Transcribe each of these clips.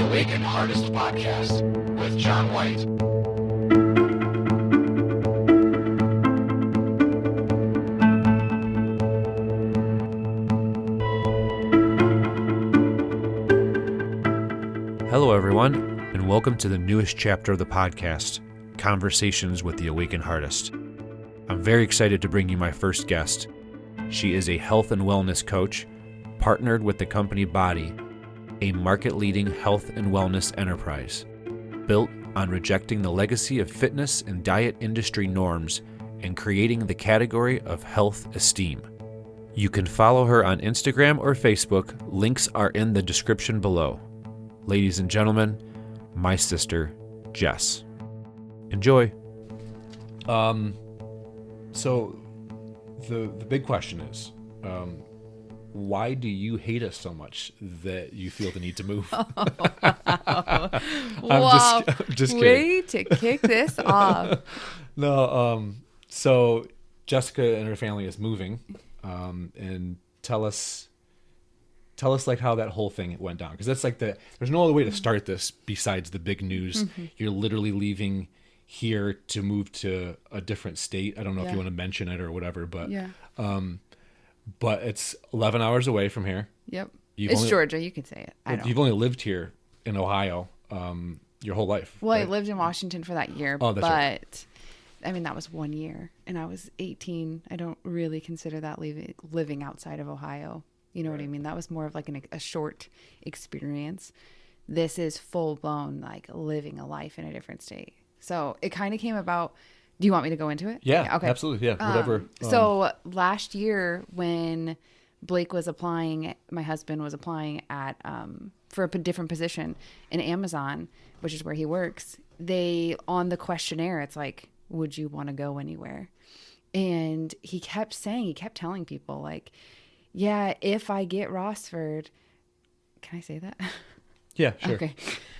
heArtist podcast with John White. Hello, everyone, and welcome to the newest chapter of the podcast, Conversations with the Awakened Heartist. I'm very excited to bring you my first guest. She is a health and wellness coach, partnered with the company Body, a market-leading health and wellness enterprise, built on rejecting the legacy of fitness and diet industry norms and creating the category of health esteem. You can follow her on Instagram or Facebook. Links are in the description below. Ladies and gentlemen, my sister, Jess. Enjoy. So the big question is, why do you hate us so much that you feel the need to move? I'm just kidding. Way to kick this off. No, so Jessica and her family is moving, and tell us like how that whole thing went down, because that's like there's no other way to start this besides the big news. Mm-hmm. You're literally leaving here to move to a different state. I don't know if you want to mention it or whatever, but but it's 11 hours away from here. Yep. It's Georgia. You can say it. You've only lived here in Ohio your whole life. Well, right? I lived in Washington for that year, but right. I mean, that was 1 year, and I was 18. I don't really consider that living outside of Ohio. You know what I mean? That was more of like a short experience. This is full blown, like living a life in a different state. So it kind of came about. Do you want me to go into it? Yeah, okay. Absolutely. Yeah, whatever. So last year when Blake was applying, my husband was applying at for a different position in Amazon, which is where he works. On the questionnaire, it's like, would you want to go anywhere? And he kept telling people like, yeah, if I get Rossford, can I say that? Yeah, sure. Okay.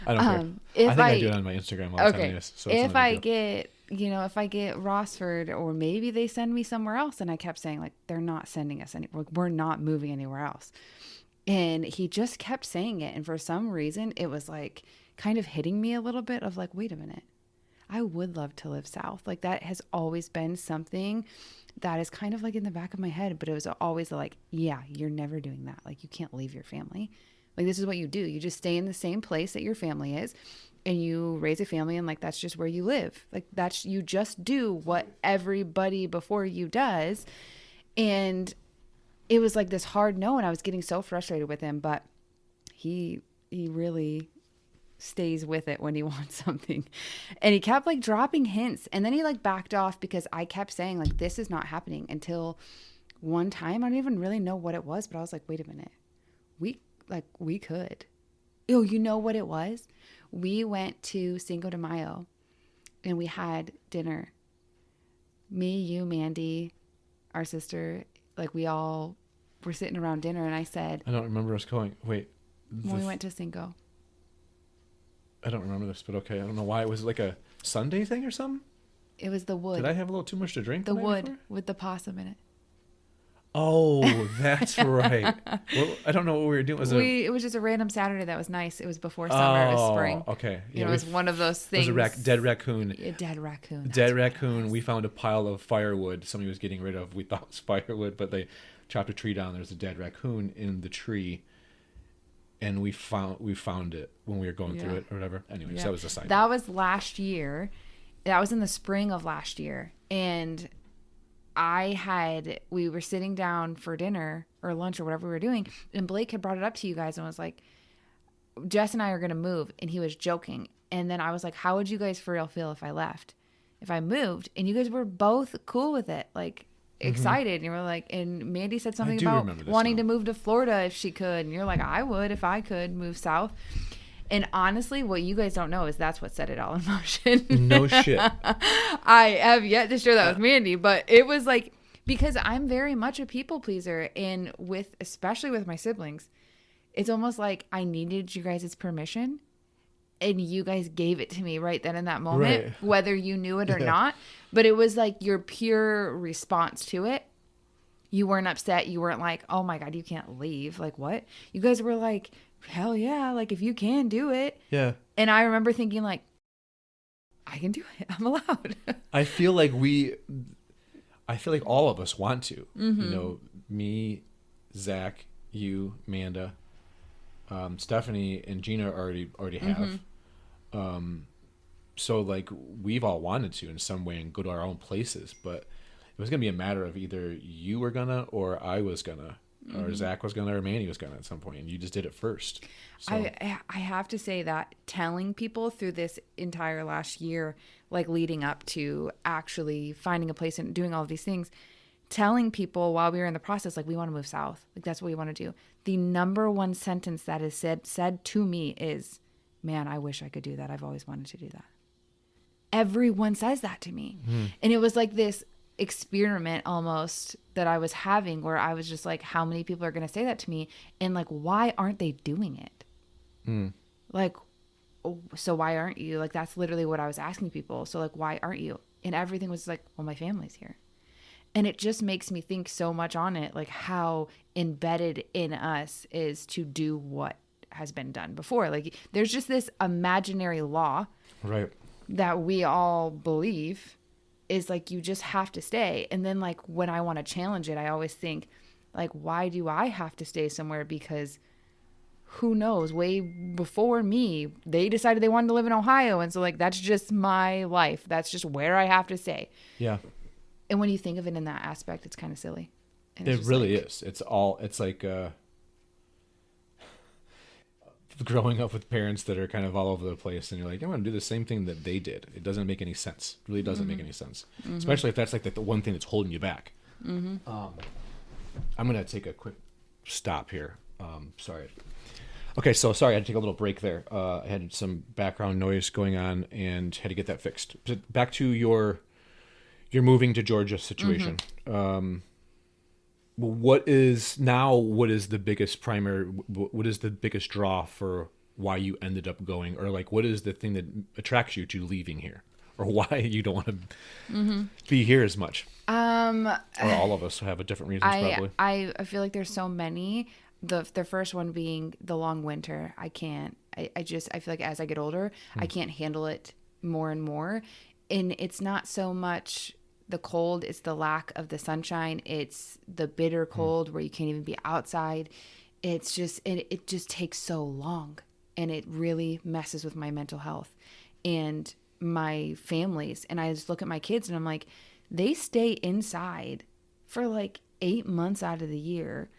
I don't care. I do it on my Instagram all the time. Yes, so if I get Rossford, or maybe they send me somewhere else. And I kept saying like, they're not sending us anywhere. We're not moving anywhere else. And he just kept saying it. And for some reason, it was like kind of hitting me a little bit of like, wait a minute. I would love to live south. Like that has always been something that is kind of like in the back of my head, but it was always like, yeah, you're never doing that. Like you can't leave your family. Like this is what you do. You just stay in the same place that your family is and you raise a family, and like that's just where you live. Like you just do what everybody before you does. And it was like this hard no, and I was getting so frustrated with him, but he really stays with it when he wants something. And he kept like dropping hints, and then he like backed off because I kept saying like, this is not happening, until one time, I don't even really know what it was, but I was like, wait a minute. We could. Oh, you know what it was? We went to Cinco de Mayo and we had dinner. Me, you, Mandy, our sister, like we all were sitting around dinner, and I said, I don't remember us going. Wait. When we went to Cinco. I don't remember this, but okay. I don't know why. It was like a Sunday thing or something? It was the wood. Did I have a little too much to drink? The wood with the possum in it. Oh, that's right. Well, I don't know what we were doing. It was just a random Saturday that was nice. It was before summer. It was spring. Okay. Yeah, it was one of those things. It was a dead raccoon. A dead raccoon. Dead raccoon. We found a pile of firewood somebody was getting rid of. We thought it was firewood, but they chopped a tree down. There's a dead raccoon in the tree. And we found it when we were going through it or whatever. Anyways, that was the side. That was last year. That was in the spring of last year. And we were sitting down for dinner or lunch or whatever we were doing, and Blake had brought it up to you guys and was like, Jess and I are going to move. And he was joking. And then I was like, how would you guys for real feel if I left? If I moved? And you guys were both cool with it, like excited. And you were like, and Mandy said something about wanting to move to Florida if she could. And you're like, I would if I could move south. And honestly, what you guys don't know is that's what set it all in motion. No shit. I have yet to share that with Mandy, but it was like, because I'm very much a people pleaser, and especially with my siblings, it's almost like I needed you guys' permission, and you guys gave it to me right then in that moment, whether you knew it or not. But it was like your pure response to it. You weren't upset. You weren't like, oh my God, you can't leave. Like, what? You guys were like, hell yeah, like if you can do it. Yeah. And I remember thinking like, I can do it. I'm allowed. I feel like all of us want to. Mm-hmm. You know, me, Zach, you, Amanda, Stephanie, and Gina already have. Mm-hmm. So like we've all wanted to in some way and go to our own places, but it was gonna be a matter of either you were gonna or I was gonna. Or Zach was gonna, or Manny was gonna at some point, and you just did it first. So. I have to say that telling people through this entire last year, like leading up to actually finding a place and doing all of these things, telling people while we were in the process, like we want to move south, like that's what we want to do. The number one sentence that is said to me is, "Man, I wish I could do that. I've always wanted to do that." Everyone says that to me, and it was like this experiment almost that I was having where I was just like, how many people are going to say that to me? And like, why aren't they doing it? Like, so why aren't you? Like, that's literally what I was asking people. So like, why aren't you? And everything was like, well, my family's here. And it just makes me think so much on it, like how embedded in us is to do what has been done before. Like there's just this imaginary law Right. that we all believe is like, you just have to stay. And then like when I want to challenge it, I always think like, why do I have to stay somewhere? Because who knows, way before me, they decided they wanted to live in Ohio. And so like, that's just my life. That's just where I have to stay. Yeah. And when you think of it in that aspect, it's kind of silly. And It really is. It's like growing up with parents that are kind of all over the place, and you're like, I want to do the same thing that they did. It doesn't make any sense. It really doesn't make any sense. Especially if that's like the one thing that's holding you back. I'm going to take a quick stop here. Sorry. Okay, so sorry, I had to take a little break there. I had some background noise going on and had to get that fixed. Back to your moving to Georgia situation. What is the biggest draw for why you ended up going, or like what is the thing that attracts you to leaving here, or why you don't want to be here as much? Or all of us have a different reasons probably. I feel like there's so many. The first one being the long winter. I feel like as I get older, I can't handle it more and more. And it's not so much the cold, it's the lack of the sunshine. It's the bitter cold where you can't even be outside. It's just, it just takes so long, and it really messes with my mental health and my family's. And I just look at my kids and I'm like, they stay inside for like 8 months out of the year.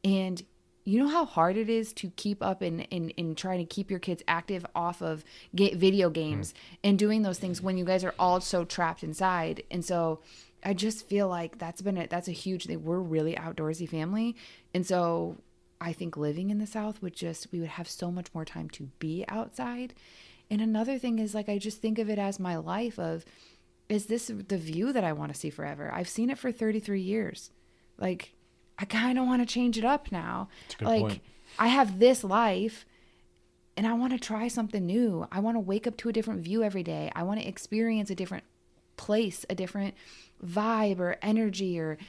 And you know how hard it is to keep up and trying to keep your kids active off of video games and doing those things when you guys are all so trapped inside. And so I just feel like that's a huge thing. We're a really outdoorsy family. And so I think living in the South we would have so much more time to be outside. And another thing is like, I just think of it as my life of, is this the view that I want to see forever? I've seen it for 33 years. Like, I kind of want to change it up now. That's a good like point. I have this life and I want to try something new. I want to wake up to a different view every day. I want to experience a different place, a different vibe or energy or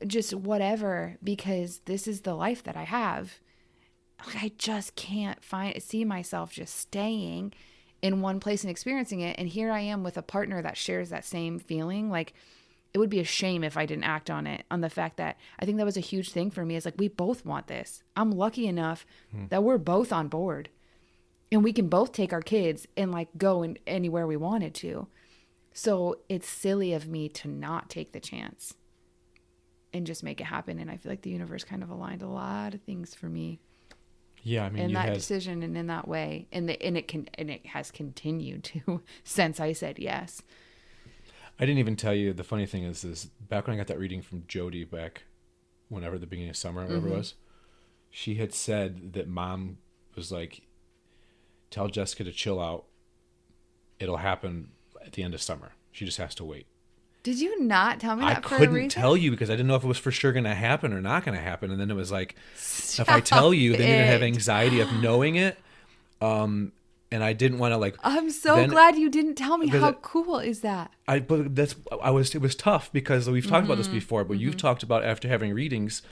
just whatever, because this is the life that I have. I just can't see myself just staying in one place and experiencing it. And here I am with a partner that shares that same feeling. Like, it would be a shame if I didn't act on it, on the fact that I think that was a huge thing for me. Is like, we both want this. I'm lucky enough that we're both on board and we can both take our kids and like go in anywhere we wanted to. So it's silly of me to not take the chance and just make it happen. And I feel like the universe kind of aligned a lot of things for me. Yeah, I mean, in that decision and in that way, and it has continued to since I said yes. I didn't even tell you. The funny thing is back when I got that reading from Jody back, whenever the beginning of summer, whatever it was, she had said that Mom was like, "Tell Jessica to chill out. It'll happen at the end of summer. She just has to wait." Did you not tell me that for a reason? I couldn't tell you because I didn't know if it was for sure going to happen or not going to happen. And then it was like, if I tell you, then you're going to have anxiety of knowing it. And I didn't want to like. I'm so glad you didn't tell me. How cool is that? It was tough because we've talked about this before, but you've talked about after having readings,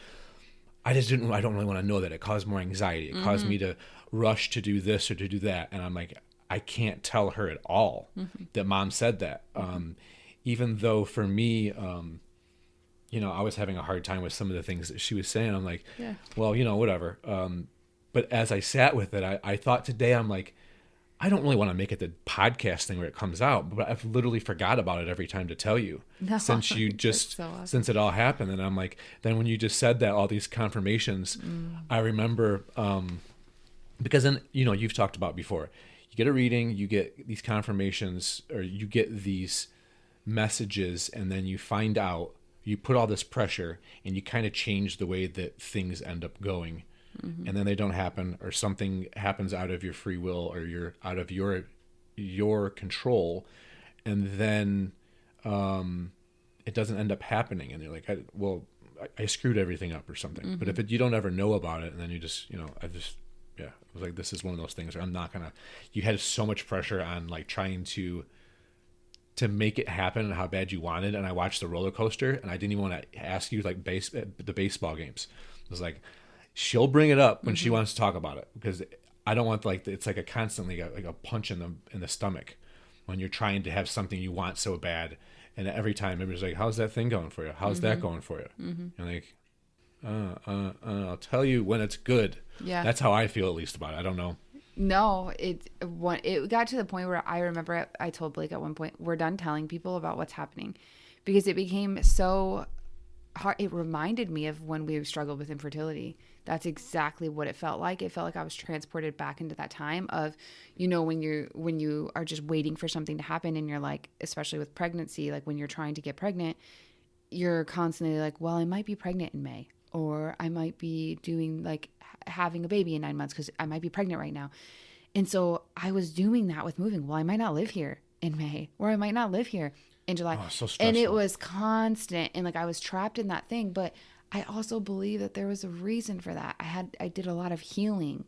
I don't really want to know that. It caused more anxiety. It caused me to rush to do this or to do that. And I'm like, I can't tell her at all that mom said that. Even though for me, I was having a hard time with some of the things that she was saying. I'm like, well, whatever. But as I sat with it, I thought today, I'm like, I don't really want to make it the podcast thing where it comes out, but I've literally forgot about it every time to tell you since you just, so awesome. Since it all happened. And I'm like, then when you just said that, all these confirmations, I remember, because then, you've talked about before, you get a reading, you get these confirmations, or you get these messages, and then you find out, you put all this pressure and you kind of change the way that things end up going. And then they don't happen, or something happens out of your free will, or you're out of your control, and then it doesn't end up happening, and you're like, I screwed everything up or something. But if you don't ever know about it, and then you just, it was like, this is one of those things where I'm not gonna. You had so much pressure on like trying to make it happen and how bad you wanted, and I watched the roller coaster, and I didn't even want to ask you like the baseball games. It was like, she'll bring it up when she wants to talk about it, because I don't want it's like a constantly like a punch in the stomach when you're trying to have something you want so bad, and every time everybody's like, how's that thing going for you? How's that going for you? You're like, I'll tell you when it's good. Yeah, that's how I feel, at least, about it. I don't know. No, it got to the point where I remember I told Blake at one point, we're done telling people about what's happening, because it became so hard. It reminded me of when we struggled with infertility. That's exactly what it felt like. It felt like I was transported back into that time of, when you are just waiting for something to happen, and you're like, especially with pregnancy, like when you're trying to get pregnant, you're constantly like, well, I might be pregnant in May, or I might be doing like having a baby in 9 months because I might be pregnant right now. And so I was doing that with moving. Well, I might not live here in May, or I might not live here in July. Oh, so stressful. And it was constant, and like I was trapped in that thing. But I also believe that there was a reason for that. I did a lot of healing.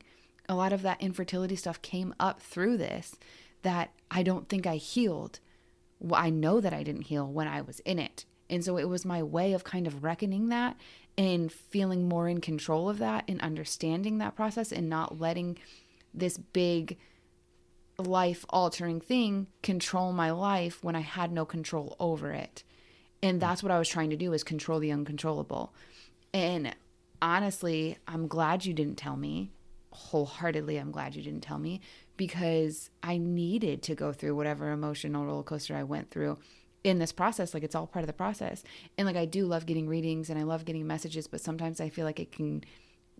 A lot of that infertility stuff came up through this that I don't think I healed. Well, I know that I didn't heal when I was in it. And so it was my way of kind of reckoning that and feeling more in control of that and understanding that process, and not letting this big life-altering thing control my life when I had no control over it. And that's what I was trying to do, is control the uncontrollable. And honestly, I'm glad you didn't tell me. Wholeheartedly, I'm glad you didn't tell me, because I needed to go through whatever emotional roller coaster I went through in this process. Like, it's all part of the process. And like, I do love getting readings and I love getting messages, but sometimes I feel like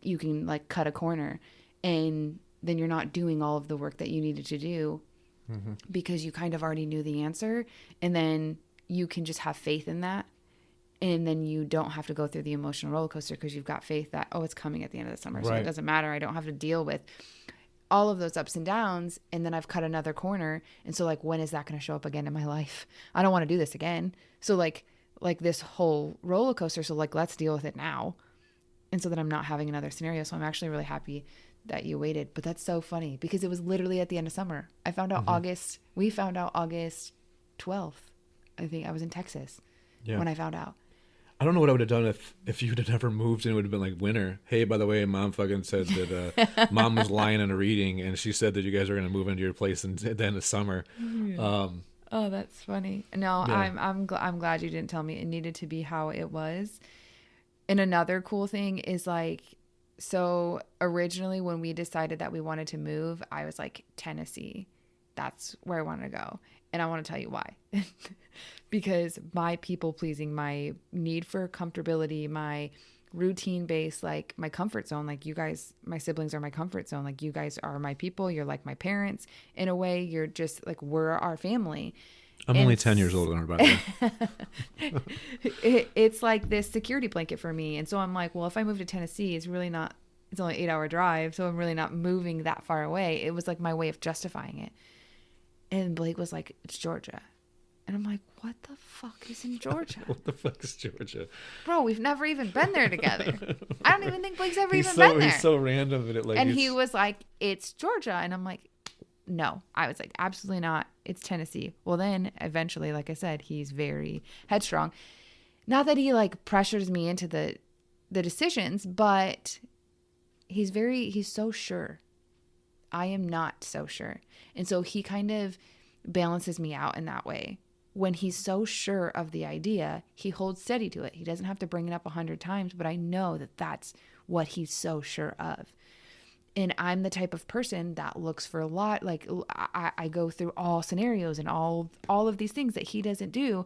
you can like cut a corner, and then you're not doing all of the work that you needed to do because you kind of already knew the answer. And then you can just have faith in that. And then you don't have to go through the emotional roller coaster because you've got faith that, it's coming at the end of the summer. Right. So it doesn't matter. I don't have to deal with all of those ups and downs. And then I've cut another corner. And so like, when is that going to show up again in my life? I don't want to do this again. So like this whole roller coaster. So like, let's deal with it now. And so that I'm not having another scenario. So I'm actually really happy that you waited. But that's so funny, because it was literally at the end of summer. I found out we found out August 12th. I think I was in Texas when I found out. I don't know what I would have done if you'd have never moved, and it would have been like winter. Hey, by the way, mom fucking said that mom was lying in a reading, and she said that you guys were going to move into your place at the end of summer. Oh, that's funny. No, yeah. I'm glad you didn't tell me. It needed to be how it was. And another cool thing is like, so originally when we decided that we wanted to move, I was like, Tennessee, that's where I wanted to go. And I want to tell you why. Because my people pleasing, my need for comfortability, my routine based, like my comfort zone, like you guys, my siblings are my comfort zone. Like you guys are my people. You're like my parents in a way. You're just like, we're our family. I'm only 10 years older than her, by the way. It's like this security blanket for me. And so I'm like, well, if I move to Tennessee, it's only an 8-hour drive. So I'm really not moving that far away. It was like my way of justifying it. And Blake was like, it's Georgia. And I'm like, what the fuck is in Georgia? What the fuck is Georgia? Bro, we've never even been there together. I don't even think Blake's ever been there. He's so random. And he was like, it's Georgia. And I'm like, no. I was like, absolutely not. It's Tennessee. Well, then eventually, like I said, he's very headstrong. Not that he like pressures me into the the decisions, but he's so sure. I am not so sure. And so he kind of balances me out in that way. When he's so sure of the idea, he holds steady to it. He doesn't have to bring it up 100 times, but I know that that's what he's so sure of. And I'm the type of person that looks for a lot. Like I go through all scenarios and all of these things that he doesn't do.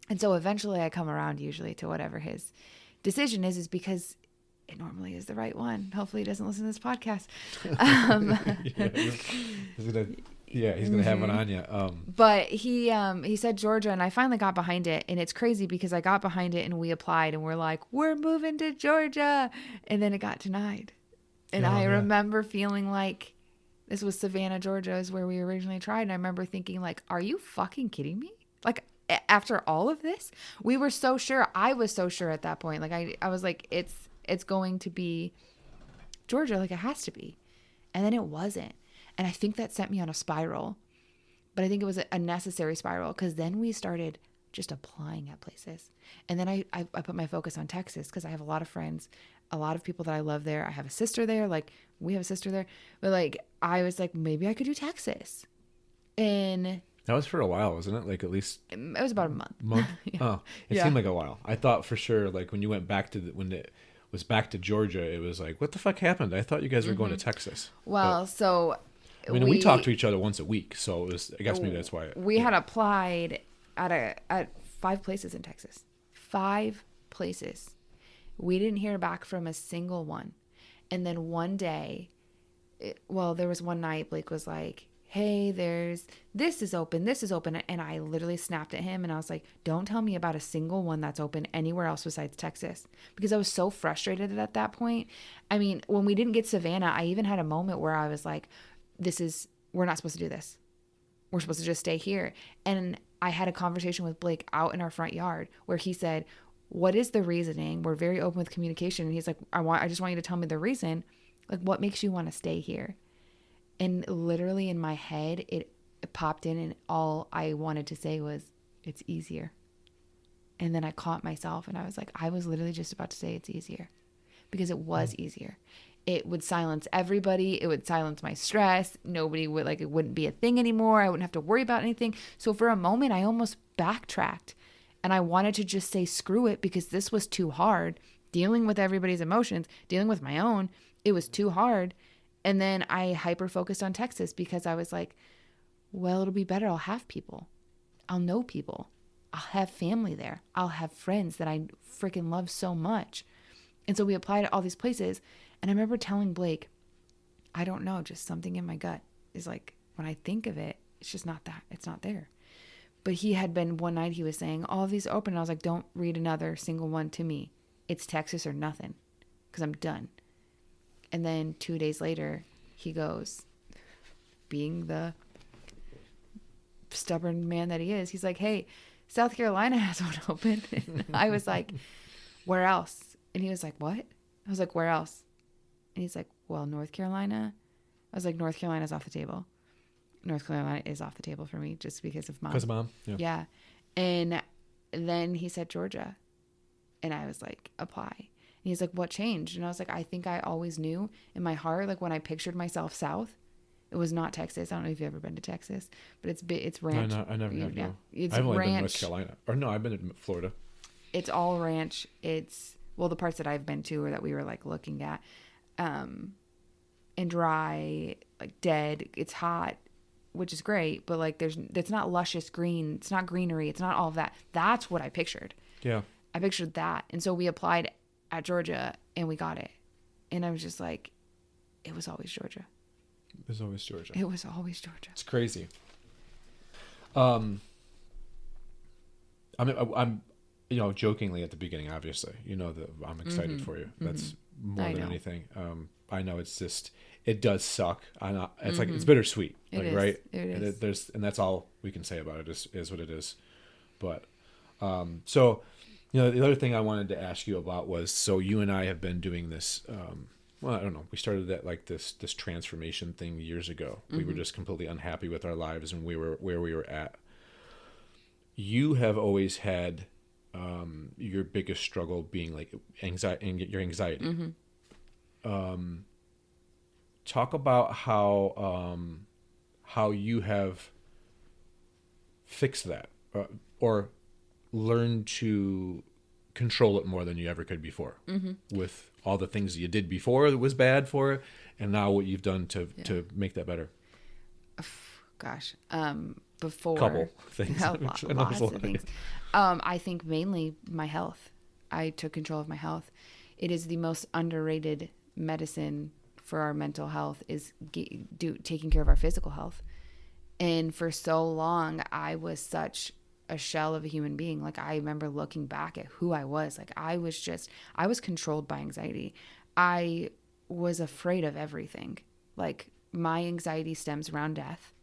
And so eventually I come around usually to whatever his decision is because it normally is the right one. Hopefully he doesn't listen to this podcast. He's gonna have one on you. But he said Georgia, and I finally got behind it. And it's crazy because I got behind it and we applied and we're like, we're moving to Georgia. And then it got denied. And I remember feeling like this was Savannah, Georgia is where we originally tried. And I remember thinking like, are you fucking kidding me? Like after all of this, we were so sure. I was so sure at that point. Like I was like, it's going to be Georgia. Like it has to be. And then it wasn't. And I think that sent me on a spiral, but I think it was a necessary spiral because then we started just applying at places. And then I put my focus on Texas because I have a lot of friends, a lot of people that I love there. I have a sister there. Like we have a sister there, but like, I was like, maybe I could do Texas. And that was for a while, wasn't it? Like at least it was about a month. Yeah. Oh, it seemed like a while. I thought for sure, like when you went back to when it was back to Georgia, it was like, what the fuck happened? I thought you guys were going to Texas. Well, so I mean, we talked to each other once a week, so it was, I guess maybe that's why. We had applied at 5 places in Texas. 5 places. We didn't hear back from a single one. And then one day, there was one night Blake was like, hey, this is open. And I literally snapped at him and I was like, don't tell me about a single one that's open anywhere else besides Texas. Because I was so frustrated at that point. I mean, when we didn't get Savannah, I even had a moment where I was like, we're not supposed to do this. We're supposed to just stay here. And I had a conversation with Blake out in our front yard where he said, what is the reasoning? We're very open with communication. And he's like, I just want you to tell me the reason. Like, what makes you want to stay here? And literally in my head, it popped in and all I wanted to say was, it's easier. And then I caught myself and I was like, I was literally just about to say it's easier because it was easier. It would silence everybody. It would silence my stress. Nobody would it wouldn't be a thing anymore. I wouldn't have to worry about anything. So for a moment, I almost backtracked and I wanted to just say, screw it, because this was too hard. Dealing with everybody's emotions, dealing with my own, it was too hard. And then I hyper-focused on Texas because I was like, well, it'll be better. I'll have people. I'll know people. I'll have family there. I'll have friends that I freaking love so much. And so we applied at all these places. And I remember telling Blake, I don't know, just something in my gut is like, when I think of it, it's just not that. It's not there. But he had been, one night he was saying, all of these are open. And I was like, don't read another single one to me. It's Texas or nothing, because I'm done. And then 2 days later, he goes, being the stubborn man that he is, he's like, hey, South Carolina has one open. And I was like, where else? And he was like, what? I was like, where else? And he's like, well, North Carolina. I was like, North Carolina's off the table. North Carolina is off the table for me just because of Mom. Because of Mom? Yeah. And then he said Georgia. And I was like, apply. And he's like, what changed? And I was like, I think I always knew in my heart, like when I pictured myself south, it was not Texas. I don't know if you've ever been to Texas, but it's ranch. No, I never have. Yeah. No. It's I've only ranch. been to North Carolina. Or no, I've been in Florida. It's all ranch. It's, well, the parts that I've been to or that we were like looking at, and dry, like dead. It's hot, which is great, but like it's not luscious green. It's not greenery. It's not all of that. That's what I pictured. Yeah. I pictured that. And so we applied at Georgia and we got it. And I was just like, it was always Georgia. It was always Georgia. It was always Georgia. It's crazy. I mean, I'm jokingly at the beginning, obviously, that I'm excited for you. That's more than anything. I know it's just, it does suck. It's like, it's bittersweet, It is. right? It is. And that's all we can say about it is what it is. But, so, the other thing I wanted to ask you about was, so you and I have been doing this, well, I don't know. We started that this transformation thing years ago. We were just completely unhappy with our lives and where we were at. You have always had your biggest struggle being like your anxiety. Mm-hmm. Talk about how you have fixed that, or learned to control it more than you ever could before, with all the things that you did before that was bad for it, and now what you've done to make that better. Gosh, before Couple things. lots of things. I think mainly my health. I took control of my health. It is the most underrated medicine for our mental health, is taking care of our physical health. And for so long, I was such a shell of a human being. Like, I remember looking back at who I was. Like, I was controlled by anxiety. I was afraid of everything. Like, my anxiety stems around death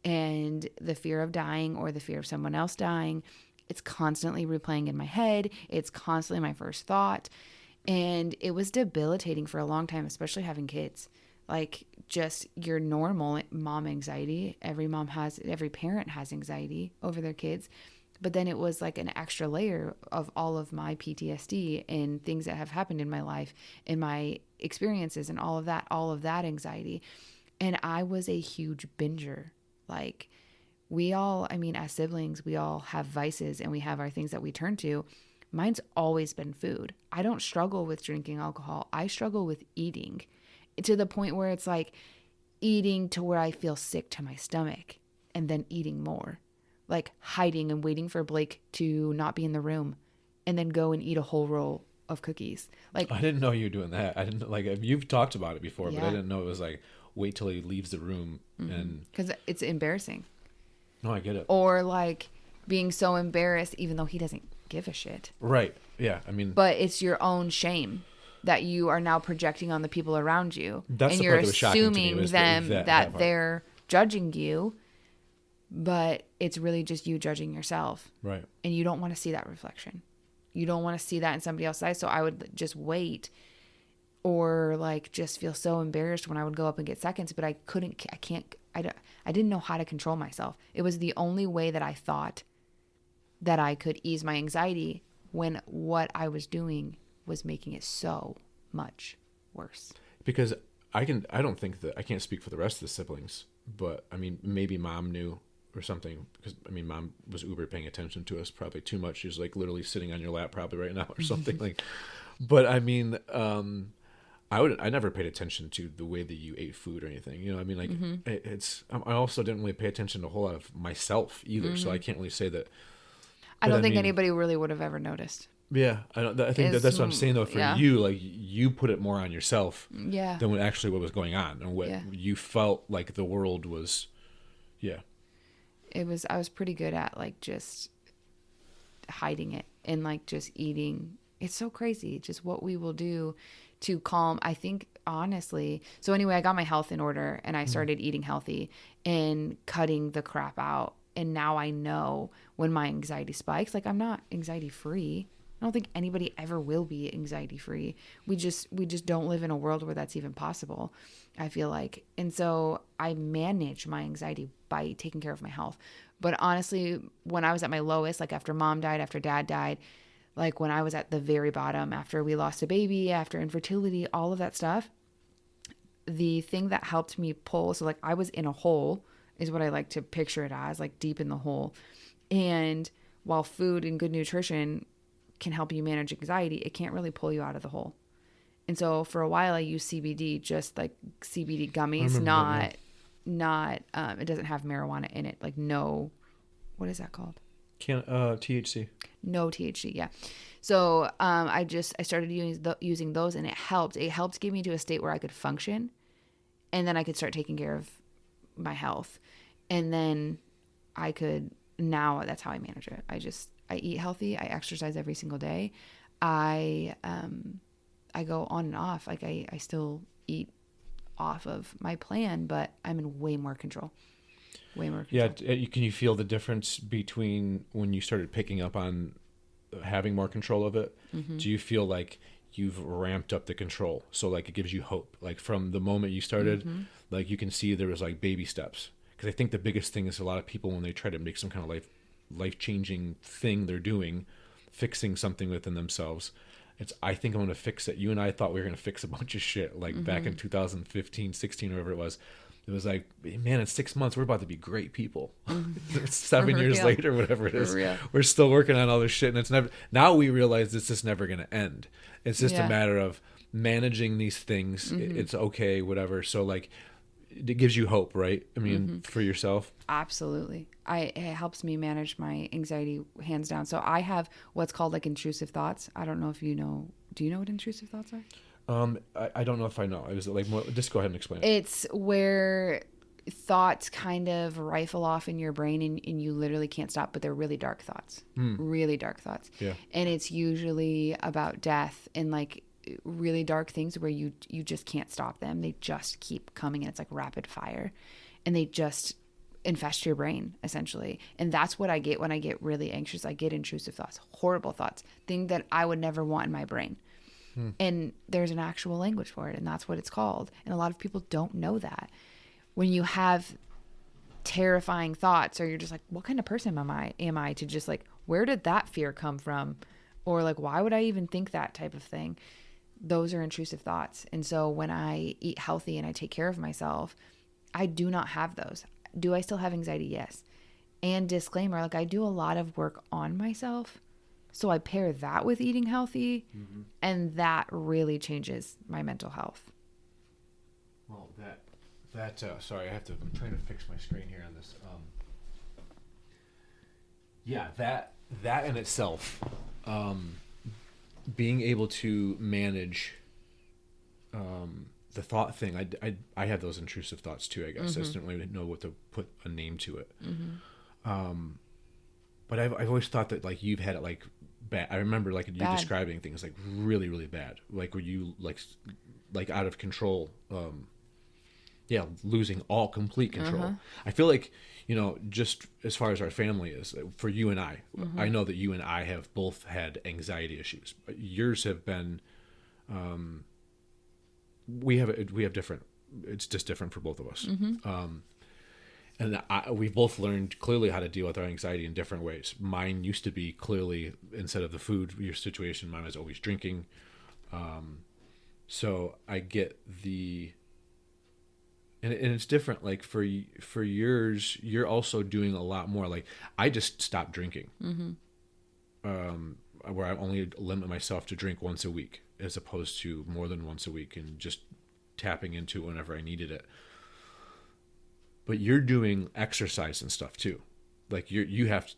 and the fear of dying, or the fear of someone else dying. It's constantly replaying in my head. It's constantly my first thought. And it was debilitating for a long time, especially having kids. Like, just your normal mom anxiety. Every parent has anxiety over their kids. But then it was like an extra layer of all of my PTSD and things that have happened in my life and my experiences and all of that anxiety. And I was a huge binger. Like, as siblings, we all have vices and we have our things that we turn to. Mine's always been food. I don't struggle with drinking alcohol. I struggle with eating, to the point where it's like eating to where I feel sick to my stomach, and then eating more, like hiding and waiting for Blake to not be in the room, and then go and eat a whole roll of cookies. Like, I didn't know you were doing that. I didn't, like, you've talked about it before, yeah. But I didn't know it was like wait till he leaves the room. And because it's embarrassing. No, I get it. Or like being so embarrassed even though he doesn't give a shit. Right. Yeah. I mean, but it's your own shame that you are now projecting on the people around you. That's and the you're part that was shocking to me, assuming was them that that part. they're judging you, but it's really just you judging yourself. Right. And you don't want to see that reflection. You don't want to see that in somebody else's eyes. So I would just wait, or like just feel so embarrassed when I would go up and get seconds, but I didn't know how to control myself. It was the only way that I thought that I could ease my anxiety, when what I was doing was making it so much worse. Because I don't think that, I can't speak for the rest of the siblings, but I mean, maybe mom knew or something, because I mean, mom was uber paying attention to us, probably too much. She's like literally sitting on your lap probably right now or something. Like, but I mean, I never paid attention to the way that you ate food or anything, you know. I mean, like, I also didn't really pay attention to a whole lot of myself either. So I can't really say that. I don't think anybody really would have ever noticed. Yeah, I think that's what I'm saying though. For you, like, you put it more on yourself, than what was going on, and what you felt like the world was. Yeah, I was pretty good at like just hiding it and like just eating. It's so crazy, just what we will do to calm. I think honestly. So anyway, I got my health in order and I started eating healthy and cutting the crap out. And now I know when my anxiety spikes, like, I'm not anxiety free. I don't think anybody ever will be anxiety free. We just don't live in a world where that's even possible, I feel like. And so I manage my anxiety by taking care of my health. But honestly, when I was at my lowest, like after mom died, after dad died, like when I was at the very bottom, after we lost a baby, after infertility, all of that stuff, the thing that helped me pull, so like I was in a hole, is what I like to picture it as, like deep in the hole. And while food and good nutrition can help you manage anxiety, it can't really pull you out of the hole. And so for a while I used CBD, just like CBD gummies, not it doesn't have marijuana in it. Like no, what is that called? THC. No THC, yeah. So I started using those, and it helped. It helped get me to a state where I could function, and then I could start taking care of my health. And then now that's how I manage it. I eat healthy. I exercise every single day. I go on and off. Like I still eat off of my plan, but I'm in way more control. Yeah. Can you feel the difference between when you started picking up on having more control of it? Mm-hmm. Do you feel like you've ramped up the control? So like it gives you hope, like from the moment you started, like you can see there was like baby steps. Because I think the biggest thing is a lot of people, when they try to make some kind of life-changing thing they're doing, fixing something within themselves. It's, I think I'm going to fix it. You and I thought we were going to fix a bunch of shit, like back in 2015, 16, whatever it was. It was like, man, in 6 months, we're about to be great people. 7 years later, whatever it is, we're still working on all this shit. And it's never, now we realize this is never going to end. It's just a matter of managing these things. It's okay, whatever. So like, it gives you hope, right? I mean, for yourself. Absolutely. It helps me manage my anxiety hands down. So I have what's called like intrusive thoughts. I don't know if you know, do you know what intrusive thoughts are? I don't know if I know. I was like, more, just go ahead and explain it. It's where thoughts kind of rifle off in your brain and you literally can't stop, but they're really dark thoughts. Really dark thoughts. Yeah. And it's usually about death and like really dark things where you just can't stop them. They just keep coming, and it's like rapid fire, and they just infest your brain essentially. And that's what I get when I get really anxious. I get intrusive thoughts, horrible thoughts, things that I would never want in my brain. And there's an actual language for it, and that's what it's called. And a lot of people don't know that. When you have terrifying thoughts, or you're just like, what kind of person am I to just like, where did that fear come from? Or like, why would I even think that type of thing? Those are intrusive thoughts. And so when I eat healthy and I take care of myself, I do not have those. Do I still have anxiety? Yes. And disclaimer, like I do a lot of work on myself. So I pair that with eating healthy, and that really changes my mental health. Well, sorry, I'm trying to fix my screen here on this. That in itself, being able to manage the thought thing, I have those intrusive thoughts too, I guess. I just didn't really know what to put a name to it. But I've always thought that like you've had it like bad. I remember like you describing things like really, really bad. Like were you like out of control? Losing all complete control. I feel like, you know, just as far as our family is, for you and I know that you and I have both had anxiety issues. But yours have been, we have different. It's just different for both of us. And we've both learned clearly how to deal with our anxiety in different ways. Mine used to be clearly, instead of the food, your situation, mine was always drinking. So I get and it's different. Like for yours, you're also doing a lot more. Like I just stopped drinking, where I only limit myself to drink once a week, as opposed to more than once a week, and just tapping into it whenever I needed it. But you're doing exercise and stuff too. Like you have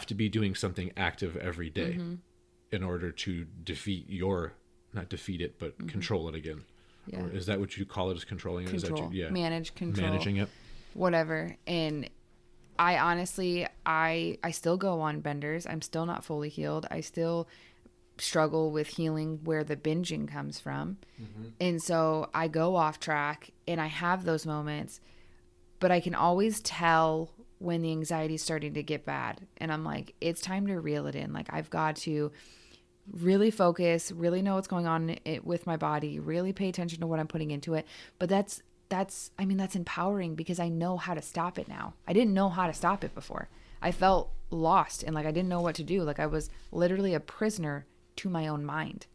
to be doing something active every day in order to not defeat it, but control it again. Yeah. Or is that what you call it, as controlling it? Control. Is that Managing it. Whatever. And I honestly, I still go on benders. I'm still not fully healed. I still struggle with healing where the binging comes from. And so I go off track and I have those moments, but I can always tell when the anxiety is starting to get bad. And I'm like, it's time to reel it in. Like I've got to really focus, really know what's going on with my body, really pay attention to what I'm putting into it. But that's empowering, because I know how to stop it now. I didn't know how to stop it before. I felt lost and like I didn't know what to do. Like I was literally a prisoner to my own mind.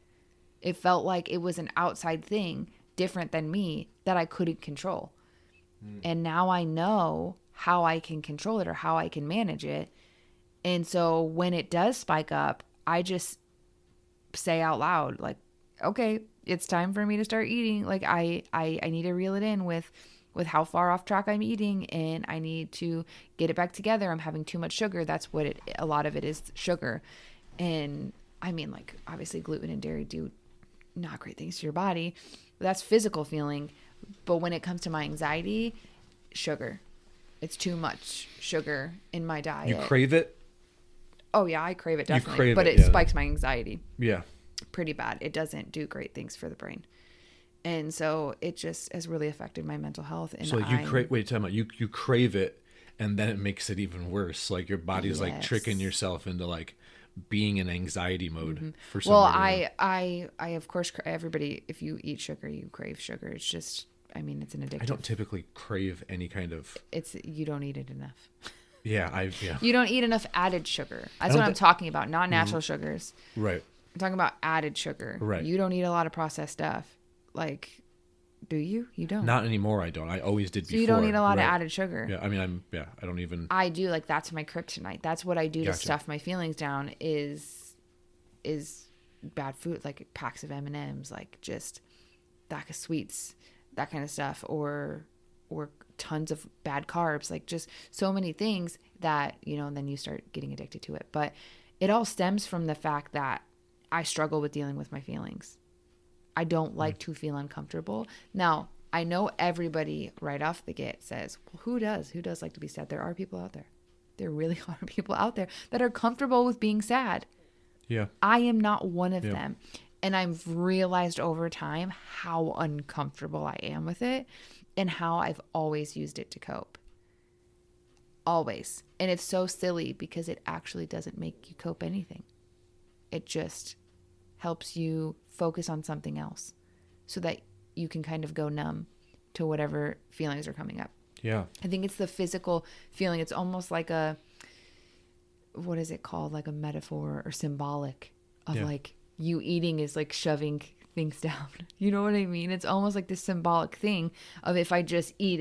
It felt like it was an outside thing different than me that I couldn't control. And now I know how I can control it or how I can manage it. And so when it does spike up, I just say out loud, like, okay, it's time for me to start eating. Like I need to reel it in with how far off track I'm eating, and I need to get it back together. I'm having too much sugar. That's what a lot of it is, sugar. And I mean, like, obviously gluten and dairy do not great things to your body. That's physical feeling. But when it comes to my anxiety, sugar. It's too much sugar in my diet. You crave it? Oh, yeah, I crave it, definitely. But it spikes my anxiety. Yeah. Pretty bad. It doesn't do great things for the brain. And so it just has really affected my mental health. And so you crave, wait, tell me, you crave it, and then it makes it even worse. Like your body's like tricking yourself into like being in anxiety mode for some reason. I of course, everybody, if you eat sugar, you crave sugar. It's just, I mean, it's an addictive. I don't typically crave any kind of. You don't eat it enough. Yeah, You don't eat enough added sugar. That's what I'm talking about, not natural sugars. Right. I'm talking about added sugar. Right. You don't eat a lot of processed stuff. Like, do you? You don't. Not anymore, I don't. I always did before. So you don't eat a lot of added sugar. Yeah, I mean, I don't even... I do. Like, that's my kryptonite. That's what I do to stuff my feelings down is bad food, like packs of M&Ms, like just bag of sweets, that kind of stuff, or tons of bad carbs, like just so many things that, you know, and then you start getting addicted to it. But it all stems from the fact that I struggle with dealing with my feelings. I don't like to feel uncomfortable. Now, I know everybody right off the get says, well, who does? Who does like to be sad? There are people out there. There really are people out there that are comfortable with being sad. Yeah. I am not one of them. And I've realized over time how uncomfortable I am with it and how I've always used it to cope. Always. And it's so silly because it actually doesn't make you cope anything. It just helps you focus on something else so that you can kind of go numb to whatever feelings are coming up. Yeah. I think it's the physical feeling. It's almost like what is it called? Like a metaphor or symbolic of like you eating is like shoving things down. You know what I mean? It's almost like this symbolic thing of if I just eat,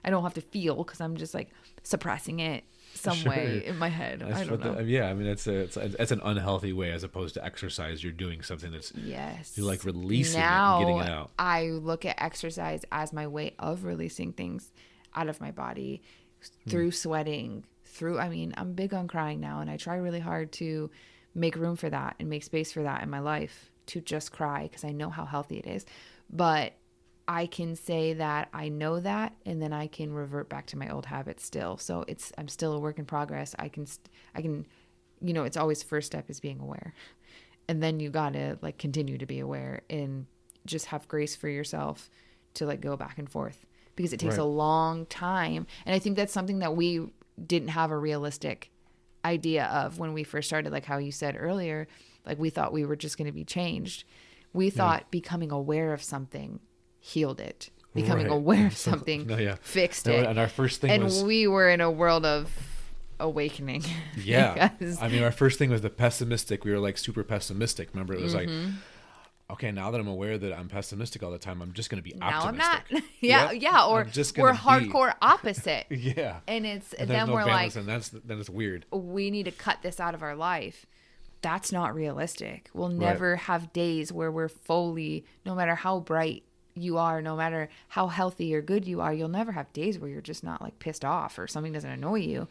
I don't have to feel because I'm just like suppressing it some way in my head. I don't know. I mean, it's an unhealthy way as opposed to exercise. You're doing something that's you're like releasing it and getting it out. I look at exercise as my way of releasing things out of my body through sweating, I'm big on crying now, and I try really hard to make room for that and make space for that in my life to just cry because I know how healthy it is. But I can say that I know that, and then I can revert back to my old habits still. So I'm still a work in progress. I can, it's always first step is being aware. And then you got to like continue to be aware and just have grace for yourself to like go back and forth because it takes a long time. And I think that's something that we didn't have a realistic idea of when we first started, like how you said earlier, like we thought we were just going to be changed. We thought becoming aware of something healed it. Becoming aware of something fixed it. And our first thing was... And we were in a world of awakening. Yeah. I mean, our first thing was the pessimistic. We were like super pessimistic. Remember, it was like, okay, now that I'm aware that I'm pessimistic all the time, I'm just going to be optimistic. Now I'm not. Yeah. Or we're hardcore opposite. Yeah. And then no we're balance, like, and then it's weird. We need to cut this out of our life. That's not realistic. We'll never have days where we're fully, no matter how bright you are, no matter how healthy or good you are, you'll never have days where you're just not like pissed off or something doesn't annoy you.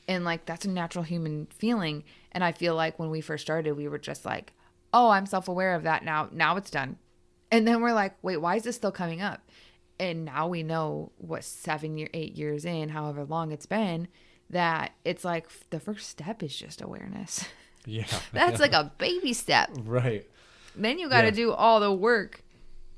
And like, that's a natural human feeling. And I feel like when we first started, we were just like, oh, I'm self-aware of that now. Now it's done. And then we're like, wait, why is this still coming up? And now we know 8 years in, however long it's been, that it's like the first step is just awareness. Yeah. That's like a baby step. Right. Then you got to do all the work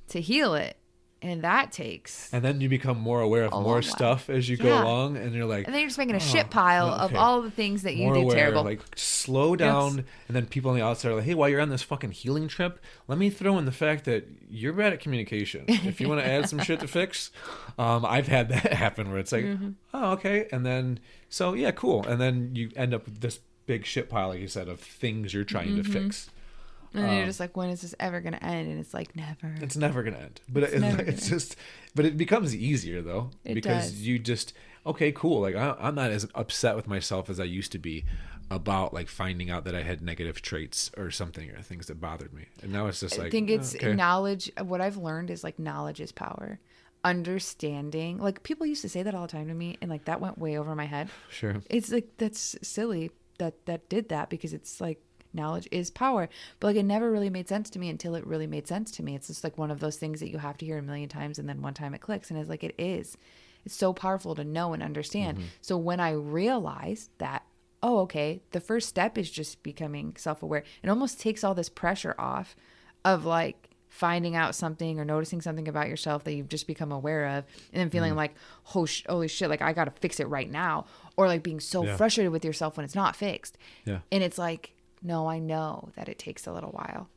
to heal it. And that takes... And then you become more aware of more stuff as you go along. And you're like... And then you're just making a shit pile of all the things that you did terrible. Like, slow down. And then people on the outside are like, hey, while you're on this fucking healing trip, let me throw in the fact that you're bad at communication. If you want to add some shit to fix, I've had that happen where it's like, oh, okay. And then, so yeah, cool. And then you end up with this big shit pile, like you said, of things you're trying to fix. And then you're just like, when is this ever going to end? And it's like, never. It's never going to end. But but it becomes easier though. Because you just, okay, cool. Like I'm not as upset with myself as I used to be about like finding out that I had negative traits or something or things that bothered me. And now it's just like, I think it's knowledge. What I've learned is like knowledge is power. Understanding. Like people used to say that all the time to me. And like that went way over my head. Sure. It's like, that's silly that did that because it's like, knowledge is power, but like it never really made sense to me until it really made sense to me. It's just like one of those things that you have to hear a million times and then one time it clicks, and it's like it's so powerful to know and understand. So when I realized that, oh, okay, the first step is just becoming self-aware, it almost takes all this pressure off of like finding out something or noticing something about yourself that you've just become aware of, and then feeling like, holy shit, like I gotta fix it right now, or like being so frustrated with yourself when it's not fixed. And it's like, no, I know that it takes a little while.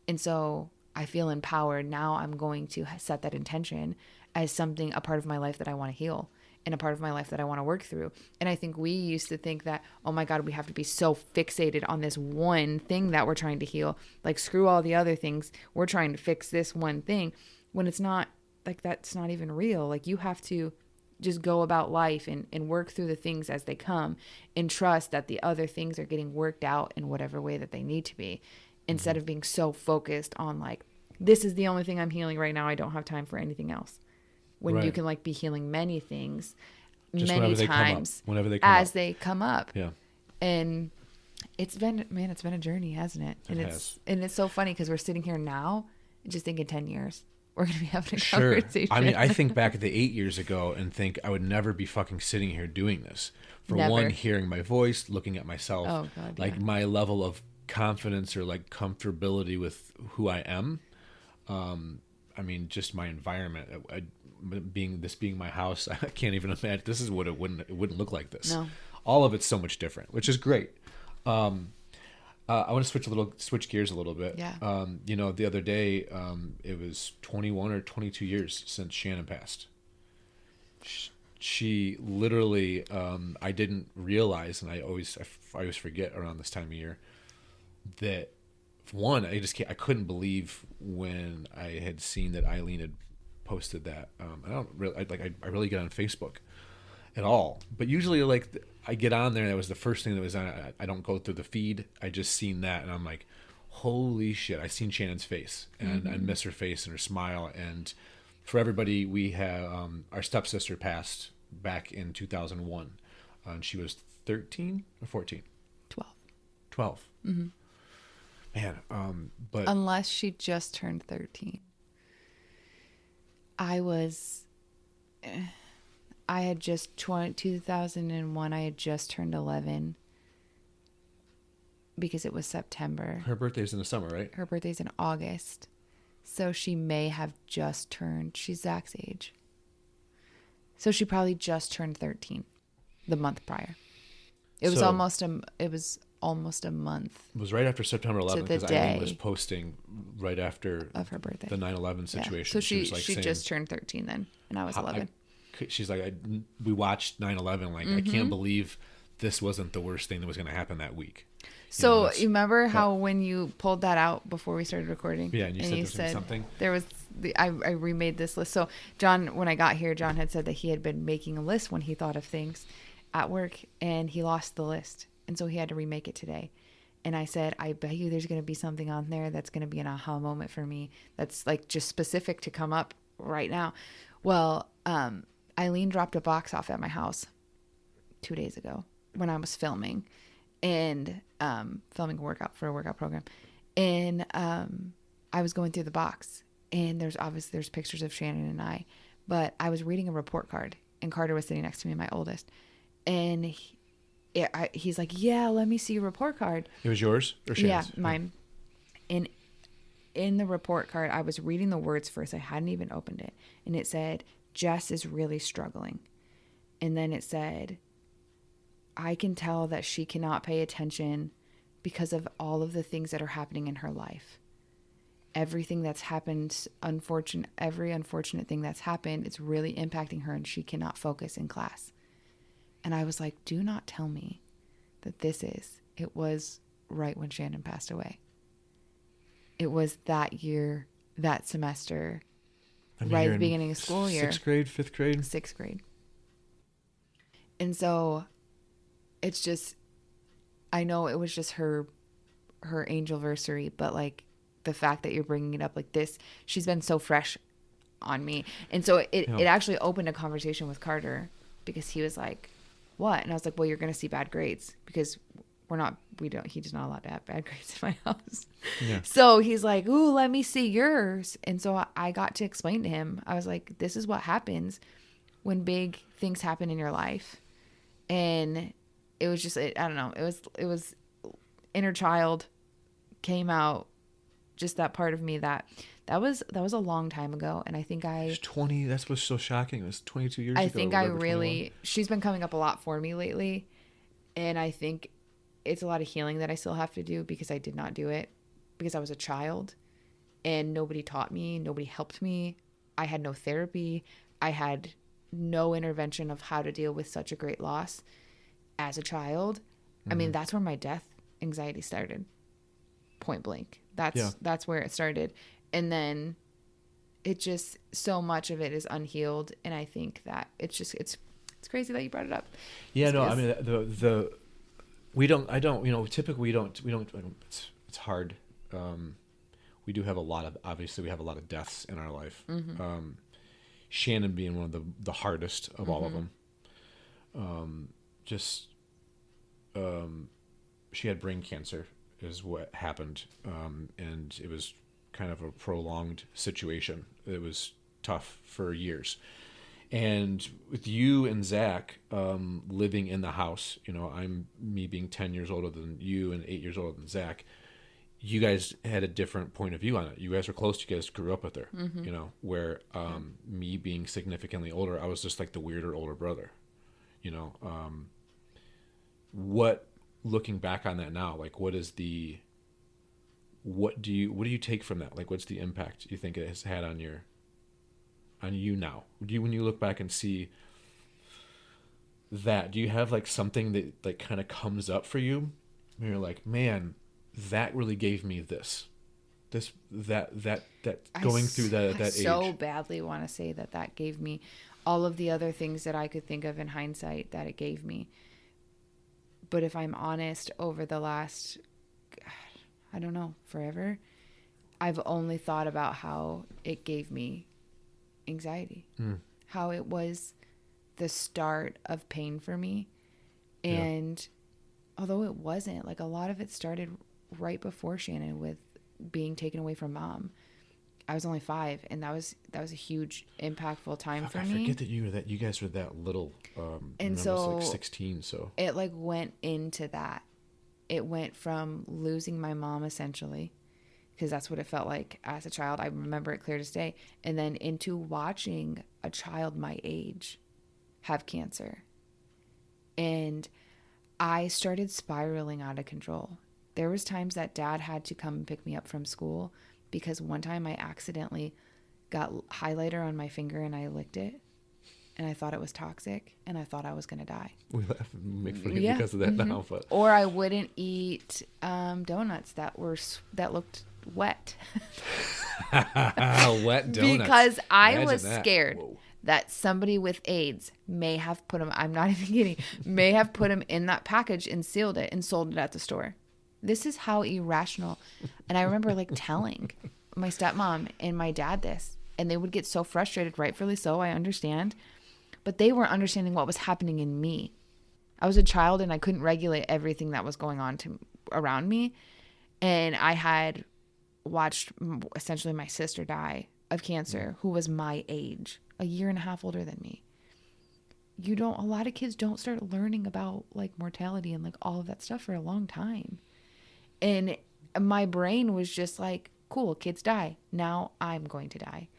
And so I feel empowered. Now I'm going to set that intention as something, a part of my life that I want to heal. and a part of my life that I want to work through. And I think we used to think that, oh my God, we have to be so fixated on this one thing that we're trying to heal. Like, screw all the other things. We're trying to fix this one thing, when it's not, like, that's not even real. Like, you have to just go about life and work through the things as they come, and trust that the other things are getting worked out in whatever way that they need to be, instead of being so focused on, like, this is the only thing I'm healing right now. I don't have time for anything else. When you can, like, be healing many things just many times whenever they come up. As they come up. Yeah. And it's been a journey, hasn't it? And it's so funny because we're sitting here now just thinking 10 years we're going to be having a conversation. I mean, I think back at the 8 years ago and think I would never be fucking sitting here doing this. For Never. one, hearing my voice, looking at myself, Oh, God, like, yeah. my level of confidence or, like, comfortability with who I am. I mean, just my environment, being my house, I can't even imagine. This is what it wouldn't look like this. No. All of it's so much different, which is great. I want to switch gears a little bit. Yeah. You know, the other day, it was 21 or 22 years since Shannon passed. She literally, I didn't realize, and I always forget around this time of year, that one, I couldn't believe when I had seen that Eileen had posted that. I really get on Facebook at all, but usually, like, I get on there and that was the first thing that was on. I don't go through the feed. I just seen that and I'm like, holy shit! I seen Shannon's face and I miss her face and her smile. And for everybody, we have our stepsister passed back in 2001, and she was 13 or 14. 12. Mm-hmm. Man, but unless she just turned 13. I had just 2001. I had just turned 11 because it was September. Her birthday's in the summer, right? Her birthday's in August. So she may have just turned, she's Zach's age. So she probably just turned 13 the month prior. It was almost a month. It was right after September 11th because Eileen was posting right after of her birthday, the 9/11 situation. Yeah. So she was like she just turned 13 then, and I was 11. She's like, we watched 9/11. Like, I can't believe this wasn't the worst thing that was going to happen that week. So you remember how when you pulled that out before we started recording? Yeah, and you said something. There was I remade this list. So John, when I got here, John had said that he had been making a list when he thought of things at work, and he lost the list, and so he had to remake it today. And I said, I bet you there's going to be something on there that's going to be an aha moment for me. That's, like, just specific to come up right now. Well, Eileen dropped a box off at my house 2 days ago when I was filming and filming a workout program. And I was going through the box, and there's pictures of Shannon and I, but I was reading a report card, and Carter was sitting next to me, my oldest. And he's like, yeah, let me see your report card. It was yours or Shannon's? Yeah, mine. And in the report card, I was reading the words first. I hadn't even opened it. And it said, Jess is really struggling. And then it said, I can tell that she cannot pay attention because of all of the things that are happening in her life. Everything that's happened, every unfortunate thing that's happened, it's really impacting her, and she cannot focus in class. And I was like, do not tell me that it was right when Shannon passed away. It was that year, that semester, right at the beginning of school year. 6th grade, 5th grade? 6th grade. And so it's just, I know it was just her angelversary, but, like, the fact that you're bringing it up like this, she's been so fresh on me. And so it actually opened a conversation with Carter, because he was like, what? And I was like, well, you're going to see bad grades because he's not allowed to have bad grades in my house. Yeah. So he's like, ooh, let me see yours. And so I got to explain to him, I was like, this is what happens when big things happen in your life. And it was just, I don't know. It was inner child came out, just that part of me that was a long time ago. And I think It's 20. That's what's so shocking. It was 22 years ago. I think she's been coming up a lot for me lately. And I think it's a lot of healing that I still have to do, because I did not do it because I was a child and nobody taught me. Nobody helped me. I had no therapy. I had no intervention of how to deal with such a great loss as a child. I mean, that's where my death anxiety started. Point blank. That's where it started. And then it just, so much of it is unhealed. And I think that it's crazy that you brought it up. Yeah, no, I mean, typically it's hard. We do have obviously we have a lot of deaths in our life. Shannon being one of the hardest of all of them. She had brain cancer is what happened. And it was kind of a prolonged situation. It was tough for years. And with you and Zach living in the house, me being 10 years older than you and 8 years older than Zach, you guys had a different point of view on it. You guys were close. You guys grew up with her, where me being significantly older, I was just like the weirder older brother, what, looking back on that now, like what do you take from that? Like, what's the impact you think it has had on you now? When you look back and see that, do you have like something that like kind of comes up for you where you're like, man, that really gave me that going through that age? I so badly want to say that gave me all of the other things that I could think of in hindsight that it gave me. But if I'm honest, over the last, I don't know, forever, I've only thought about how it gave me anxiety, how it was the start of pain for me. And although it wasn't, like, a lot of it started right before Shannon with being taken away from mom. I was only 5, and that was a huge impactful time for me. I forget that you guys were that little. And so I was like 16, so it like went into that. It went from losing my mom essentially, because that's what it felt like as a child. I remember it clear as day. And then into watching a child my age have cancer. And I started spiraling out of control. There was times that Dad had to come and pick me up from school because one time I accidentally got highlighter on my finger and I licked it. And I thought it was toxic, and I thought I was going to die. We laugh and make fun of you because of that now. But. Or I wouldn't eat donuts that looked wet. Wet donuts. Because I was scared that somebody with AIDS may have put them, I'm not even kidding, may have put them in that package and sealed it and sold it at the store. This is how irrational. And I remember like telling my stepmom and my dad this, and they would get so frustrated, rightfully so, I understand. But they weren't understanding what was happening in me. I was a child and I couldn't regulate everything that was going on around me. And I had watched essentially my sister die of cancer, who was my age, a year and a half older than me. A lot of kids don't start learning about like mortality and like all of that stuff for a long time. And my brain was just like, cool, kids die. Now I'm going to die.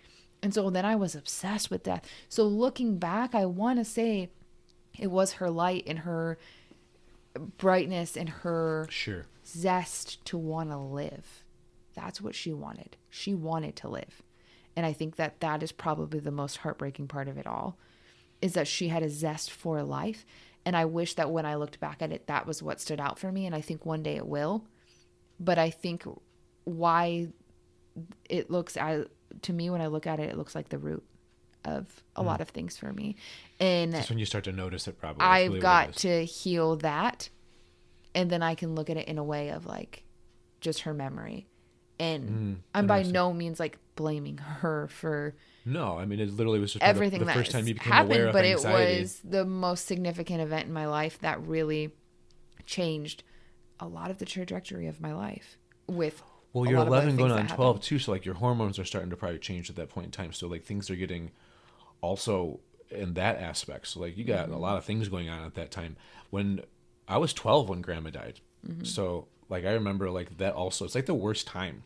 And so then I was obsessed with death. So looking back, I want to say it was her light and her brightness and her zest to want to live. That's what she wanted. She wanted to live. And I think that is probably the most heartbreaking part of it all, is that she had a zest for life. And I wish that when I looked back at it, that was what stood out for me. And I think one day it will. But I think why it looks to me, when I look at it, it looks like the root of a lot of things for me. And that's when you start to notice it, probably. I've really got to heal that. And then I can look at it in a way of like just her memory. And I'm by no means like blaming her for. No, I mean, it literally was just everything the that first time you became happened, aware of but anxiety. It was the most significant event in my life that really changed a lot of the trajectory of my life with. Well, you're 11 going on 12 too, so like your hormones are starting to probably change at that point in time. So like things are getting also in that aspect. So like you got a lot of things going on at that time. When I was 12 when Grandma died. So like I remember like that also. It's like the worst time.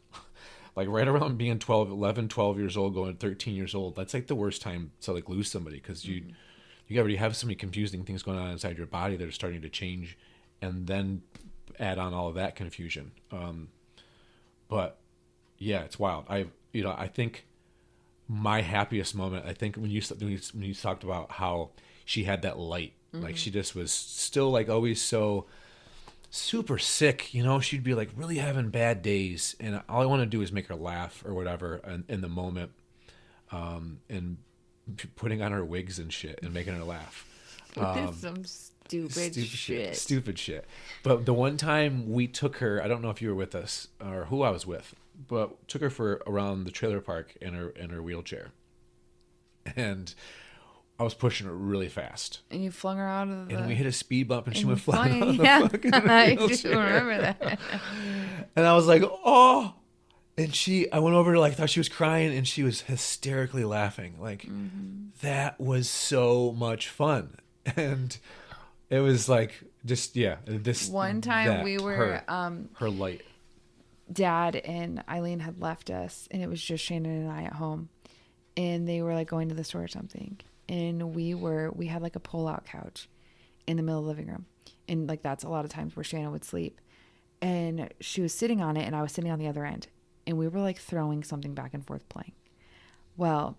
Like right around being 12 years old, going 13 years old. That's like the worst time to like lose somebody, because you already have so many confusing things going on inside your body that are starting to change, and then add on all of that confusion. But yeah, it's wild. I think my happiest moment, I think, when you talked about how she had that light, like she just was still like always so super sick, you know, she'd be like really having bad days, and all I want to do is make her laugh or whatever in the moment, and putting on her wigs and shit and making her laugh. Some stupid shit. Stupid shit. But the one time we took her, I don't know if you were with us or who I was with, but took her for around the trailer park in her wheelchair, and I was pushing her really fast. And you flung her out of the... And we hit a speed bump and she went flying out of the fucking I wheelchair. just remember that. And I was like, oh. And I went over to thought she was crying, and she was hysterically laughing. Like, that was so much fun. And it was like, just, yeah. One time we were... her light. Dad and Eileen had left us, and it was just Shannon and I at home. And they were like going to the store or something. And we had like a pull-out couch in the middle of the living room. And like that's a lot of times where Shannon would sleep. And she was sitting on it, and I was sitting on the other end. And we were like throwing something back and forth playing. Well,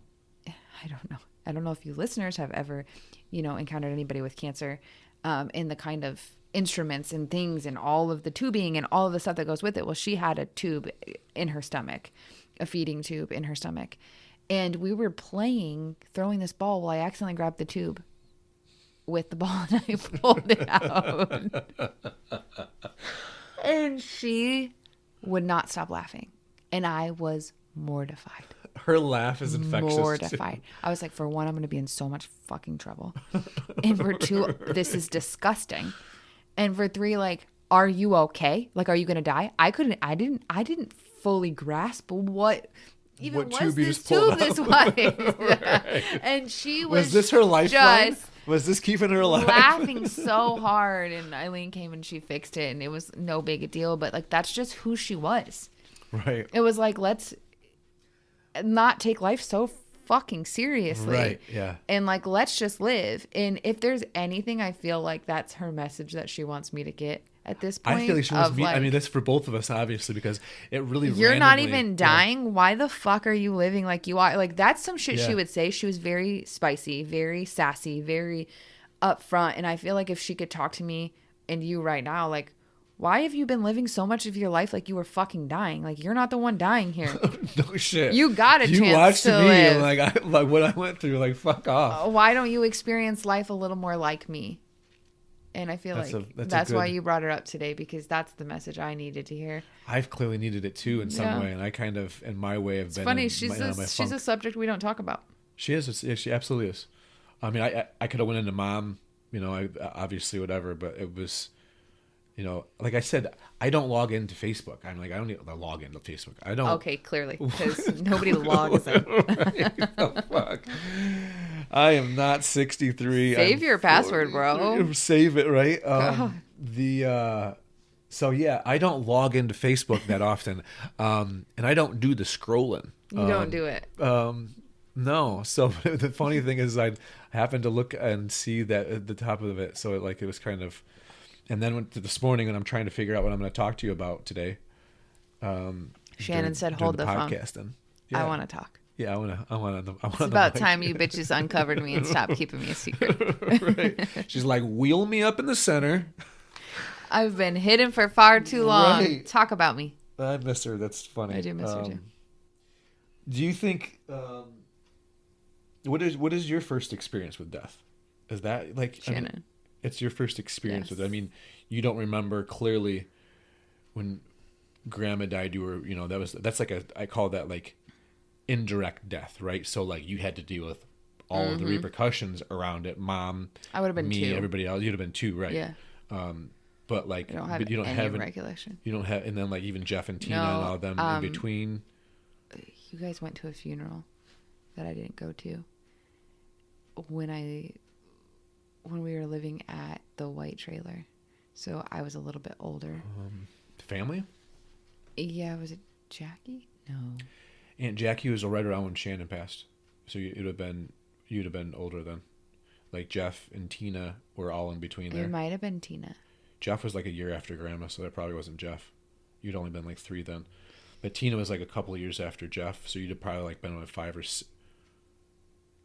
I don't know. I don't know if you listeners have ever, encountered anybody with cancer, and the kind of instruments and things and all of the tubing and all of the stuff that goes with it. Well, she had a tube in her stomach, a feeding tube in her stomach. And we were throwing this ball while I accidentally grabbed the tube with the ball and I pulled it out. And she would not stop laughing. And I was mortified. Her laugh is infectious. Mortified. Too. I was like, for one, I'm going to be in so much fucking trouble. And for two, this is disgusting. And for three, like, are you okay? Like, are you going to die? I didn't fully grasp what was this tube this was. Right. And she was this her lifeline? Was this keeping her alive? Laughing so hard. And Eileen came and she fixed it, and it was no big a deal. But like, that's just who she was. Right. It was like, let's not take life so fucking seriously. Right. Yeah. And like, let's just live. And if there's anything, I feel like that's her message that she wants me to get at this point. I feel like she wants me. I mean, that's for both of us, obviously, because it really. You're not even dying. Why the fuck are you living like you are? Like, that's some shit she would say. She was very spicy, very sassy, very upfront. And I feel like if she could talk to me and you right now, like, why have you been living so much of your life like you were fucking dying? Like, you're not the one dying here. No shit. You got a chance to live. You watched me, like what I went through. Like, fuck off. Why don't you experience life a little more like me? And I feel that's why you brought it up today, because that's the message I needed to hear. I've clearly needed it too in some way, and I kind of, in my way, have been. Funny, she's a subject we don't talk about. She is. She absolutely is. I mean, I could have went into mom, I obviously whatever, but it was, like I said, I don't log into Facebook. I'm like, I don't need to log into Facebook. I don't. Okay, clearly, because nobody logs in. Right? The fuck. I am not 63. Save your password, bro. Save it, right? So yeah, I don't log into Facebook that often, and I don't do the scrolling. You don't do it. No. So the funny thing is, I happened to look and see that at the top of it. So it was kind of, and then went to this morning, and I'm trying to figure out what I'm going to talk to you about today. Shannon said, "Hold the phone. Yeah. I want to talk." Yeah, I want to. It's about time you bitches uncovered me and stopped keeping me a secret. Right. She's like, wheel me up in the center. I've been hidden for far too long. Right. Talk about me. I miss her. That's funny. I do miss her too. Do you think? What is your first experience with death? Is that like Shannon? I mean, it's your first experience with it. I mean, you don't remember clearly when Grandma died. You were, that's like I call that like indirect death, right? So like you had to deal with all of the repercussions around it. Mom, I would have been me, 2. Everybody else, you'd have been 2, right? Yeah. But like, you don't have recollection. You don't have, and then like even Jeff and Tina and all of them in between. You guys went to a funeral that I didn't go to when we were living at the white trailer. So I was a little bit older. Family? Yeah, was it Jackie? No. Aunt Jackie was right around when Shannon passed, so you'd have been older then. Like Jeff and Tina were all in between there. It might have been Tina. Jeff was like a year after Grandma, so that probably wasn't Jeff. You'd only been like 3 then. But Tina was like a couple of years after Jeff, so you'd have probably like been like 5 or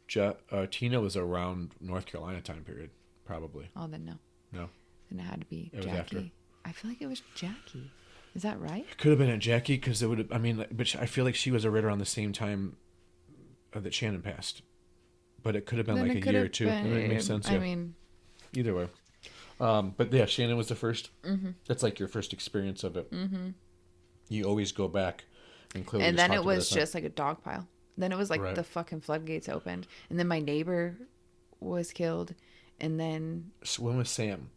Tina was around North Carolina time period, probably. Oh, then no. No. Then it had to be It was Jackie. after. I feel like it was Jackie. Is that right? Could have been at Jackie because it would have, I mean, but I feel like she was right around the same time that Shannon passed. But it could have been Then like it a could year or have two. been- It makes sense. I Yeah. mean, Either way. But yeah, Shannon was the first. That's like your first experience of it. Mm-hmm. You always go back and clearly. and just then talked it about was that. just like a dog pile. Then it was like Right. the fucking floodgates opened. And then my neighbor was killed. And then, So when was Sam?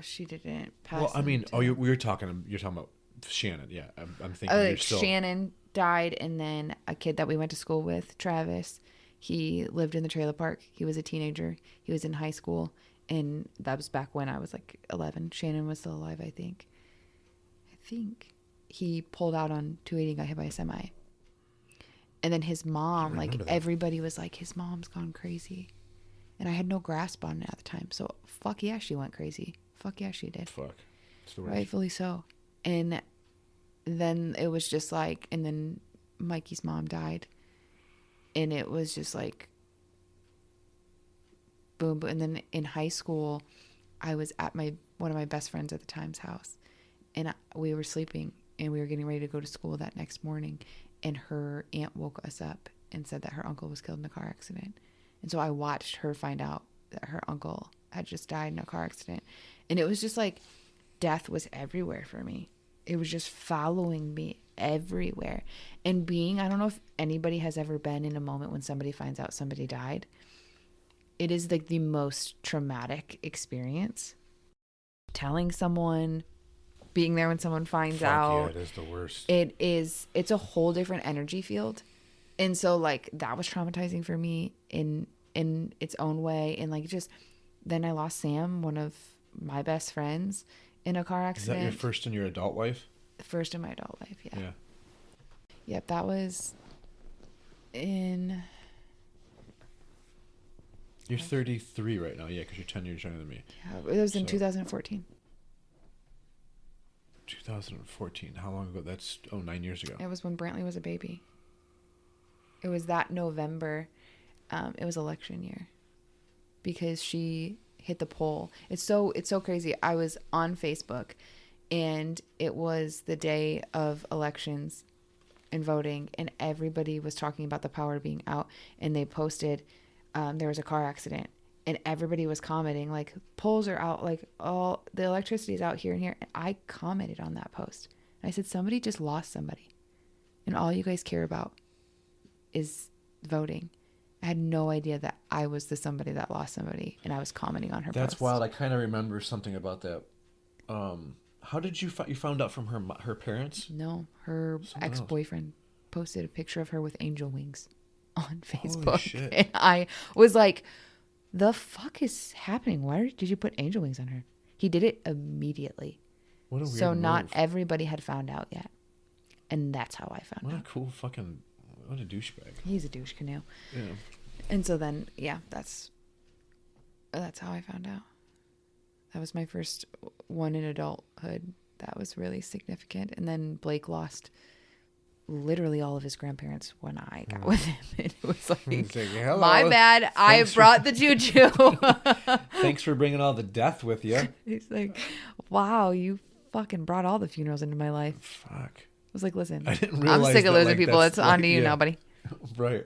she didn't pass. Well, I mean, until- you're talking about Shannon. Yeah, I'm thinking you're still. Shannon died, and then a kid that we went to school with, Travis, he lived in the trailer park. He was a teenager. He was in high school, and that was back when I was like 11. Shannon was still alive, I think. He pulled out on 280 and got hit by a semi. And then his mom, like remember that. everybody was like, his mom's gone crazy. And I had no grasp on it at the time. So fuck yeah, she went crazy. Fuck yeah, she did. Fuck. It's the worst. Rightfully so. And then it was just like, and then Mikey's mom died. And it was just like, boom, boom. And then in high school, I was at one of my best friends at the time's house. And we were sleeping and we were getting ready to go to school that next morning. And her aunt woke us up and said that her uncle was killed in a car accident. And so I watched her find out that her uncle had just died in a car accident. And it was just like death was everywhere for me. It was just following me everywhere. And I don't know if anybody has ever been in a moment when somebody finds out somebody died. It is like the most traumatic experience. Telling someone, being there when someone finds Fuck out. yeah, it is the worst. It's a whole different energy field. And so like that was traumatizing for me in its own way. And like just then I lost Sam, one of my best friends, in a car Is accident. that your first in your adult life? First in my adult life, yeah. Yeah. Yep, that was in You're 33 right now, yeah, because you're 10 years younger than me. it was in So- 2014. 2014. How long ago? That's 9 years ago. It was when Brantley was a baby. It was that November. It was election year because she hit the poll. It's so crazy. I was on Facebook and it was the day of elections and voting and everybody was talking about the power being out and they posted there was a car accident and everybody was commenting like polls are out, like all the electricity is out here and here. And I commented on that post. And I said, somebody just lost somebody and all you guys care about is voting. I had no idea that I was the somebody that lost somebody, and I was commenting on her That's post. wild. I kind of remember something about that. How did you found out from her parents? No, her Someone else. ex-boyfriend posted a picture of her with angel wings on Holy Facebook, shit. and I was like, "The fuck is happening? Why did you put angel wings on her?" He did it immediately, What a weird so not move. everybody had found out yet, and that's how I found What a out. cool fucking. What a douchebag. He's a douche canoe. Yeah. And so then, yeah, that's how I found out. That was my first one in adulthood. That was really significant. And then Blake lost literally all of his grandparents when I got with him. And it was like, It's like, hello. my bad. I Thanks brought the juju. Thanks for bringing all the death with you. He's like, wow, you fucking brought all the funerals into my life. Fuck. I was like, listen, I didn't I'm realize sick of that, losing like, people. that's It's on to like- you yeah. now, buddy. Right.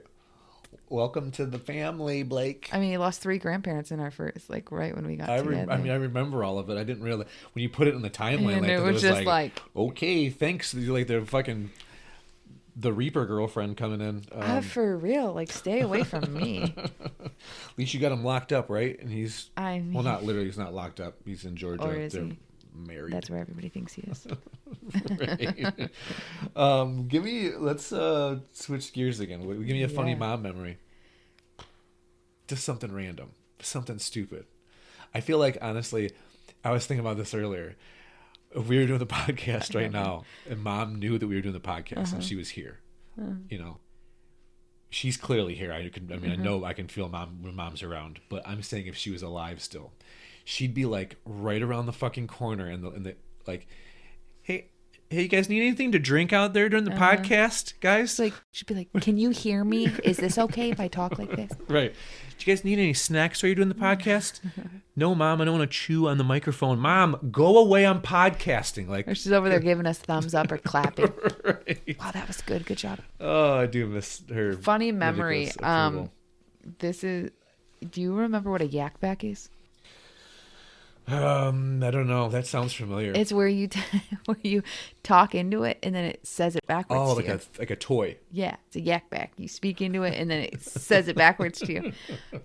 Welcome to the family, Blake. I mean, he lost 3 grandparents in our first, like, right when we got I together. remember all of it. I didn't realize when you put it in the timeline And like it that. was It was just like, okay, thanks. Like the fucking the Reaper girlfriend coming in. For real, like, stay away from me. At least you got him locked up, right? And he's I mean, well, not literally. He's not locked up. He's in Georgia. Or is They're he? married. That's where everybody thinks he is. Right. Let's switch gears again. Give me a funny Yeah. mom memory. Just something random, something stupid. I feel like, honestly, I was thinking about this earlier. We were doing the podcast right now, and Mom knew that we were doing the podcast, and she was here. You know, she's clearly here. I know I can feel Mom when Mom's around. But I'm saying, if she was alive still, she'd be like right around the fucking corner, and the like, hey, hey, you guys need anything to drink out there during the podcast, guys? Like, she'd be like, can you hear me? Is this okay if I talk like this? Right. Do you guys need any snacks while you're doing the podcast? No, Mom, I don't want to chew on the microphone. Mom, go away, I'm podcasting. Like, or she's over there giving us thumbs up or clapping. Right. Wow, that was good. Good job. Oh, I do miss her. Funny memory. Do you remember what a yak back is? I don't know. That sounds familiar. It's where you where you talk into it and then it says it backwards. Oh, to like a toy. Yeah, it's a yak back. You speak into it and then it says it backwards to you.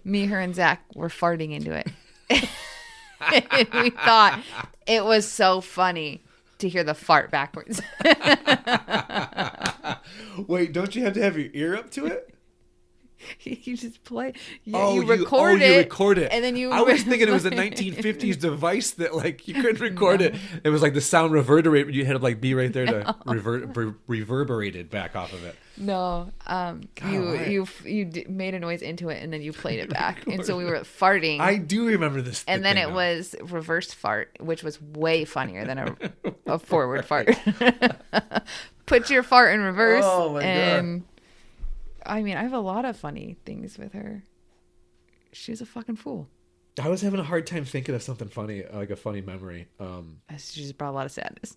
Me, her, and Zach were farting into it, and we thought it was so funny to hear the fart backwards. Wait, don't you have to have your ear up to it? You just play. Yeah, you record it, and then you. I was thinking it was a 1950s device that like you couldn't record it. It was like the sound reverberate, but you had to like be right there to reverberate it back off of it. No, you made a noise into it, and then you played it back, and so we were farting. I do remember this. And then it was reverse fart, which was way funnier than a forward fart. Put your fart in reverse. Oh my God. I mean, I have a lot of funny things with her. She's a fucking fool. I was having a hard time thinking of something funny, like a funny memory. She just brought a lot of sadness.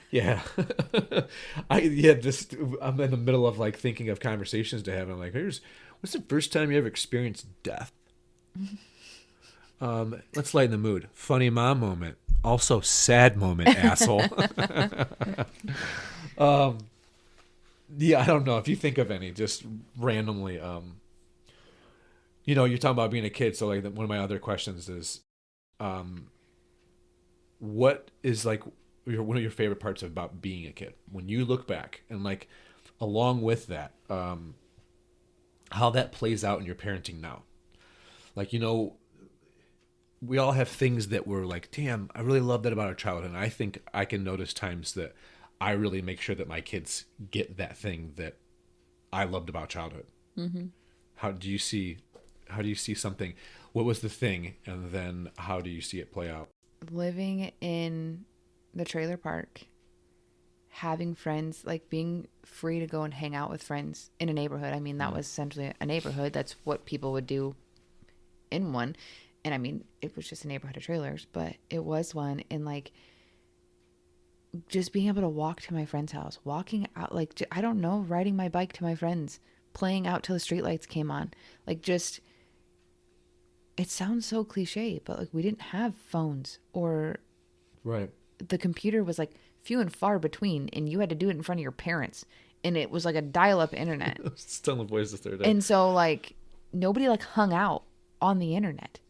Yeah. I'm in the middle of like thinking of conversations to have. I'm like, what's the first time you ever experienced death? Let's lighten the mood. Funny mom moment. Also sad moment, asshole. Yeah, I don't know if you think of any just randomly. You're talking about being a kid. So like one of my other questions is, what is like one of your favorite parts about being a kid when you look back and like along with that, how that plays out in your parenting now? Like, we all have things that we're like, damn, I really love that about our childhood. And I think I can notice times that I really make sure that my kids get that thing that I loved about childhood. Mm-hmm. How do you see something? What was the thing? And then how do you see it play out? Living in the trailer park, having friends, like being free to go and hang out with friends in a neighborhood. I mean, that was essentially a neighborhood. That's what people would do in one. And I mean, it was just a neighborhood of trailers, but it was one. And like, just being able to walk to my friend's house, walking out, like, I don't know, riding my bike to my friends, playing out till the streetlights came on. Like, just, it sounds so cliche, but like, we didn't have phones or right. The computer was like few and far between, and you had to do it in front of your parents, and it was like a dial-up internet. I was telling the boys this third day. And so like nobody like hung out on the internet.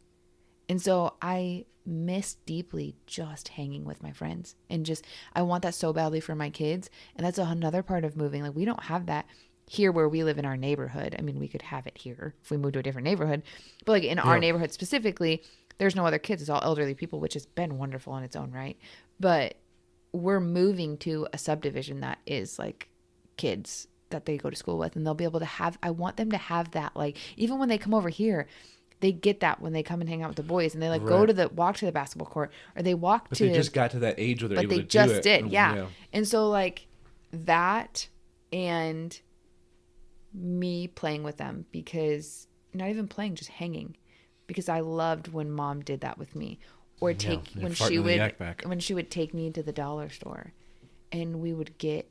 And so I miss deeply just hanging with my friends, and just, I want that so badly for my kids. And that's another part of moving. Like, we don't have that here where we live in our neighborhood. I mean, we could have it here if we moved to a different neighborhood, but like in our neighborhood specifically, there's no other kids. It's all elderly people, which has been wonderful in its own right. But we're moving to a subdivision that is like kids that they go to school with, and they'll be able to have, I want them to have that, like, even when they come over here, they get that when they come and hang out with the boys, and they like go to walk to the basketball court, or they walk but to. They just got to that age where they're able to do it. But they just did, yeah. And so like that, and me playing with them, because not even playing, just hanging, because I loved when Mom did that with me, or when she would take me to the dollar store, and we would get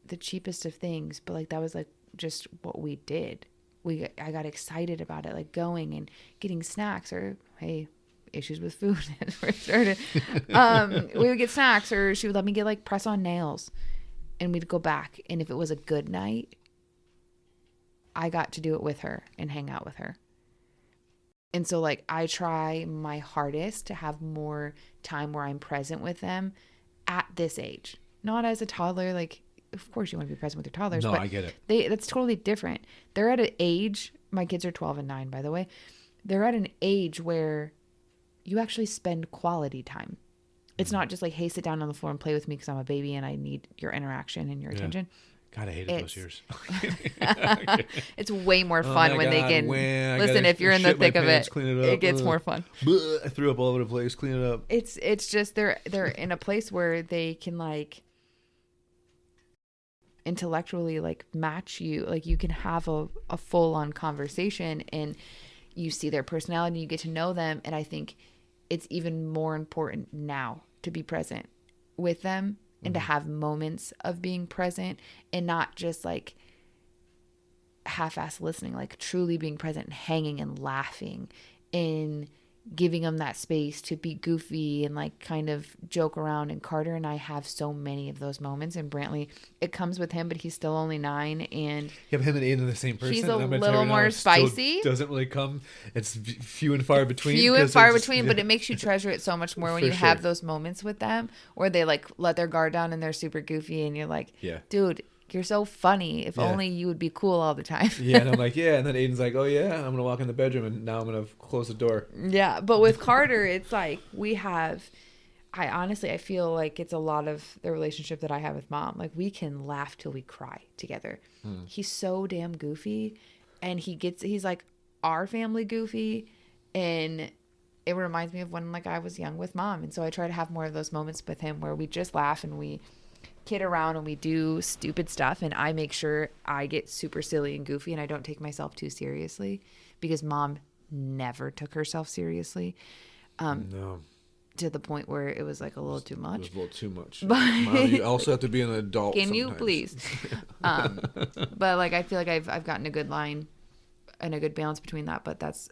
the cheapest of things, but like that was like just what we did. I got excited about it, like going and getting snacks, or hey, issues with food as we started. We would get snacks, or she would let me get like press on nails, and we'd go back. And if it was a good night, I got to do it with her and hang out with her. And so like I try my hardest to have more time where I'm present with them at this age, not as a toddler. Like, of course you want to be present with your toddlers. No, but I get it. That's totally different. They're at an age, my kids are 12 and 9, by the way. They're at an age where you actually spend quality time. It's not just like, hey, sit down on the floor and play with me because I'm a baby and I need your interaction and your attention. God, I hated those years. It's way more fun when they can listen. If you're in the thick of it, it gets more fun. I threw up all over the place. Clean it up. It's just they're in a place where they can like intellectually like match you. Like you can have a full on conversation and you see their personality, you get to know them. And I think it's even more important now to be present with them and to have moments of being present and not just like half-ass listening, like truly being present and hanging and laughing and giving them that space to be goofy and like kind of joke around. And Carter and I have so many of those moments, and Brantley, it comes with him, but he's still only 9, and you have him and Aiden are the same person. He's a little more spicy. Doesn't really come. It's few and far between. But it makes you treasure it so much more when you have those moments with them where they like let their guard down and they're super goofy, and you're like, dude, you're so funny. If only you would be cool all the time. And I'm like, and then Aiden's like, oh yeah, I'm gonna walk in the bedroom, and now I'm gonna close the door. Yeah, but with Carter, it's like I feel like it's a lot of the relationship that I have with Mom. Like we can laugh till we cry together. He's so damn goofy, and he's like our family goofy, and it reminds me of when like I was young with Mom. And so I try to have more of those moments with him where we just laugh and we kid around and we do stupid stuff, and I make sure I get super silly and goofy and I don't take myself too seriously, because Mom never took herself seriously. No. To the point where it was like a little too much. It was a little too much. Mom, you also have to be an adult. Can sometimes. you please? But like I feel like I've gotten a good line and a good balance between that. But that's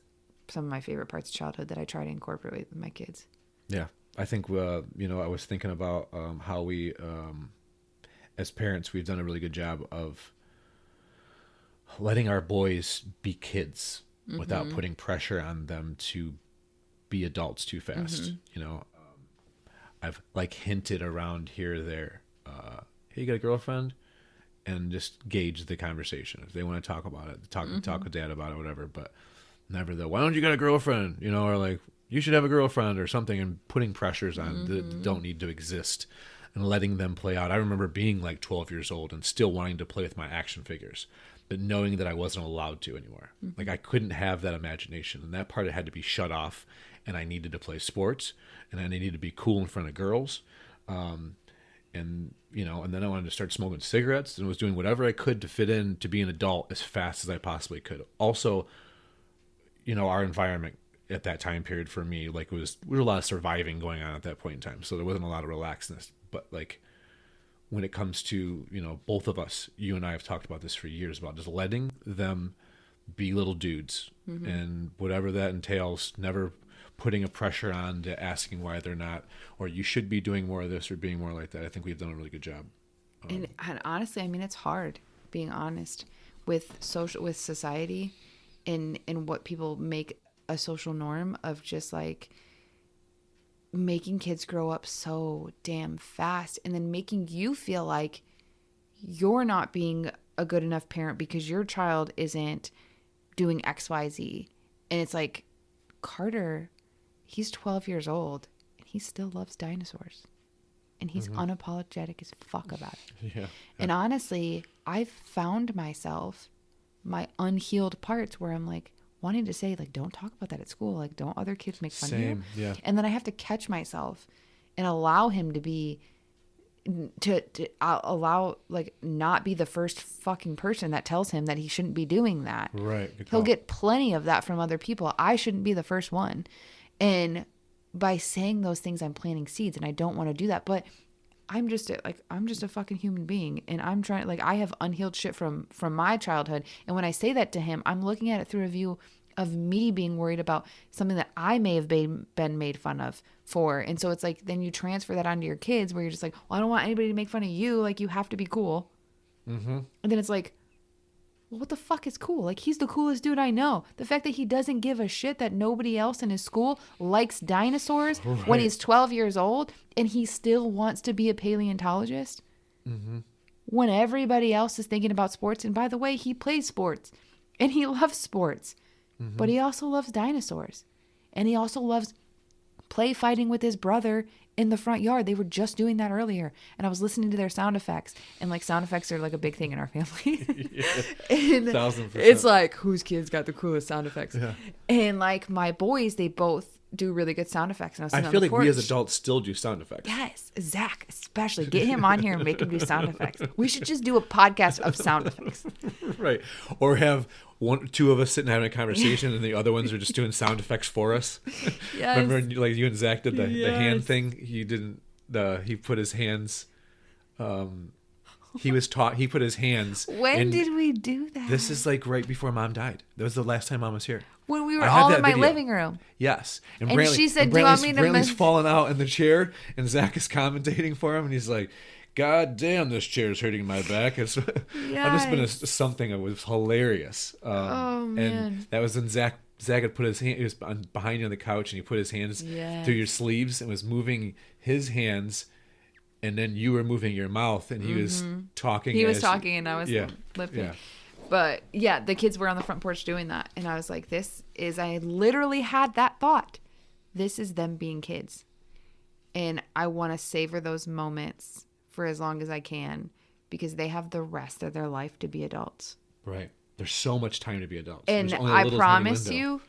some of my favorite parts of childhood that I try to incorporate with my kids. Yeah, I think I was thinking about how we, as parents, we've done a really good job of letting our boys be kids without putting pressure on them to be adults too fast. I've like hinted around here or there, hey, you got a girlfriend? And just gauge the conversation. If they want to talk about it, talk with Dad about it, whatever, but never why don't you got a girlfriend? Or like, you should have a girlfriend or something, and putting pressures on that don't need to exist and letting them play out. I remember being like 12 years old and still wanting to play with my action figures, but knowing that I wasn't allowed to anymore. Like I couldn't have that imagination, and that part had to be shut off, and I needed to play sports, and I needed to be cool in front of girls. And then I wanted to start smoking cigarettes and was doing whatever I could to fit in to be an adult as fast as I possibly could. Also, our environment at that time period for me, like there was a lot of surviving going on at that point in time. So there wasn't a lot of relaxedness, but like when it comes to, both of us, you and I have talked about this for years, about just letting them be little dudes and whatever that entails, never putting a pressure on to asking why they're not, or you should be doing more of this or being more like that. I think we've done a really good job. And honestly, I mean, it's hard being honest with society and what people make a social norm of, just like making kids grow up so damn fast, and then making you feel like you're not being a good enough parent because your child isn't doing XYZ. And it's like, Carter, he's 12 years old and he still loves dinosaurs, and he's unapologetic as fuck about it. Yeah. And honestly, I've found myself, my unhealed parts where I'm like wanting to say, like, don't talk about that at school. Like, don't other kids make fun of you? Yeah. And then I have to catch myself and allow him to allow, like, not be the first fucking person that tells him that he shouldn't be doing that. Right. He'll get plenty of that from other people. I shouldn't be the first one. And by saying those things, I'm planting seeds, and I don't want to do that. But I'm just a fucking human being, and I'm trying, like, I have unhealed shit from my childhood. And when I say that to him, I'm looking at it through a view of me being worried about something that I may have been made fun of for. And so it's like, then you transfer that onto your kids where you're just like, well, I don't want anybody to make fun of you. Like, you have to be cool. And then it's like, well, what the fuck is cool? Like, he's the coolest dude I know. The fact that he doesn't give a shit that nobody else in his school likes dinosaurs when he's 12 years old, and he still wants to be a paleontologist when everybody else is thinking about sports. And by the way, he plays sports and he loves sports, but he also loves dinosaurs, and he also loves play fighting with his brother in the front yard. They were just doing that earlier, and I was listening to their sound effects, and like sound effects are like a big thing in our family. And 1000%. It's like, whose kids got the coolest sound effects? Yeah. And like my boys, they both do really good sound effects. And I feel like we as adults still do sound effects. Yes, Zach, especially. Get him on here and make him do sound effects. We should just do a podcast of sound effects. Right. Or have two of us sitting having a conversation and the other ones are just doing sound effects for us. Yes. Remember, like you and Zach did the hand thing? He put his hands... He put his hands... When did we do that? This is like right before Mom died. That was the last time Mom was here. When we were all in my living room. Yes. And she said, do you want me to... Brantley's falling out in the chair, and Zach is commentating for him, and he's like, God damn, this chair's hurting my back. I've just been something that was hilarious. Man. And that was when Zach had put his hand... He was behind you on the couch, and he put his hands through your sleeves and was moving his hands... And then you were moving your mouth, and he was talking. He was talking, and I was lifting. Yeah. But yeah, the kids were on the front porch doing that, and I was like, I literally had that thought. This is them being kids, and I want to savor those moments for as long as I can because they have the rest of their life to be adults. Right. There's so much time to be adults. And I promise you,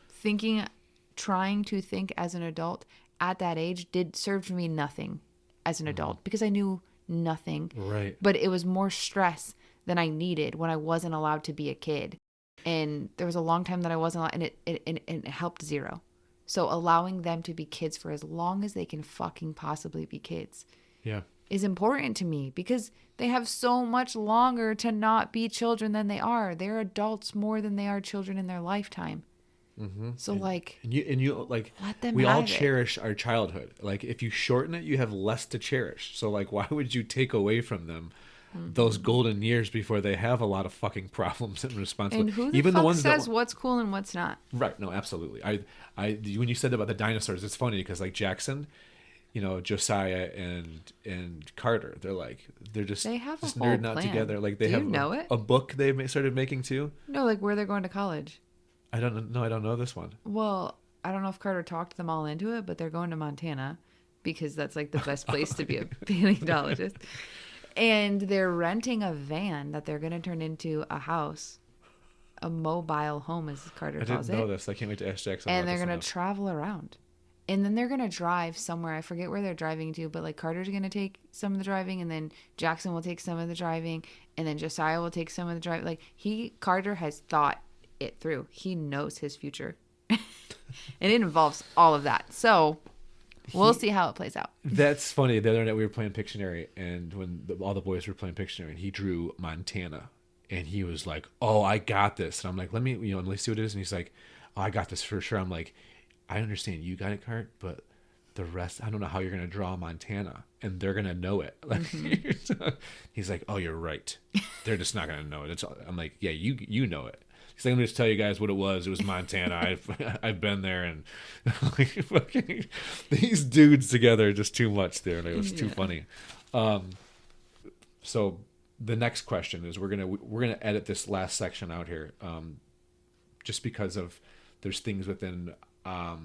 trying to think as an adult at that age served me nothing. As an adult, because I knew nothing. Right. But it was more stress than I needed when I wasn't allowed to be a kid. And there was a long time that I wasn't allowed, and it helped zero. So allowing them to be kids for as long as they can fucking possibly be kids is important to me because they have so much longer to not be children than they are. They're adults more than they are children in their lifetime. Mm-hmm. So let them we all have cherish our childhood. Like if you shorten it, you have less to cherish. So like, why would you take away from them those golden years before they have a lot of fucking problems and responsibilities? And who the fuck says what's cool and what's not? Right. No, absolutely. I when you said about the dinosaurs, it's funny because like Jackson, Josiah and Carter, they're just nerding out together. Like they have a book they started making too. No, like where they're going to college. I don't know this one. Well, I don't know if Carter talked them all into it, but they're going to Montana because that's like the best place to be a paleontologist. And they're renting a van that they're going to turn into a house, a mobile home, as Carter calls it. I didn't know this. I can't wait to ask Jackson. And they're going to travel around. And then they're going to drive somewhere. I forget where they're driving to, but like Carter's going to take some of the driving, and then Jackson will take some of the driving, and then Josiah will take some of the driving. Like Carter has thought it through. He knows his future. And it involves all of that. So we'll see how it plays out. That's funny. The other night we were playing Pictionary, and when all the boys were playing Pictionary, and he drew Montana, and he was like, "Oh, I got this." And I'm like, "Let me see what it is." And he's like, "Oh, I got this for sure." I'm like, "I understand you got it, Cart, but the rest, I don't know how you're gonna draw Montana, and they're gonna know it." He's like, "Oh, you're right. They're just not gonna know it." I'm like, "Yeah, you know it." He's like, "Let me just tell you guys what it was. It was Montana. I've been there, and like, fucking, these dudes together are just too much there. Like, it was too funny." So the next question is we're gonna edit this last section out here, just because of there's things within our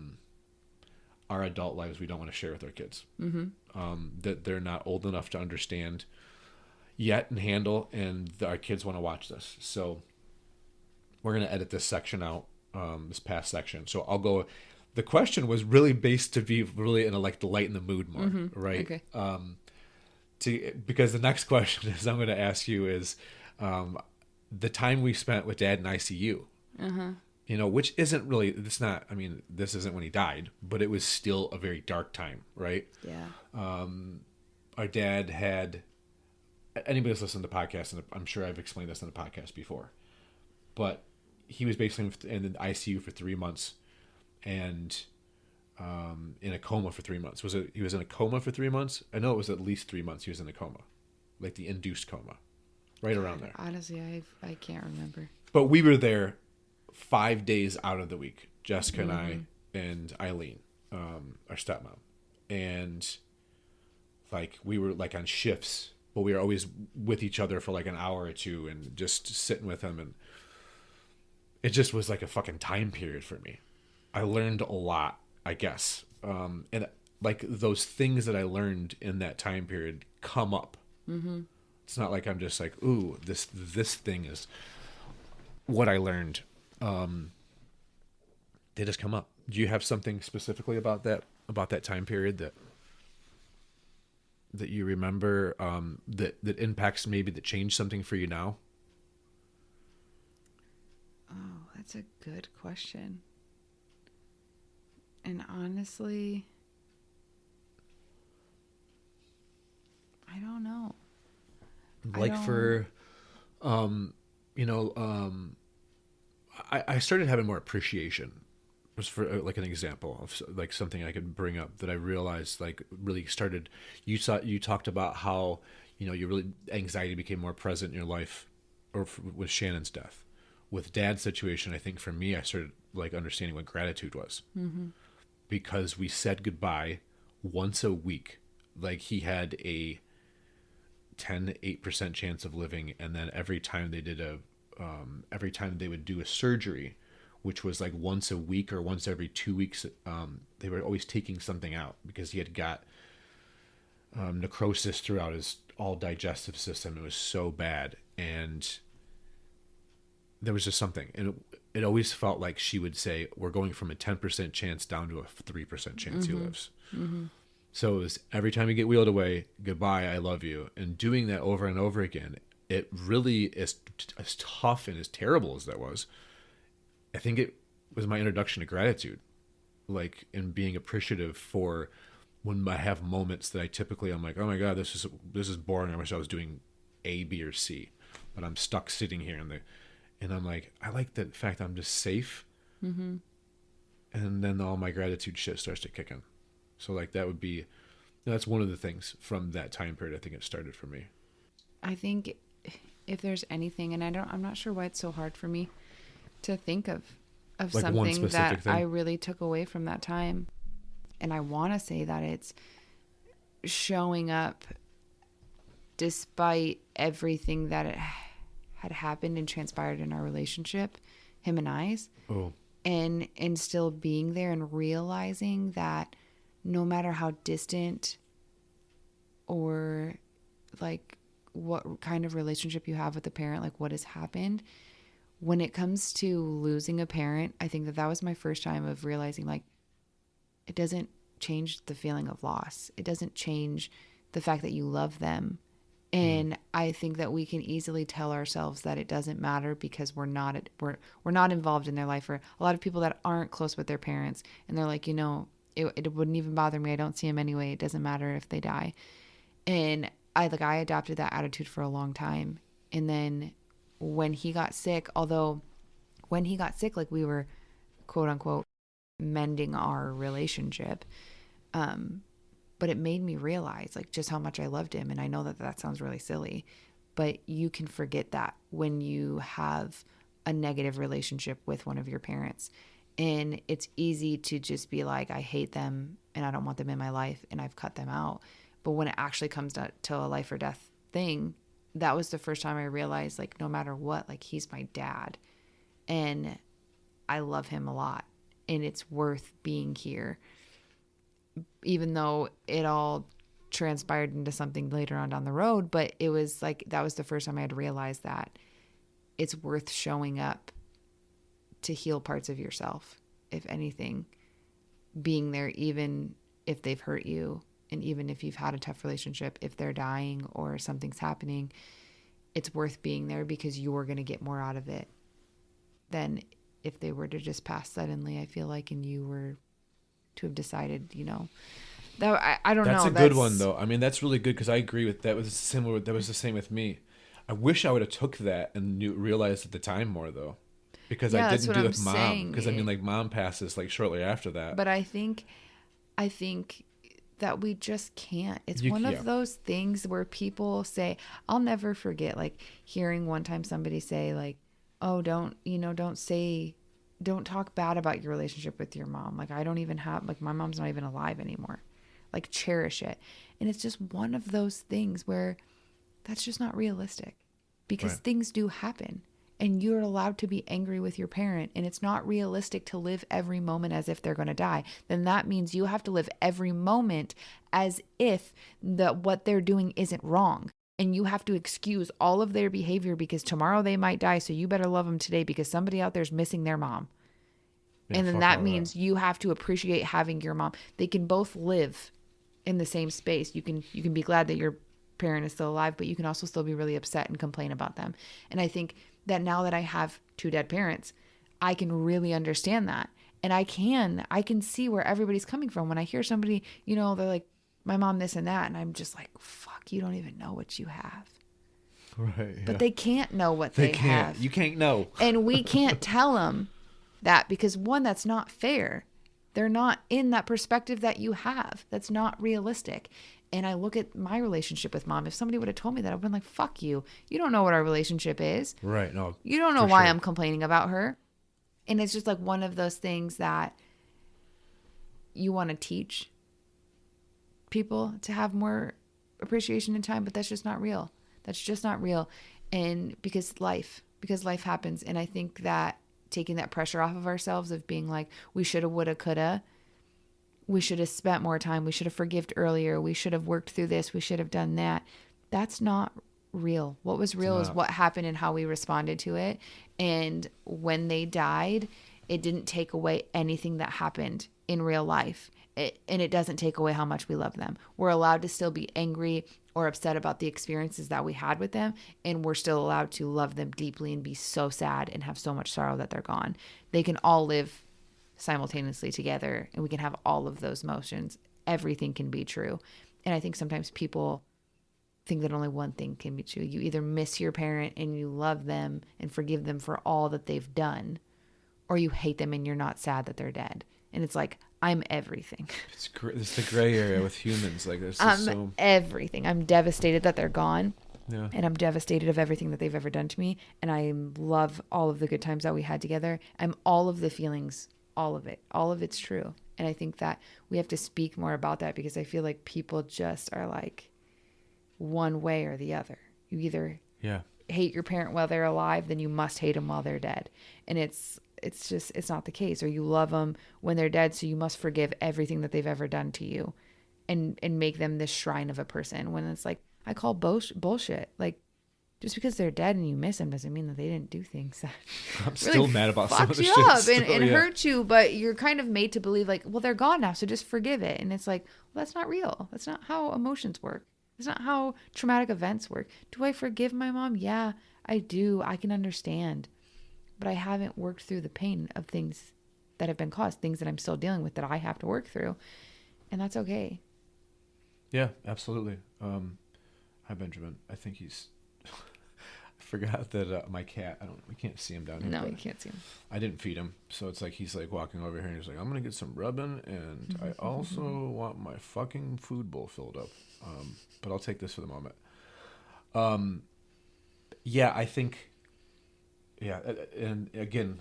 adult lives we don't want to share with our kids, that they're not old enough to understand yet and handle, and our kids want to watch this. So we're going to edit this section out, this past section. So I'll go. The question was really based to be really in like to lighten the mood more, right? Okay. Because the next question is I'm going to ask you is the time we spent with Dad in ICU. Which isn't really. It's not. I mean, this isn't when he died, but it was still a very dark time, right? Yeah. Our dad had. Anybody who's listened to the podcast, and I'm sure I've explained this on the podcast before, but he was basically in the ICU for 3 months, and in a coma for 3 months. He was in a coma for 3 months? I know it was at least 3 months he was in a coma, like the induced coma, right around there. Honestly, I can't remember. But we were there 5 days out of the week, Jessica and I and Eileen, our stepmom, and like we were like on shifts, but we were always with each other for like an hour or two and just sitting with him, and it just was like a fucking time period for me. I learned a lot, I guess, and like those things that I learned in that time period come up. It's not like I'm just like, ooh, this thing is what I learned. They just come up, Do you have something specifically about that time period that you remember, that impacts, maybe that changed something for you now? Oh, that's a good question. And honestly, I don't know. I started having more appreciation. Just for like an example of like something I could bring up that I realized like really started. You talked about how you really, anxiety became more present in your life, or with Shannon's death. With Dad's situation, I think for me, I started like understanding what gratitude was, because we said goodbye once a week. Like he had a 8% chance of living, and then every time they would do a surgery, which was like once a week or once every 2 weeks, they were always taking something out because he had got necrosis throughout his all digestive system. It was so bad, and there was just something, and it always felt like she would say, we're going from a 10% chance down to a 3% chance he lives. So it was every time you get wheeled away, goodbye, I love you. And doing that over and over again, it really is as tough and as terrible as that was. I think it was my introduction to gratitude, like, in being appreciative for when I have moments that I'm like, oh my God, this is boring. I wish I was doing A, B, or C, but I'm stuck sitting here and I'm like, I like the fact I'm just safe. And then all my gratitude shit starts to kick in. So like that's one of the things from that time period. I think it started for me. I think if there's anything, and I'm not sure why it's so hard for me to think of like something that I really took away from that time. And I want to say that it's showing up despite everything that had happened and transpired in our relationship, him and I's. Oh. And still being there and realizing that no matter how distant or like what kind of relationship you have with a parent, like what has happened, when it comes to losing a parent, I think that was my first time of realizing like it doesn't change the feeling of loss. It doesn't change the fact that you love them. And I think that we can easily tell ourselves that it doesn't matter because we're not involved in their life. Or a lot of people that aren't close with their parents, and they're like, it wouldn't even bother me. I don't see them anyway. It doesn't matter if they die. And I adopted that attitude for a long time. And then when he got sick, like we were quote unquote mending our relationship, but it made me realize like just how much I loved him. And I know that sounds really silly, but you can forget that when you have a negative relationship with one of your parents. And it's easy to just be like, I hate them and I don't want them in my life and I've cut them out. But when it actually comes to a life or death thing, that was the first time I realized like, no matter what, like he's my dad and I love him a lot and it's worth being here. Even though it all transpired into something later on down the road, but it was like, that was the first time I had realized that it's worth showing up to heal parts of yourself. If anything, being there, even if they've hurt you, and even if you've had a tough relationship, if they're dying or something's happening, it's worth being there because you're going to get more out of it than if they were to just pass suddenly, I feel like, and you were to have decided, that I don't know. That's a good one though. I mean, that's really good because I agree with that. That was the same with me. I wish I would have took that and realized at the time more though, because I didn't do it with Mom. Because I mean, like Mom passes like shortly after that. But I think that we just can't. It's one of those things where people say, I'll never forget like hearing one time somebody say like, oh, don't talk bad about your relationship with your mom. Like I don't even have, like my mom's not even alive anymore. Like cherish it. And it's just one of those things where that's just not realistic because things do happen and you're allowed to be angry with your parent and it's not realistic to live every moment as if they're going to die. Then that means you have to live every moment as if what they're doing isn't wrong. And you have to excuse all of their behavior because tomorrow they might die. So you better love them today because somebody out there is missing their mom. and then that means you have to appreciate having your mom. They can both live in the same space. You can be glad that your parent is still alive, but you can also still be really upset and complain about them. And I think that now that I have 2 dead parents, I can really understand that. And I can see where everybody's coming from. When I hear somebody, you know, they're like, my mom this and that, and I'm just like, fuck, you don't even know what you have. Right. Yeah. But they can't know what they can't. have. You can't know. And we can't tell them that because, one, that's not fair. They're not in that perspective that you have. That's not realistic. And I look at my relationship with mom. If somebody would have told me that, I would have been like, fuck you. You don't know what our relationship is. Right. No. You don't know why I'm complaining about her. And it's just like one of those things that you want to teach people to have more appreciation in time, but that's just not real. That's just not real. And because life happens. And I think that taking that pressure off of ourselves of being like, we shoulda, woulda, coulda, we should have spent more time, we should have forgived earlier, we should have worked through this, we should have done that. That's not real. What was real is what happened and how we responded to it. And when they died, it didn't take away anything that happened in real life. And it doesn't take away how much we love them. We're allowed to still be angry or upset about the experiences that we had with them. And we're still allowed to love them deeply and be so sad and have so much sorrow that they're gone. They can all live simultaneously together, and we can have all of those emotions. Everything can be true. And I think sometimes people think that only one thing can be true. You either miss your parent and you love them and forgive them for all that they've done, or you hate them and you're not sad that they're dead. And it's like, I'm everything. It's the gray area with humans. Like, there's everything. I'm devastated that they're gone. Yeah. And I'm devastated of everything that they've ever done to me. And I love all of the good times that we had together. I'm all of the feelings, all of it. All of it's true. And I think that we have to speak more about that, because I feel like people just are like one way or the other. You either hate your parent while they're alive, then you must hate them while they're dead. And it's not the case. Or you love them when they're dead, so you must forgive everything that they've ever done to you and make them this shrine of a person, when it's like, I call bullshit. Like, just because they're dead and you miss them doesn't mean that they didn't do things that I'm still mad about some of the shit and hurt you, but you're kind of made to believe like, well, they're gone now, so just forgive it. And it's like, well, that's not real. That's not how emotions work. It's not how traumatic events work. Do I forgive my mom? Yeah, I do. I can understand. But I haven't worked through the pain of things that have been caused, things that I'm still dealing with that I have to work through. And that's okay. Yeah, absolutely. Hi, Benjamin. I think he's... I forgot that my cat, we can't see him down here. No, you can't see him. I didn't feed him. So it's like he's like walking over here and he's like, I'm going to get some rubbing, and I also want my fucking food bowl filled up. But I'll take this for the moment. Yeah, I think... Yeah, and again,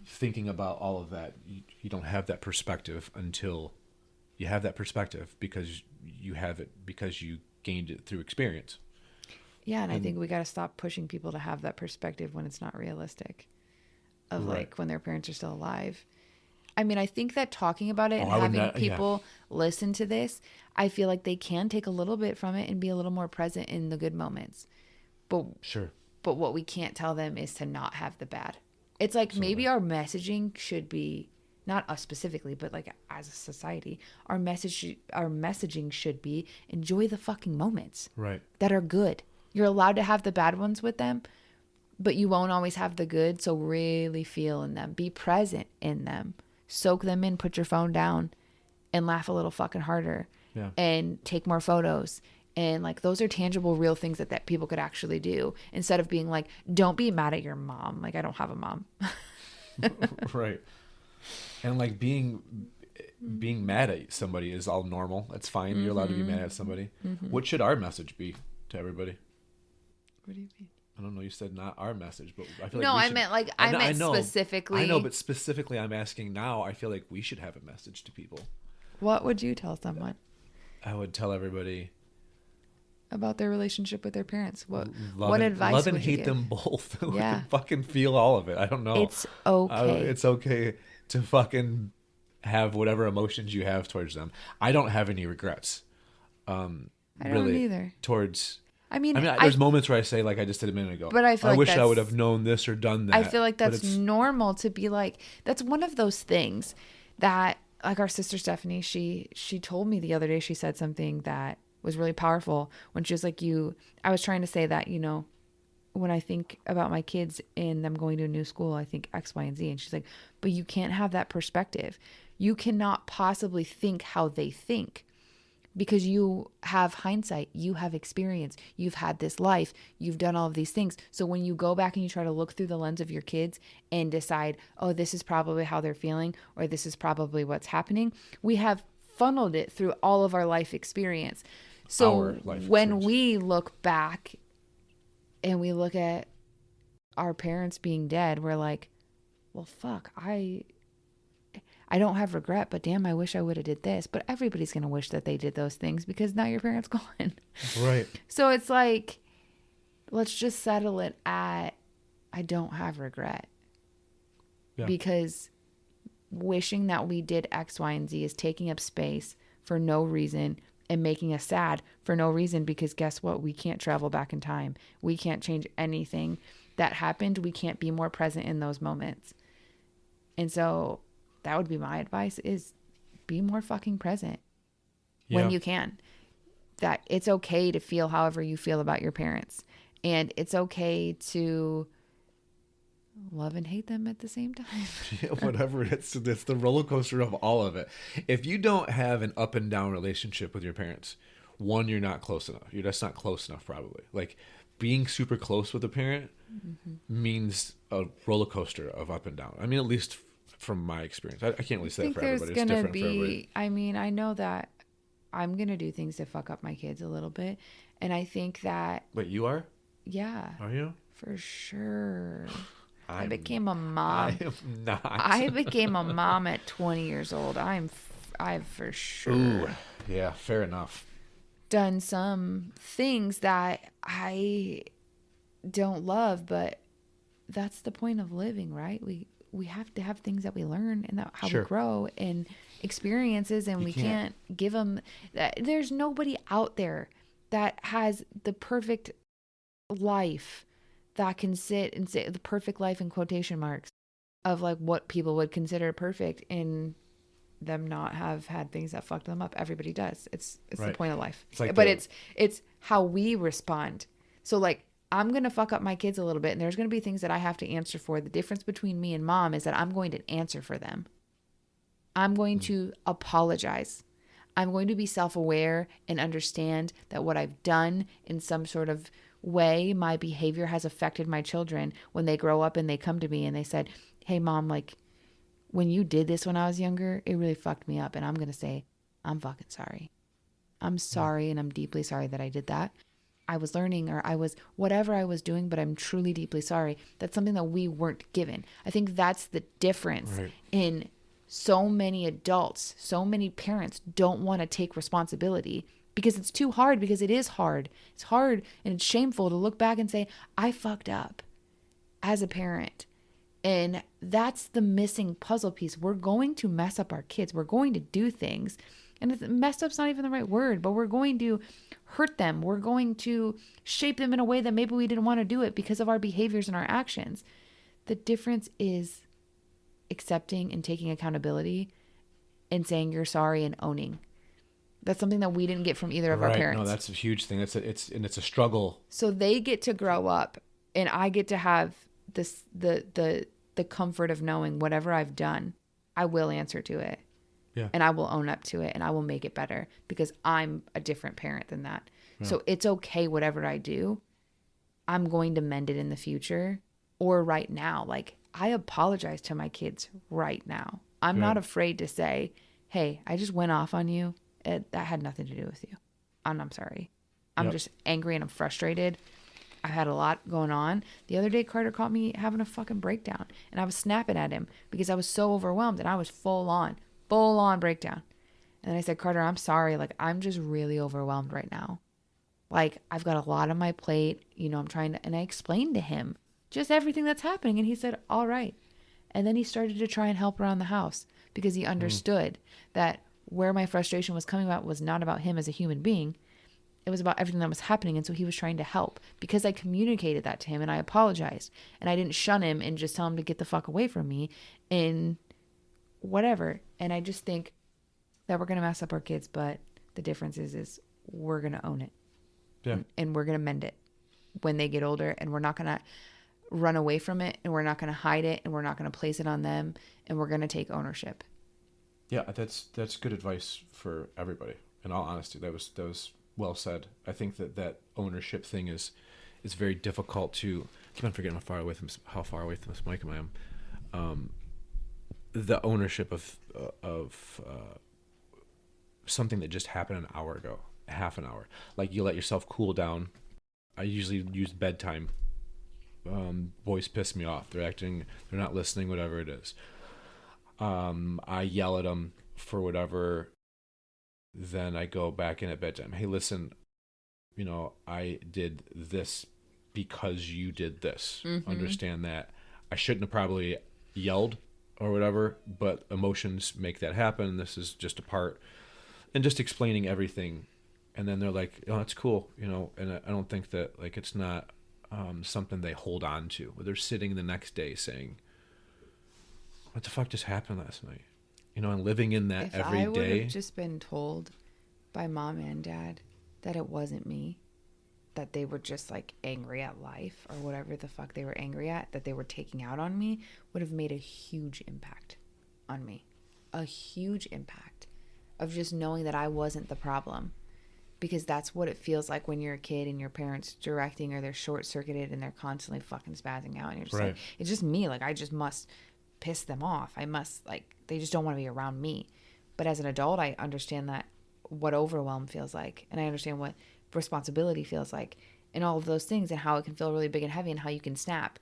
thinking about all of that, you don't have that perspective until you have that perspective, because you have it because you gained it through experience. Yeah, and I think we got to stop pushing people to have that perspective when it's not realistic, of like when their parents are still alive. I mean, I think that talking about it and having people listen to this, I feel like they can take a little bit from it and be a little more present in the good moments. But sure. But what we can't tell them is to not have the bad. It's like maybe our messaging should be, not us specifically, but like as a society, our messaging should be, enjoy the fucking moments that are good. You're allowed to have the bad ones with them, but you won't always have the good. So really feel in them, be present in them, soak them in, put your phone down and laugh a little fucking harder and take more photos. And like, those are tangible, real things that people could actually do, instead of being like, don't be mad at your mom. Like, I don't have a mom. Right. And like being mad at somebody is all normal. That's fine. You're allowed to be mad at somebody. What should our message be to everybody? What do you mean? I don't know. You said not our message, but I feel like no, I meant like, I meant specifically. I know, but specifically I'm asking now, I feel like we should have a message to people. What would you tell someone? I would tell everybody about their relationship with their parents. What advice love and would you hate give? them both. Yeah. Fucking feel all of it. I don't know. It's okay. It's okay to fucking have whatever emotions you have towards them. I don't have any regrets. I don't either. Towards I mean, there's moments where I say, like I just did a minute ago, but I feel like wish I would have known this or done that. I feel like that's normal to be like, that's one of those things that, like our sister Stephanie, she told me the other day, she said something that was really powerful when she was like, I was trying to say that, you know, when I think about my kids and them going to a new school, I think X, Y, and Z. And she's like, but you can't have that perspective. You cannot possibly think how they think. Because you have hindsight, you have experience, you've had this life, you've done all of these things. So when you go back and you try to look through the lens of your kids and decide, oh, this is probably how they're feeling, or this is probably what's happening, we have funneled it through all of our life experience. So when we look back and we look at our parents being dead, we're like, well, fuck, I don't have regret, but damn, I wish I would have did this. But everybody's going to wish that they did those things because now your parent's gone. Right. So it's like, let's just settle it at, I don't have regret. Yeah. Because wishing that we did X, Y, and Z is taking up space for no reason and making us sad for no reason, because guess what? We can't travel back in time. We can't change anything that happened. We can't be more present in those moments. And so that would be my advice, is be more fucking present when you can. That it's okay to feel however you feel about your parents. And it's okay to love and hate them at the same time. Yeah, whatever. It's the roller coaster of all of it. If you don't have an up and down relationship with your parents, one, you're not close enough. You're just not close enough, probably. Like being super close with a parent means a roller coaster of up and down. I mean, at least from my experience. I can't really say that for everybody. It's different for everybody. I mean, I know that I'm going to do things to fuck up my kids a little bit. And I think that... Wait, you are? Yeah. Are you? For sure. I became a mom. I am not. I became a mom at 20 years old. I've for sure... Ooh, yeah, fair enough. ...done some things that I don't love, but that's the point of living, right? We have to have things that we learn and that how we grow and experiences, and we can't give them that. There's nobody out there that has the perfect life that can sit and say the perfect life in quotation marks of like what people would consider perfect and them not have had things that fucked them up. Everybody does. It's the point of life. It's how we respond. So like, I'm going to fuck up my kids a little bit, and there's going to be things that I have to answer for. The difference between me and mom is that I'm going to answer for them. I'm going to apologize. I'm going to be self-aware and understand that what I've done in some sort of way, my behavior has affected my children when they grow up and they come to me and they said, hey, mom, like when you did this when I was younger, it really fucked me up. And I'm going to say, I'm fucking sorry. I'm sorry, and I'm deeply sorry that I did that. I was learning, or I was whatever I was doing, but I'm truly deeply sorry. That's something that we weren't given. I think that's the difference in so many adults. So many parents don't want to take responsibility because it's too hard, because it is hard. It's hard and it's shameful to look back and say, I fucked up as a parent. And that's the missing puzzle piece. We're going to mess up our kids. We're going to do things. And messed up's not even the right word, but we're going to hurt them. We're going to shape them in a way that maybe we didn't want to do it because of our behaviors and our actions. The difference is accepting and taking accountability and saying you're sorry and owning. That's something that we didn't get from either of our parents. No, that's a huge thing. It's a struggle. So they get to grow up, and I get to have this the comfort of knowing whatever I've done, I will answer to it. Yeah. And I will own up to it, and I will make it better because I'm a different parent than that. Yeah. So it's okay, whatever I do, I'm going to mend it in the future or right now. Like, I apologize to my kids right now. I'm not afraid to say, hey, I just went off on you. That had nothing to do with you. I'm sorry. I'm just angry and I'm frustrated. I've had a lot going on. The other day, Carter caught me having a fucking breakdown, and I was snapping at him because I was so overwhelmed, and I was full on breakdown. And then I said, Carter, I'm sorry. Like, I'm just really overwhelmed right now. Like, I've got a lot on my plate. You know, I'm trying to, and I explained to him just everything that's happening. And he said, all right. And then he started to try and help around the house because he understood that where my frustration was coming about was not about him as a human being. It was about everything that was happening. And so he was trying to help because I communicated that to him and I apologized. And I didn't shun him and just tell him to get the fuck away from me and whatever. And I just think that we're going to mess up our kids. But the difference is we're going to own it. Yeah. And we're going to mend it when they get older. And we're not going to run away from it. And we're not going to hide it. And we're not going to place it on them. And we're going to take ownership. Yeah, that's good advice for everybody. In all honesty, that was well said. I think that ownership thing is very difficult to. I keep on forgetting how far away from this mic I am. The ownership of something that just happened an hour ago, half an hour. Like you let yourself cool down. I usually use bedtime. Boys piss me off. They're not listening, whatever it is. I yell at them for whatever. Then I go back in at bedtime. Hey, listen, I did this because you did this. Mm-hmm. Understand that. I shouldn't have probably yelled or whatever, but emotions make that happen. This is just a part. And just explaining everything. And then they're like, oh, that's cool. And I don't think that like it's not something they hold on to. They're sitting the next day saying, what the fuck just happened last night? And living in that every day. If I would have just been told by mom and dad that it wasn't me, that they were just like angry at life or whatever the fuck they were angry at, that they were taking out on me, would have made a huge impact on me. A huge impact of just knowing that I wasn't the problem. Because that's what it feels like when you're a kid and your parents directing or they're short-circuited and they're constantly fucking spazzing out. And you're just like, it's just me. Like, I just must piss them off. I must, like, they just don't want to be around me. But as an adult, I understand that what overwhelm feels like. And I understand what responsibility feels like. And all of those things and how it can feel really big and heavy and how you can snap.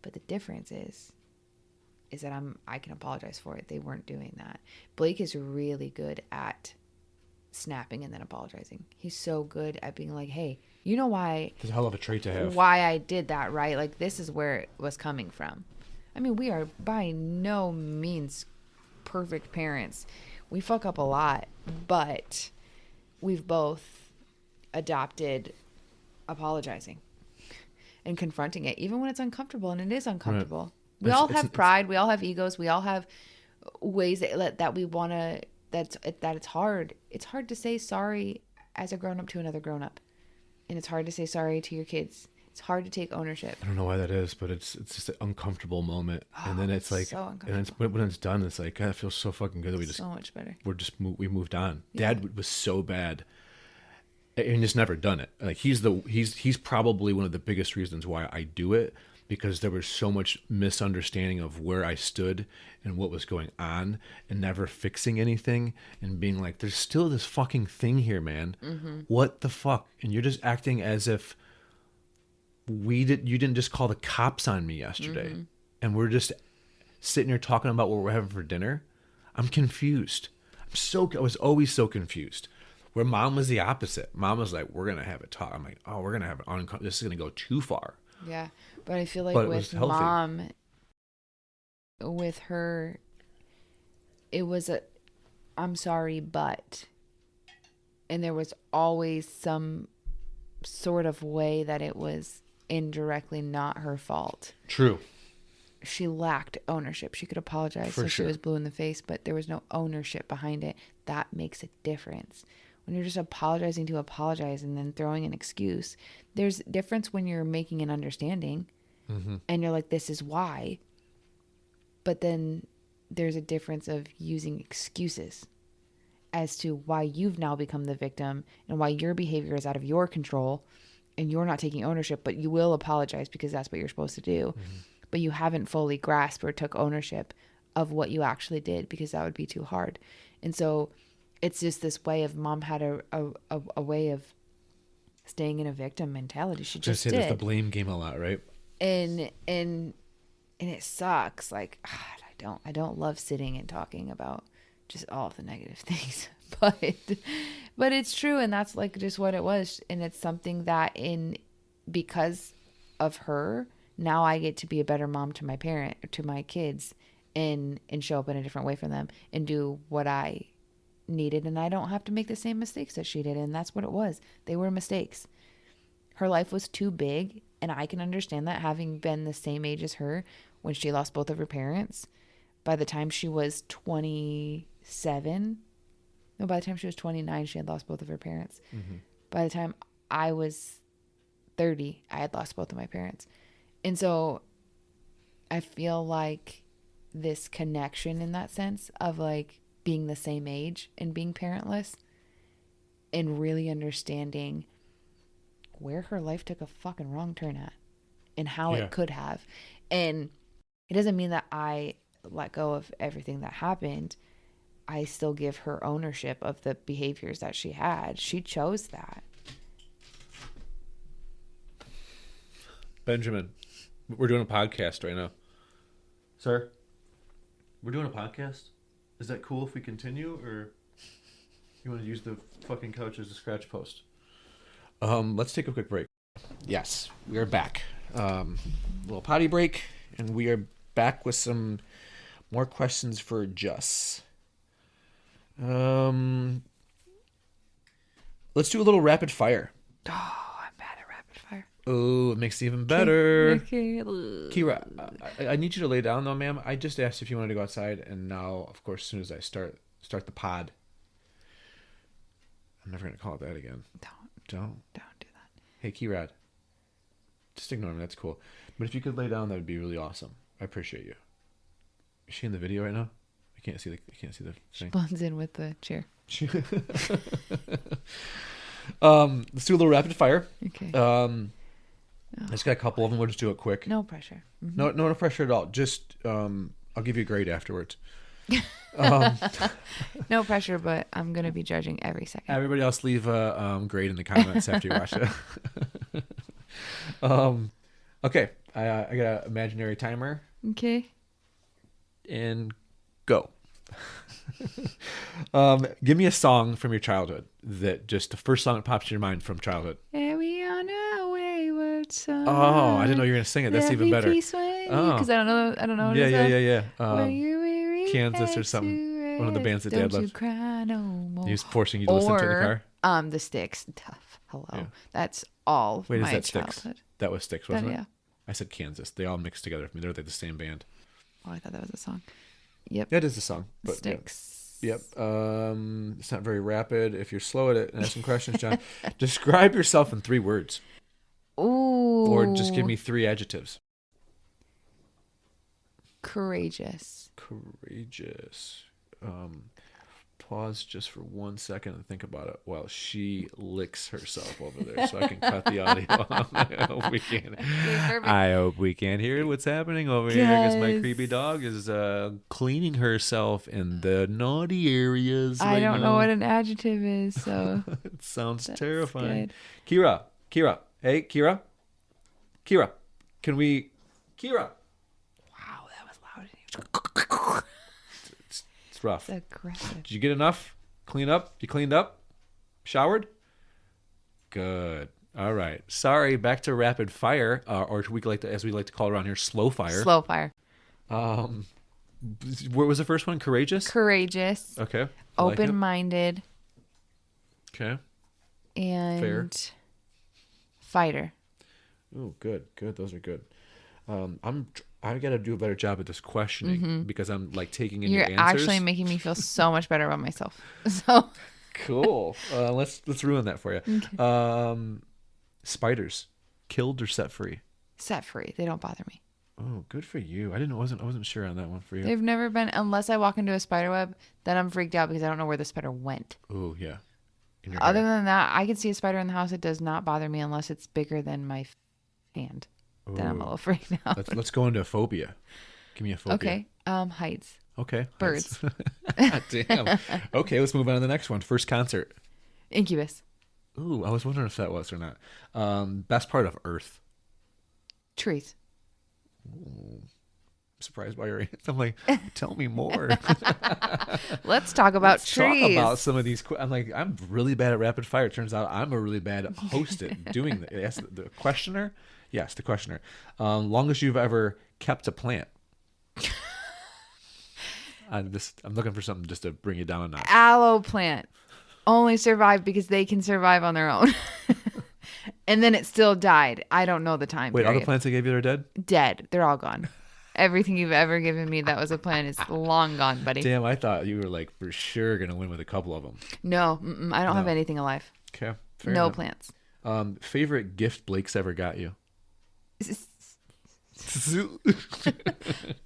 But the difference is that I can apologize for it. They weren't doing that. Blake is really good at snapping and then apologizing. He's so good at being like, hey, you know why? It's a hell of a trait to have. Why I did that, right? Like, this is where it was coming from. I mean, we are by no means perfect parents. We fuck up a lot, but we've both adopted apologizing and confronting it, even when it's uncomfortable, and it is uncomfortable. Right. We all have pride. We all have egos. We all have ways that we want to, that it's hard. It's hard to say sorry as a grown-up to another grown-up. And it's hard to say sorry to your kids. It's hard to take ownership. I don't know why that is, but it's just an uncomfortable moment. And then it's like, so and when it's done, it's like, God, it feels so fucking good that we just, so much better. We moved on. Yeah. Dad was so bad. And just never done it. Like he's probably one of the biggest reasons why I do it, because there was so much misunderstanding of where I stood and what was going on, and never fixing anything and being like, there's still this fucking thing here, man. Mm-hmm. What the fuck? And you're just acting as if you didn't just call the cops on me yesterday. Mm-hmm. And we're just sitting here talking about what we're having for dinner. I'm confused. I was always so confused. Where mom was the opposite. Mom was like, we're going to have a talk. I'm like, oh, we're going to have this is going to go too far. Yeah. But I feel like with mom, with her, it was I'm sorry, but, and there was always some sort of way that it was indirectly not her fault. True. She lacked ownership. She could apologize, so she was blue in the face, but there was no ownership behind it. That makes a difference. When you're just apologizing to apologize and then throwing an excuse, there's a difference when you're making an understanding. Mm-hmm. And you're like, this is why. But then there's a difference of using excuses as to why you've now become the victim and why your behavior is out of your control and you're not taking ownership, but you will apologize because that's what you're supposed to do. Mm-hmm. But you haven't fully grasped or took ownership of what you actually did, because that would be too hard. And so it's just this way of mom had a way of staying in a victim mentality. She just did. There's the blame game a lot, right? And it sucks. Like, God, I don't love sitting and talking about just all of the negative things, but it's true. And that's like just what it was. And it's something that because of her, now I get to be a better mom to my kids and show up in a different way for them and do what I needed, and I don't have to make the same mistakes that she did. And that's what it was. They were mistakes. Her life was too big, and I can understand that, having been the same age as her when she lost both of her parents. By the time she was 27, no, by the time she was 29, she had lost both of her parents. Mm-hmm. By the time I was 30, I had lost both of my parents. And so I feel like this connection in that sense of like being the same age and being parentless and really understanding where her life took a fucking wrong turn at and how it could have. And it doesn't mean that I let go of everything that happened. I still give her ownership of the behaviors that she had. She chose that. Benjamin, we're doing a podcast right now. Sir, we're doing a podcast? Is that cool if we continue, or you want to use the fucking couch as a scratch post? Let's take a quick break. Yes, we are back. Little potty break, and we are back with some more questions for Jess. Let's do a little rapid fire. Oh, I'm bad at rapid fire. Oh, it makes it even better. Okay. Kira, I need you to lay down though, ma'am. I just asked if you wanted to go outside, and now, of course, as soon as I start the pod, I'm never gonna call it that again. Don't do that. Hey, Kira, just ignore me. That's cool. But if you could lay down, that would be really awesome. I appreciate you. Is she in the video right now? I can't see the thing. She blends in with the chair. Let's do a little rapid fire. Okay. I just got a couple of them. We'll just do it quick. No pressure. Mm-hmm. No pressure at all. Just I'll give you a grade afterwards. No pressure, but I'm gonna be judging every second. Everybody else, leave a grade in the comments after you watch it. Okay, I got an imaginary timer. Okay. And go. Give me a song from your childhood that just the first song that pops in your mind from childhood. Yeah, we on our wayward son. Oh, I didn't know you were gonna sing it. That's even better. Because I don't know. What Yeah. Kansas or something. One of the bands that Dad loved. Don't you cry no more. He was forcing you to listen to in the car. The Sticks. Tough. Hello. Yeah. That's all. Wait, my is that childhood. Sticks? That was Sticks, wasn't it? Yeah. I said Kansas. They all mixed together for me. They're like the same band. Oh, I thought that was a song. Yep. That is a song. But Sticks. Yep. It's not very rapid. If you're slow at it and ask some questions, John, describe yourself in 3 words. Ooh. Or just give me 3 adjectives. Courageous. Pause just for 1 second and think about it while she licks herself over there so I can cut the audio. I hope we can. I hope we can't hear what's happening over here because my creepy dog is cleaning herself in the naughty areas. I don't know what an adjective is, so it sounds terrifying. Good. Kira. Hey, Kira. Can we... Kira. Wow, that was loud. It's rough. It's aggressive. Did you get enough? Clean up? You cleaned up? Showered? Good. All right. Sorry. Back to rapid fire, or as we like to call it around here, slow fire. Slow fire. What was the first one? Courageous. Courageous. Okay. Open-minded. Okay. And fair. Fighter. Oh, good. Those are good. I got to do a better job at this questioning because I'm like taking in your answers. You're actually making me feel so much better about myself. So cool. Let's ruin that for you. Okay. Spiders, killed or set free? Set free. They don't bother me. Oh, good for you. I wasn't sure on that one for you. They've never been, unless I walk into a spider web, then I'm freaked out because I don't know where the spider went. Oh yeah. Other than that, I can see a spider in the house. It does not bother me unless it's bigger than my hand. Then I'm a little freaked out. Let's go into a phobia. Give me a phobia. Okay. Heights. Okay. Birds. Damn. Okay, let's move on to the next one. First concert. Incubus. Ooh, I was wondering if that was or not. Best part of Earth. Trees. Ooh. I'm surprised by your answer. I'm like, tell me more. Let's talk about trees. Talk about some of these. I'm really bad at rapid fire. Turns out I'm a really bad host at doing that. Yes, the questioner. Yes, the questioner. Longest you've ever kept a plant. I'm looking for something just to bring you down a notch. Aloe plant only survived because they can survive on their own. And then it still died. I don't know the time Wait, period. all the plants I gave you are dead? Dead. They're all gone. Everything you've ever given me that was a plant is long gone, buddy. Damn, I thought you were like for sure going to win with a couple of them. No, I don't have anything alive. Okay. No plants. Favorite gift Blake's ever got you?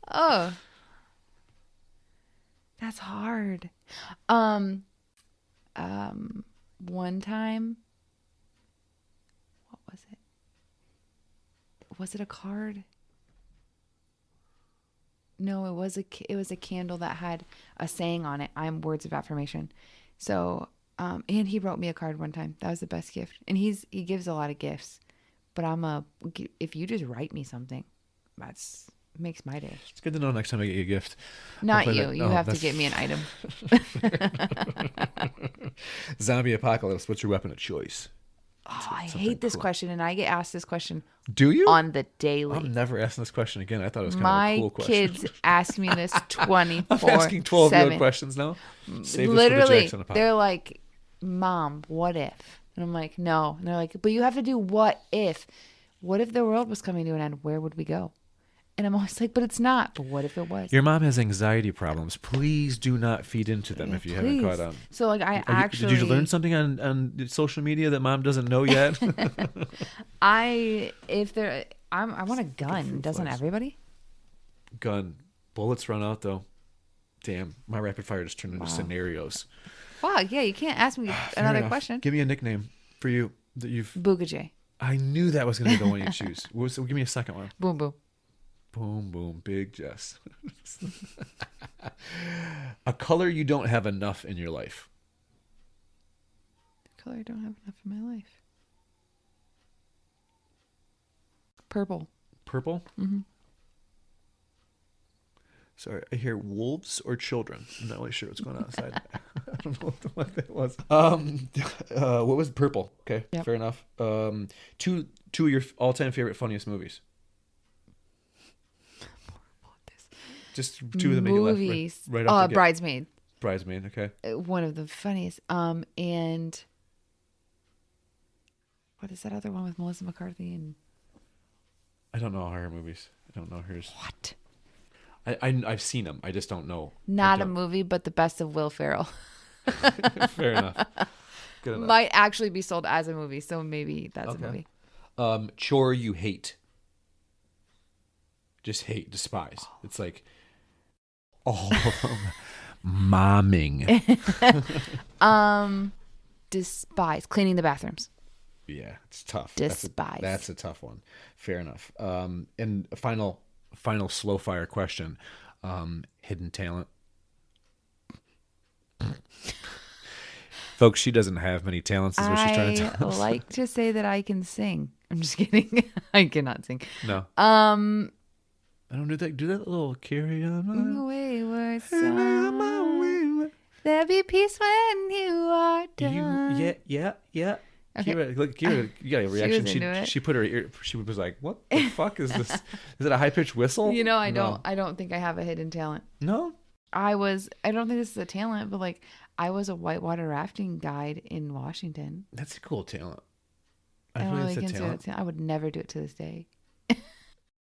Oh. That's hard. One time, what was it? Was it a card? No, it was a candle that had a saying on it. I'm words of affirmation. So, and he wrote me a card one time. That was the best gift. And he gives a lot of gifts, but if you just write me something, makes my day. It's good to know next time I get you a gift. Not you. You have to get me an item. Zombie apocalypse. What's your weapon of choice? Oh, I hate this question, and I get asked this question. Do you? On the daily. I'm never asking this question again. I thought it was kind My of a cool question. kids ask me this 24/7. I'm asking 12-year-old questions now. Save Literally, this for the Jackson they're like, "Mom, what if?" And I'm like, "No." And they're like, "But you have to do what if? What if the world was coming to an end? Where would we go?" And I'm always like, "But it's not. But what if it was?" Your mom has anxiety problems. Please do not feed into them if you haven't caught on. So like, Did you learn something on social media that mom doesn't know yet? I want a gun. Doesn't everybody? Gun. Bullets run out though. Damn, my rapid fire just turned into scenarios. Fuck yeah! You can't ask me another question. Give me a nickname for you that you've. Boogajay. I knew that was going to be the one you choose. So give me a second one. Boom boom. Boom, boom, big Jess. A color you don't have enough in your life. Color I don't have enough in my life. Purple. Purple? Mm-hmm. Sorry, I hear wolves or children. I'm not really sure what's going on outside. I don't know what that was. What was purple? Okay, yep. Fair enough. Two of your all-time favorite funniest movies. Just two of them. Movies. Right off the Bridesmaid. Bridesmaid. Okay. One of the funniest. And what is that other one with Melissa McCarthy and? I don't know her movies. I don't know hers. What? I've seen them. I just don't know. Not a movie, but the best of Will Ferrell. Fair enough. Good enough. Might actually be sold as a movie, so maybe that's a movie. Chore you hate. Just hate, despise. It's like all of them. Momming. Despise cleaning the bathrooms. Yeah, it's tough. Despise. That's a tough one. Fair enough. And a final slow fire question. Hidden talent. Folks, she doesn't have many talents, is what she's trying to tell us. I like to say that I can sing. I'm just kidding. I cannot sing. No. I don't do that. Do that little carry on my wayward song. There'll be peace when you are done. Yeah. Okay. Kira, look, Kira, you got a reaction. She put her ear. She was like, "What the fuck is this? Is it a high pitched whistle?" You know, I don't think I have a hidden talent. No. I don't think this is a talent, but like I was a whitewater rafting guide in Washington. That's a cool talent. I don't really consider it. I would never do it to this day.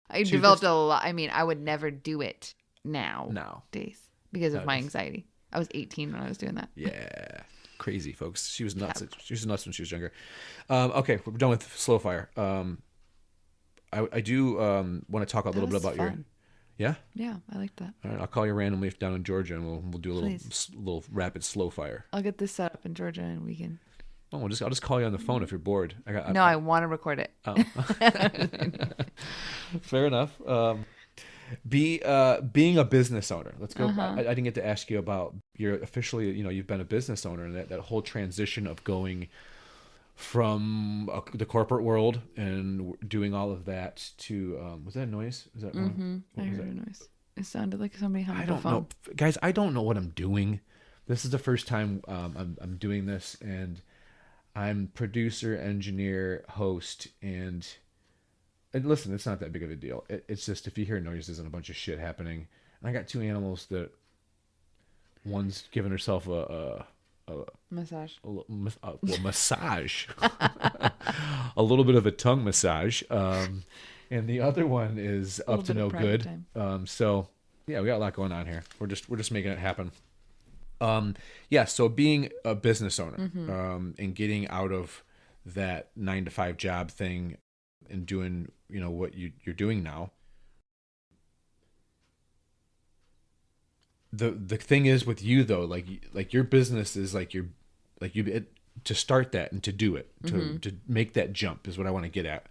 I developed a lot. I mean, I would never do it nowadays because of my anxiety. I was 18 when I was doing that. Yeah. Crazy, folks. She was nuts. She was nuts when she was younger. Okay, we're done with slow fire. I do want to talk a little bit about fun. Yeah? Yeah, I like that. All right, I'll call you randomly down in Georgia, and we'll do a little rapid slow fire. I'll get this set up in Georgia, and we can. Oh, I'll just call you on the phone if you're bored. I want to record it. Oh. Fair enough. Being a business owner. Let's go. I didn't get to ask you about you're officially. You've been a business owner, and that whole transition of going from the corporate world and doing all of that to was that a noise? Is that wrong? I heard a noise. It sounded like somebody hung up the phone. I don't know, guys. I don't know what I'm doing. This is the first time I'm doing this, and I'm producer, engineer, host, and listen, it's not that big of a deal. It's just if you hear noises and a bunch of shit happening, and I got two animals that One's giving herself a massage. Massage. A little bit of a tongue massage. And the other one is up to no good. So yeah, we got a lot going on here. We're just making it happen. So being a business owner, and getting out of that 9-to-5 job thing and doing, what you're doing now. The thing is with you though, like your business is to start that and to do it, to make that jump is what I want to get at.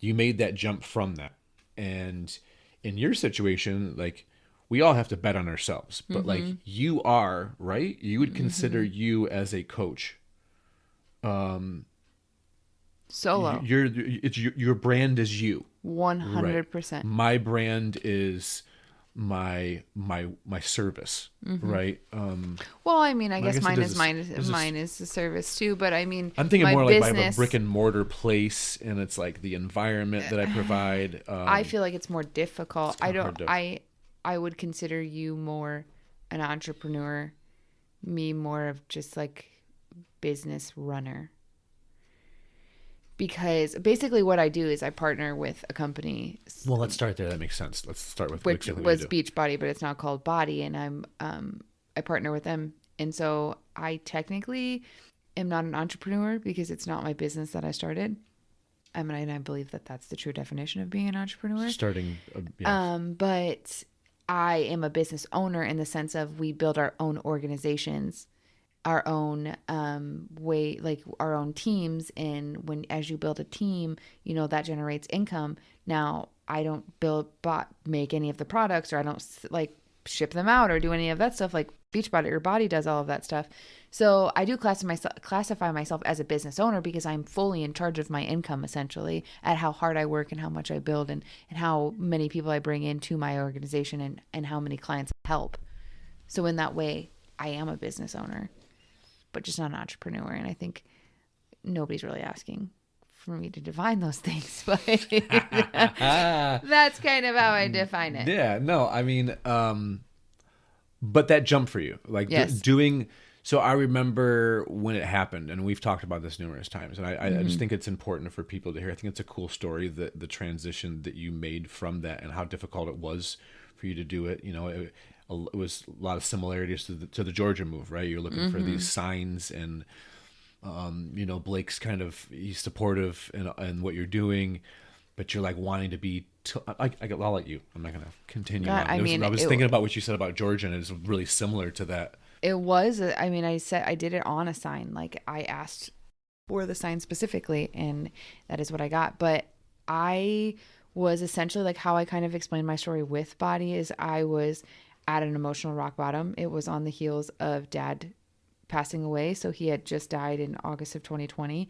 You made that jump from that. And in your situation, like, we all have to bet on ourselves, but like you are, right? You would consider you as a coach. Solo. Your brand is you. 100%. Right. My brand is my service, right? Well, I mean, I guess mine is the service too, but I mean, I'm thinking more business, like I have a brick and mortar place, and it's like the environment that I provide. I feel like it's more difficult. I would consider you more an entrepreneur, me more of just like business runner. Because basically what I do is I partner with a company. Well, let's start there. That makes sense. Let's start with which was Beachbody, but it's not called Body, and I partner with them. And so I technically am not an entrepreneur because it's not my business that I started. I mean, and I believe that that's the true definition of being an entrepreneur. But I am a business owner in the sense of we build our own organizations, our own way, like our own teams. And as you build a team, that generates income. Now, I don't make any of the products, or I don't like ship them out or do any of that stuff. Like Beachbody or Body does all of that stuff. So I do classify myself as a business owner because I'm fully in charge of my income, essentially, at how hard I work and how much I build and how many people I bring into my organization and how many clients I help. So in that way, I am a business owner, but just not an entrepreneur. And I think nobody's really asking for me to define those things, but that's kind of how I define it. Yeah, no, I mean, but that jump for you, like yes. So I remember when it happened, and we've talked about this numerous times, and I just think it's important for people to hear. I think it's a cool story, the transition that you made from that and how difficult it was for you to do it. It was a lot of similarities to the Georgia move, right? You're looking for these signs, and Blake's he's supportive in what you're doing, but you're like wanting to be. I'll let you. I'm not gonna continue. I was thinking about what you said about Georgia, and it's really similar to that. It was. I mean, I did it on a sign. Like I asked for the sign specifically, and that is what I got. But I was essentially like how I kind of explained my story with Body is I was at an emotional rock bottom. It was on the heels of Dad passing away. So he had just died in August of 2020.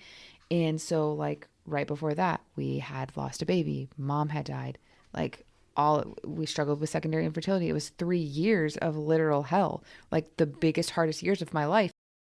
And so like right before that, we had lost a baby. Mom had died. We struggled with secondary infertility. It was 3 years of literal hell, like the biggest, hardest years of my life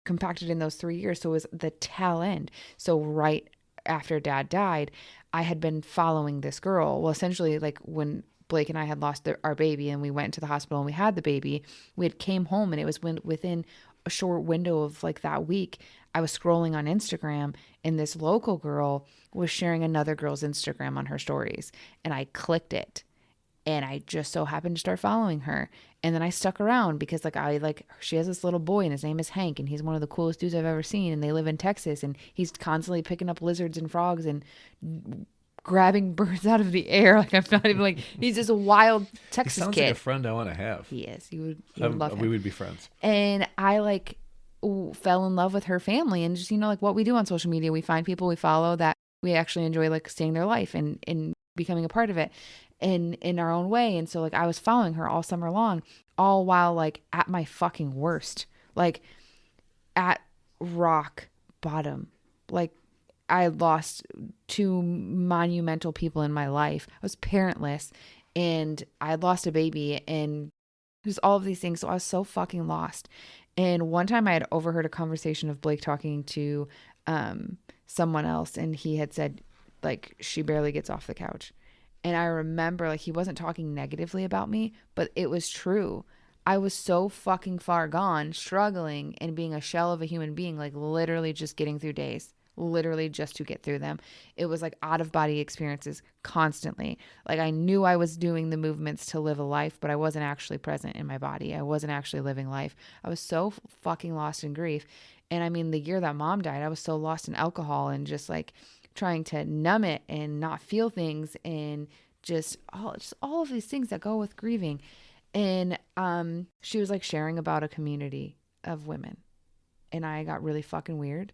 compacted in those 3 years. So it was the tail end. So right after Dad died, I had been following this girl. Well, essentially like when Blake and I had lost our baby and we went to the hospital and we had the baby, we had came home, and it was within a short window of like that week, I was scrolling on Instagram and this local girl was sharing another girl's Instagram on her stories, and I clicked it. And I just so happened to start following her. And then I stuck around because she has this little boy and his name is Hank, and he's one of the coolest dudes I've ever seen. And they live in Texas, and he's constantly picking up lizards and frogs and grabbing birds out of the air. Like I'm not even like, he's just a wild Texas kid. He sounds like a friend I want to have. He is. You would love him. We would be friends. And I fell in love with her family, and just, what we do on social media, we find people we follow that we actually enjoy seeing their life and becoming a part of it in our own way. And so I was following her all summer long, all while at my fucking worst, at rock bottom. I lost 2 monumental people in my life. I was parentless, and I had lost a baby, and just all of these things. So I was so fucking lost. And one time I had overheard a conversation of Blake talking to someone else, and he had said she barely gets off the couch. And I remember he wasn't talking negatively about me, but it was true. I was so fucking far gone, struggling and being a shell of a human being, like literally just getting through days, literally just to get through them. It was like out of body experiences constantly. Like I knew I was doing the movements to live a life, but I wasn't actually present in my body. I wasn't actually living life. I was so fucking lost in grief. And I mean, the year that mom died, I was so lost in alcohol and just like trying to numb it and not feel things and just all of these things that go with grieving. And she was like sharing about a community of women. And I got really fucking weird.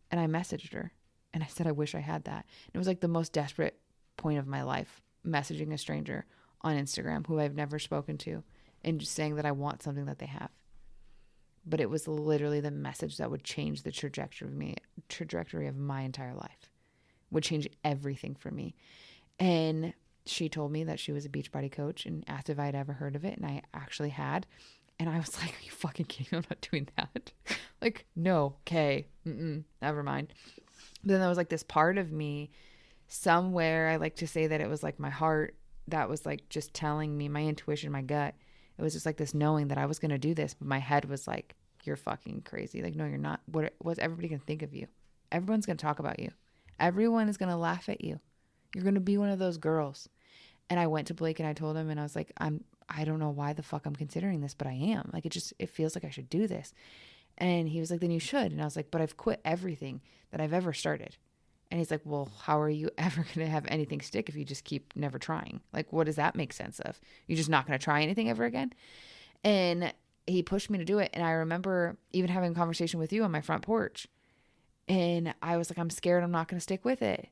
And I messaged her. And I said, I wish I had that. And it was like the most desperate point of my life, messaging a stranger on Instagram who I've never spoken to and just saying that I want something that they have. But it was literally the message that would change the trajectory of my entire life, would change everything for me. And she told me that she was a Beachbody coach and asked if I'd ever heard of it. And I actually had. And I was like, are you fucking kidding? I'm not doing that. Like, no, okay, never mind. But then there was like this part of me somewhere. I like to say that it was like my heart that was like just telling me, my intuition, my gut. It was just like this knowing that I was going to do this. But my head was like, you're fucking crazy. Like, no, you're not. What's everybody going to think of you? Everyone's going to talk about you. Everyone is going to laugh at you. You're going to be one of those girls. And I went to Blake and I told him, and I was like, I don't know why the fuck I'm considering this, but I am. Like, it feels like I should do this. And he was like, then you should. And I was like, but I've quit everything that I've ever started. And he's like, well, how are you ever going to have anything stick if you just keep never trying? Like, what does that make sense of? You're just not going to try anything ever again? And he pushed me to do it. And I remember even having a conversation with you on my front porch. And I was like, I'm scared I'm not going to stick with it.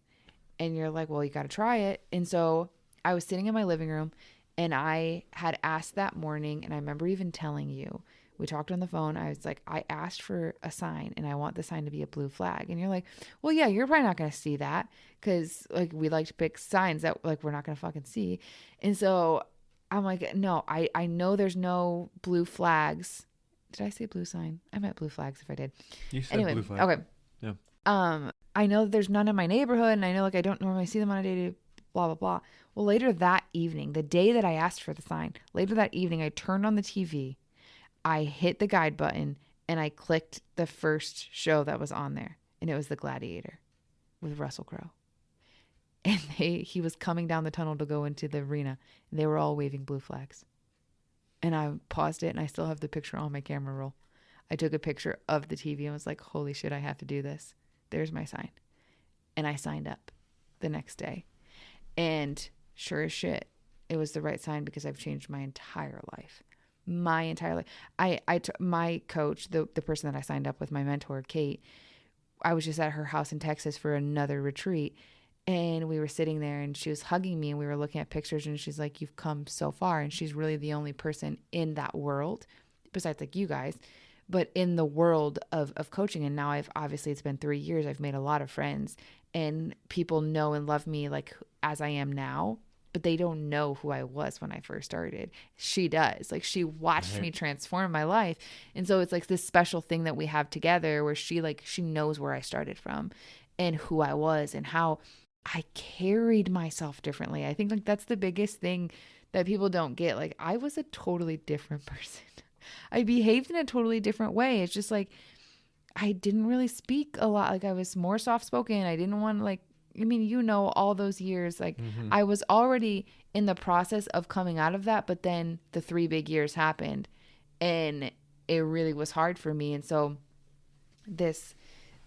And you're like, well, you got to try it. And so I was sitting in my living room and I had asked that morning, and I remember even telling you, we talked on the phone. I was like, I asked for a sign and I want the sign to be a blue flag. And you're like, well, yeah, you're probably not going to see that because like we like to pick signs that like we're not going to fucking see. And so I'm like, no, I know there's no blue flags. Did I say blue sign? I meant blue flags if I did. You said anyway, blue flag. Okay. Yeah. I know that there's none in my neighborhood and I know like I don't normally see them on a day-to-day blah, blah, blah. Well, later that evening, the day that I asked for the sign, later that evening, I turned on the TV, I hit the guide button, and I clicked the first show that was on there. And it was The Gladiator with Russell Crowe. And he was coming down the tunnel to go into the arena, and they were all waving blue flags. And I paused it, and I still have the picture on my camera roll. I took a picture of the TV and was like, holy shit, I have to do this. There's my sign. And I signed up the next day. And sure as shit, it was the right sign because I've changed my entire life. My entire life. My coach, the person that I signed up with, my mentor, Kate, I was just at her house in Texas for another retreat. And we were sitting there and she was hugging me and we were looking at pictures and she's like, you've come so far. And she's really the only person in that world, besides like you guys, but in the world of coaching. And now it's been 3 years. I've made a lot of friends and people know and love me like as I am now, but they don't know who I was when I first started. She does. Like she watched me transform my life. And so it's like this special thing that we have together where she knows where I started from and who I was and how I carried myself differently. I think like that's the biggest thing that people don't get. Like I was a totally different person. I behaved in a totally different way. It's just like, I didn't really speak a lot. Like I was more soft spoken. I didn't want to all those years, like I was already in the process of coming out of that, but then the 3 big years happened and it really was hard for me. And so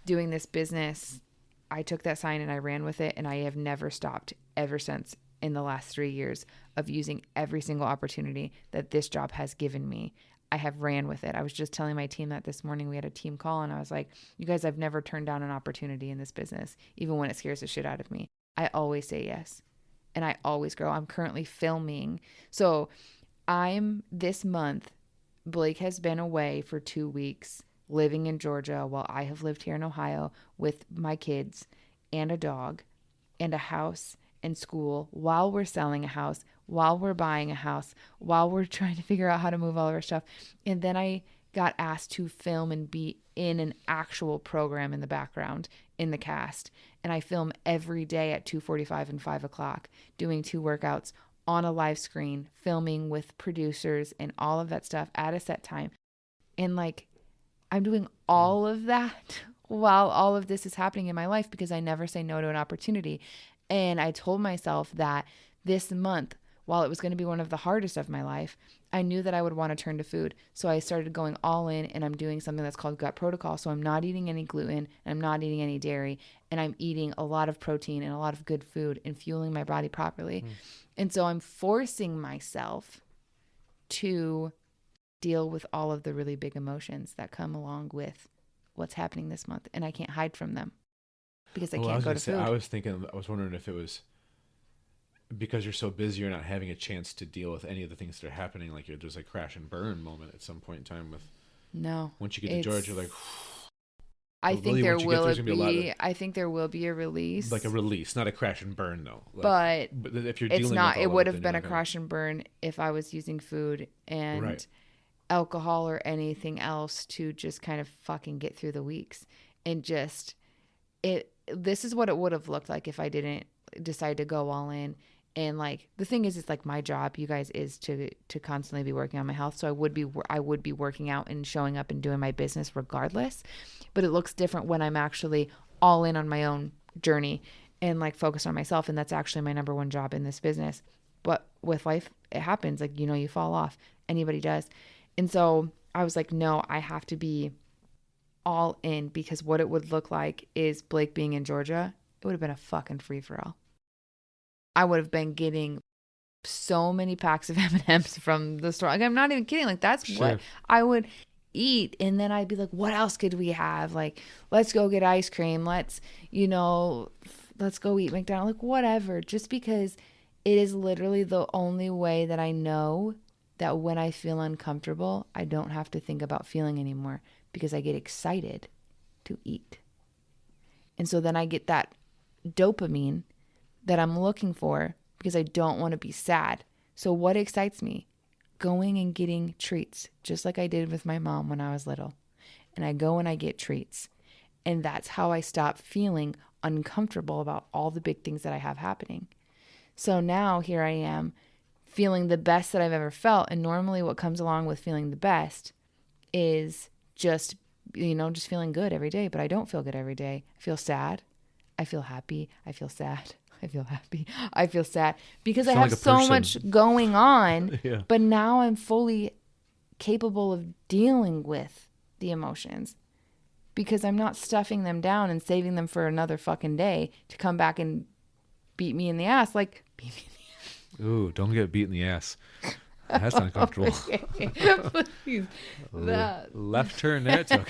doing this business, I took that sign and I ran with it and I have never stopped ever since in the last 3 years of using every single opportunity that this job has given me. I have ran with it. I was just telling my team that this morning. We had a team call and I was like, you guys, I've never turned down an opportunity in this business, even when it scares the shit out of me. I always say yes. And I always grow. I'm currently filming. So this month, Blake has been away for 2 weeks living in Georgia while I have lived here in Ohio with my kids and a dog and a house and school while we're selling a house, while we're buying a house, while we're trying to figure out how to move all of our stuff. And then I got asked to film and be in an actual program in the background in the cast. And I film every day at 2:45 and 5 o'clock, doing 2 workouts on a live screen, filming with producers and all of that stuff at a set time. And like, I'm doing all of that while all of this is happening in my life because I never say no to an opportunity. And I told myself that this month, while it was going to be one of the hardest of my life, I knew that I would want to turn to food. So I started going all in, and I'm doing something that's called gut protocol. So I'm not eating any gluten, and I'm not eating any dairy, and I'm eating a lot of protein and a lot of good food and fueling my body properly. And so I'm forcing myself to deal with all of the really big emotions that come along with what's happening this month. And I can't hide from them because I can't go to food. I was wondering if it was because you're so busy, you're not having a chance to deal with any of the things that are happening. Like there's a crash and burn moment at some point in time with. No. Once you get to Georgia, you're like. I think there will be a release. Like a release, not a crash and burn though. Like, but if you're it's dealing not. with It would have been a crash and burn if I was using food and alcohol or anything else to just kind of fucking get through the weeks. And just this is what it would have looked like if I didn't decide to go all in. And like the thing is, it's like my job, you guys, is to constantly be working on my health. So I would be working out and showing up and doing my business regardless. But it looks different when I'm actually all in on my own journey and like focused on myself. And that's actually my number one job in this business. But with life, it happens. Like, you fall off. Anybody does. And so I was like, no, I have to be all in, because what it would look like is Blake being in Georgia. It would have been a fucking free for all. I would have been getting so many packs of M&Ms from the store. Like, I'm not even kidding. Like, that's what I would eat. And then I'd be like, what else could we have? Like, let's go get ice cream. Let's go eat McDonald's. Like, whatever. Just because it is literally the only way that I know that when I feel uncomfortable, I don't have to think about feeling anymore, because I get excited to eat. And so then I get that dopamine that I'm looking for, because I don't want to be sad. So what excites me? Going and getting treats, just like I did with my mom when I was little. And I go and I get treats. And that's how I stop feeling uncomfortable about all the big things that I have happening. So now here I am feeling the best that I've ever felt. And normally what comes along with feeling the best is just feeling good every day. But I don't feel good every day. I feel sad. I feel happy. I feel sad. I feel happy. I feel sad, because I have so much going on, but now I'm fully capable of dealing with the emotions, because I'm not stuffing them down and saving them for another fucking day to come back and beat me in the ass. Like, beat me in the ass. Ooh, don't get beat in the ass. That's uncomfortable. Please. Left turn there, took.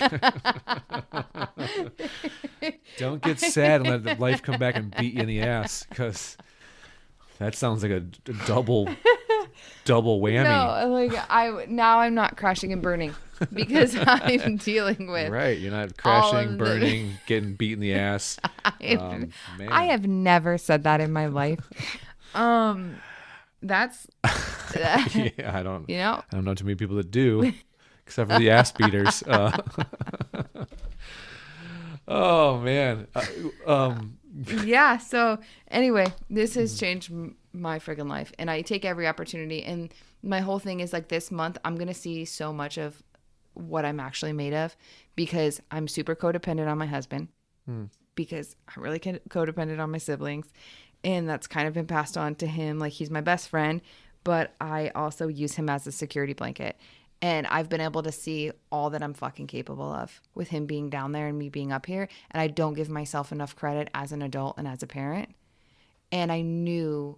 Don't get sad and let life come back and beat you in the ass, because that sounds like a double whammy. No, like I'm not crashing and burning, because I'm dealing with You're not crashing, burning, getting beat in the ass. Man. I have never said that in my life. That's I don't know too many people that do, except for the ass beaters. Oh man. So anyway, this has changed my friggin' life, and I take every opportunity. And my whole thing is like, this month I'm gonna see so much of what I'm actually made of, because I'm super codependent on my husband, because I'm really codependent on my siblings. And that's kind of been passed on to him. Like, he's my best friend, but I also use him as a security blanket. And I've been able to see all that I'm fucking capable of with him being down there and me being up here. And I don't give myself enough credit as an adult and as a parent. And I knew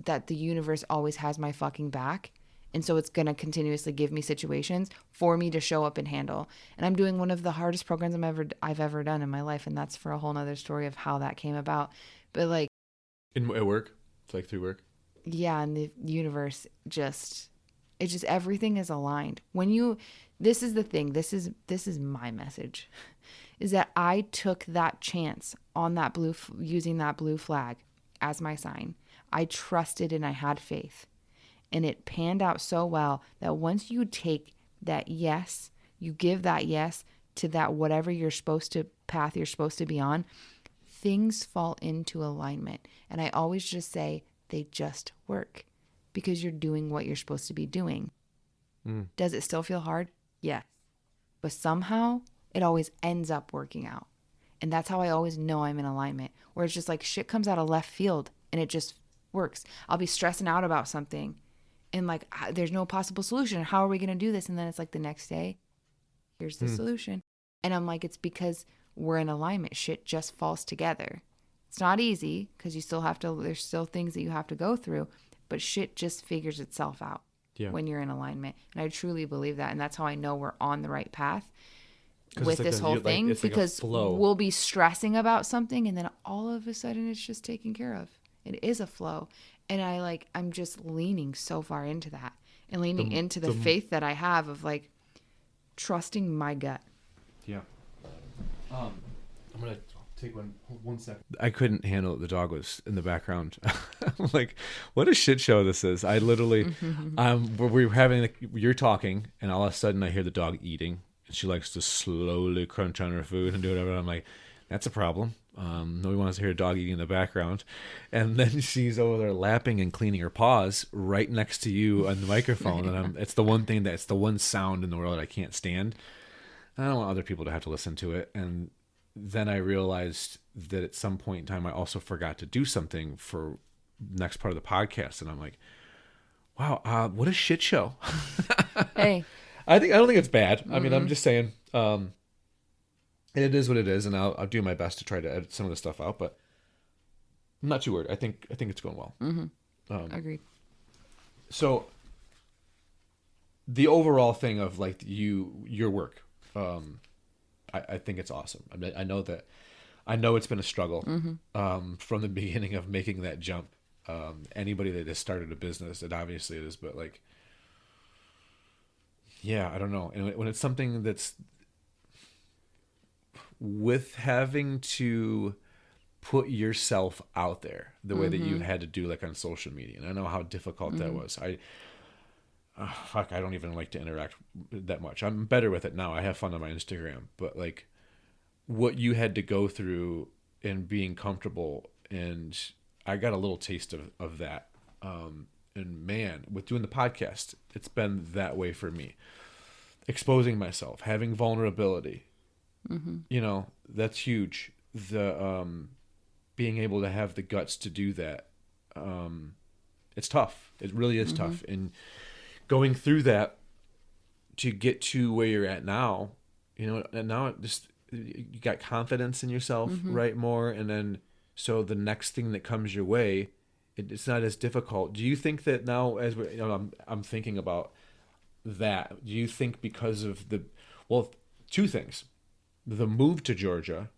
that the universe always has my fucking back. And so it's going to continuously give me situations for me to show up and handle. And I'm doing one of the hardest programs I've ever done in my life. And that's for a whole nother story of how that came about. But like, at work? It's like through work? Yeah, and the universe everything is aligned. This is the thing, this is my message, is that I took that chance on using that blue flag as my sign. I trusted and I had faith. And it panned out so well that once you take that yes, you give that yes to that whatever path you're supposed to be on, things fall into alignment. And I always just say, They just work because you're doing what you're supposed to be doing. Does it still feel hard? Yes. But somehow it always ends up working out. And that's how I always know I'm in alignment, where it's just like shit comes out of left field and it just works. I'll be stressing out about something and like, there's no possible solution. How are we going to do this? And then it's like the next day, here's the solution. And I'm like, it's because we're in alignment. Shit just falls together. It's not easy because you still have to, there's still things that you have to go through, but shit just figures itself out when you're in alignment. And I truly believe that. And that's how I know we're on the right path with this whole thing, because we'll be stressing about something and then all of a sudden it's just taken care of. It is a flow. And I'm just leaning so far into that and leaning into the faith that I have of like trusting my gut. Yeah. I'm going to take one second. I couldn't handle it. The dog was in the background. I'm like, what a shit show this is. I literally, we're having, you're talking and all of a sudden I hear the dog eating. She likes to slowly crunch on her food and do whatever. I'm like, that's a problem. Nobody wants to hear a dog eating in the background. And then she's over there lapping and cleaning her paws right next to you on the microphone. And it's the one sound in the world that I can't stand. I don't want other people to have to listen to it. And then I realized that at some point in time, I also forgot to do something for the next part of the podcast. And I'm like, wow, what a shit show. Hey. I don't think it's bad. I mean, I'm just saying, it is what it is, and I'll do my best to try to edit some of the stuff out, but I'm not too worried. I think it's going well. Agreed. So the overall thing of like your work, I think it's awesome. I mean, I know it's been a struggle from the beginning of making that jump. Anybody that has started a business, it obviously it is, but like, yeah, I don't know. And when it's something that's with having to put yourself out there the way that you've had to do, like on social media, and I know how difficult that was. I don't even like to interact that much. I'm better with it now. I have fun on my Instagram, but like what you had to go through and being comfortable, and I got a little taste of that. And man, with doing the podcast, it's been that way for me. Exposing myself, having vulnerability, that's huge. The being able to have the guts to do that, it's tough. It really is tough. And going through that to get to where you're at now, and now you got confidence in yourself, right? More, and then so the next thing that comes your way, it's not as difficult. Do you think that now, as I'm thinking about that, do you think because of two things, the move to Georgia,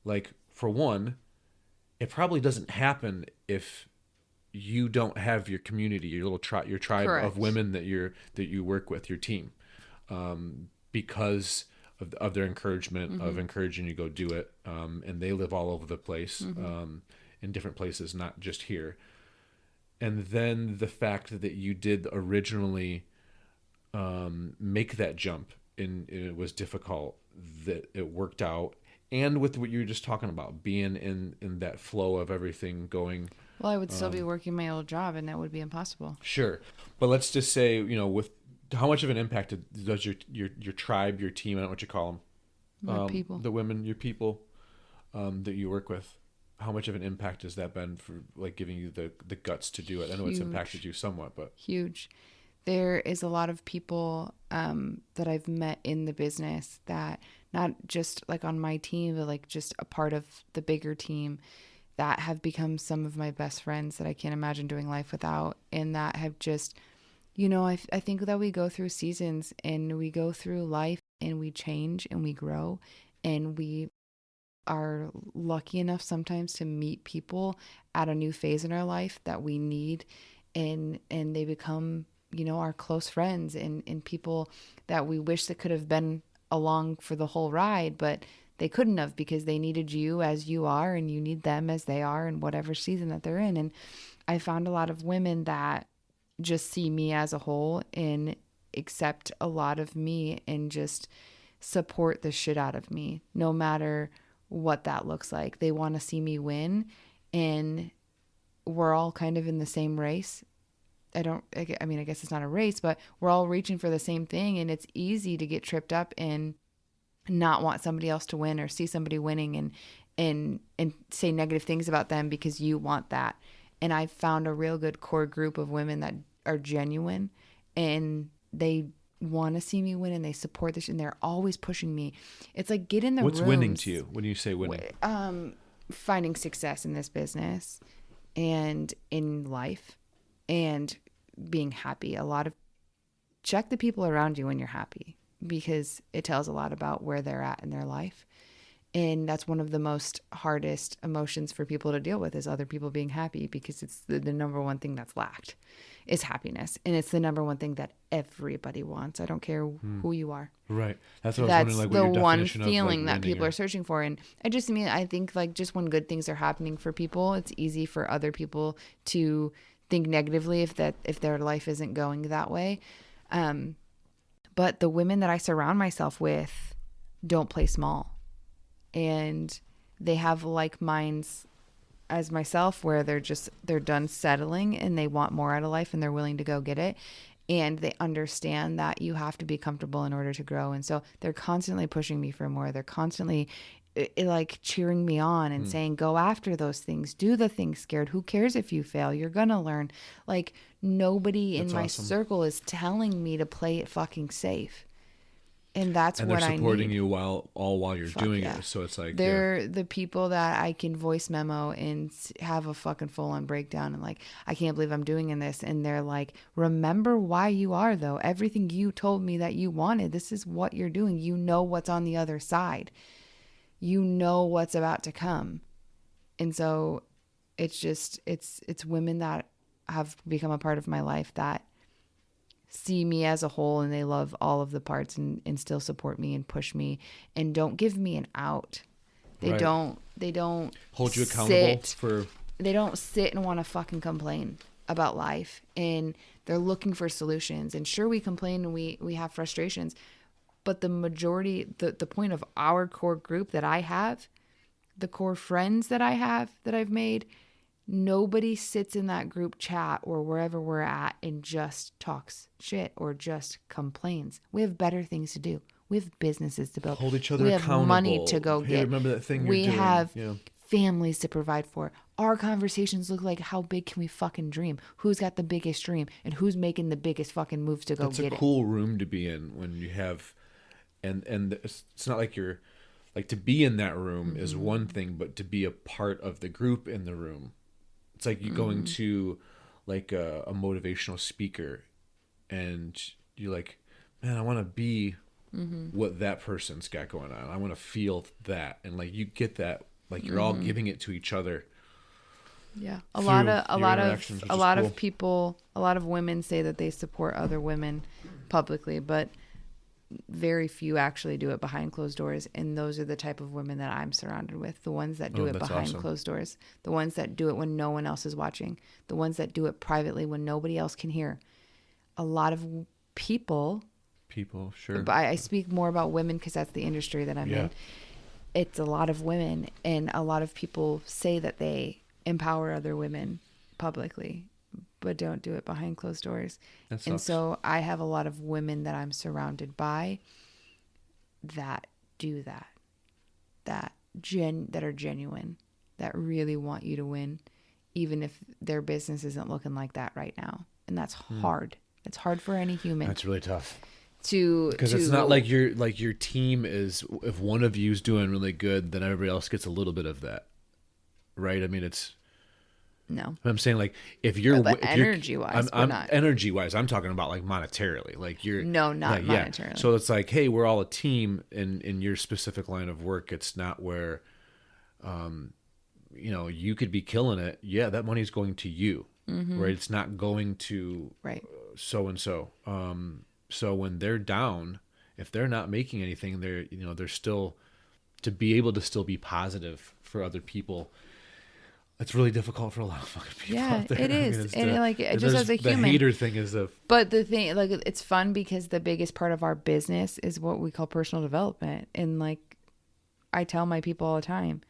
like for one, it probably doesn't happen if you don't have your community, your little tribe Correct. Of women that you work with, your team, because of their encouragement of encouraging you to go do it, and they live all over the place, in different places, not just here. And then the fact that you did originally make that jump, and it was difficult, that it worked out, and with what you were just talking about, being in that flow of everything going. Well, I would still be working my old job, and that would be impossible. Sure, but let's just say, with how much of an impact does your tribe, your team, I don't know what you call them, My people, the women, your people, that you work with, how much of an impact has that been for like giving you the guts to do it? I know it's impacted you somewhat, but huge. There is a lot of people that I've met in the business that not just like on my team, but like just a part of the bigger team that have become some of my best friends that I can't imagine doing life without. And that have just, I think that we go through seasons and we go through life and we change and we grow, and we are lucky enough sometimes to meet people at a new phase in our life that we need, and they become our close friends and people that we wish that could have been along for the whole ride, but they couldn't have because they needed you as you are, and you need them as they are in whatever season that they're in. And I found a lot of women that just see me as a whole and accept a lot of me and just support the shit out of me, no matter what that looks like. They want to see me win, and we're all kind of in the same race. I guess it's not a race, but we're all reaching for the same thing. And it's easy to get tripped up and not want somebody else to win or see somebody winning and say negative things about them because you want that. And I found a real good core group of women that are genuine and they want to see me win and they support this and they're always pushing me. It's like, get in the What's rooms. winning to you when you say winning? Finding success in this business and in life and being happy. Check the people around you when you're happy, because it tells a lot about where they're at in their life. And that's one of the most hardest emotions for people to deal with, is other people being happy, because it's the number one thing that's lacked is happiness. And it's the number one thing that everybody wants. I don't care who you are. Right. That's what I was wondering, like, what your one definition feeling of, that people are searching for. And I think like just when good things are happening for people, it's easy for other people to think negatively if their life isn't going that way. But the women that I surround myself with don't play small. And they have like minds as myself, where they're done settling and they want more out of life and they're willing to go get it. And they understand that you have to be comfortable in order to grow. And so they're constantly pushing me for more. They're constantly like cheering me on and saying, go after those things, do the things scared. Who cares if you fail? You're going to learn. Like, nobody in my circle is telling me to play it fucking safe. And that's what I need. And they're supporting you while you're doing it. So it's like, they're the people that I can voice memo and have a fucking full on breakdown and like, I can't believe I'm doing in this. And they're like, remember why you are though. Everything you told me that you wanted, this is what you're doing. You know what's on the other side. You know what's about to come. And so it's just, it's women that have become a part of my life that see me as a whole, and they love all of the parts and still support me and push me and don't give me an out. They don't hold you accountable they don't sit and want to fucking complain about life, and they're looking for solutions. And sure, we complain and we have frustrations, but the majority, the point of our core group that I have, the core friends that I have that I've made, nobody sits in that group chat or wherever we're at and just talks shit or just complains. We have better things to do. We have businesses to build. Hold each other We accountable. have money to go get. Remember that thing we you're doing. have families to provide for. Our conversations look like, how big can we fucking dream? Who's got the biggest dream and who's making the biggest fucking moves to go get it? That's a cool room to be in when you have, and it's not like you're, like, to be in that room is one thing, but to be a part of the group in the room. It's like you going to like a motivational speaker and you're like, man, I want to be what that person's got going on. I want to feel that. And like, you get that, like you're all giving it to each other. Yeah. A lot of people, a lot of women say that they support other women publicly, but very few actually do it behind closed doors. And those are the type of women that I'm surrounded with. The ones that do it behind closed doors, the ones that do it when no one else is watching, the ones that do it privately when nobody else can hear. A lot of people, sure. But I speak more about women because that's the industry that I'm in. It's a lot of women, and a lot of people say that they empower other women publicly, but don't do it behind closed doors. And so I have a lot of women that I'm surrounded by that do that are genuine, that really want you to win, even if their business isn't looking like that right now. And that's hard. It's hard for any human. That's really tough. Because it's not like your team is, if one of you is doing really good, then everybody else gets a little bit of that, right? I mean, it's no. I'm saying, like, if you're energy wise, I'm energy wise, I'm talking about like monetarily, like you're not monetarily. Yeah. So it's like, hey, we're all a team in your specific line of work. It's not where, you could be killing it. Yeah, that money's going to you, right? It's not going to so and so. So when they're down, if they're not making anything, they're still, to be able to still be positive for other people. It's really difficult for a lot of fucking people out there. It is. Just as a human. The hater thing is But the thing, like, it's fun because the biggest part of our business is what we call personal development. And like, I tell my people all the time,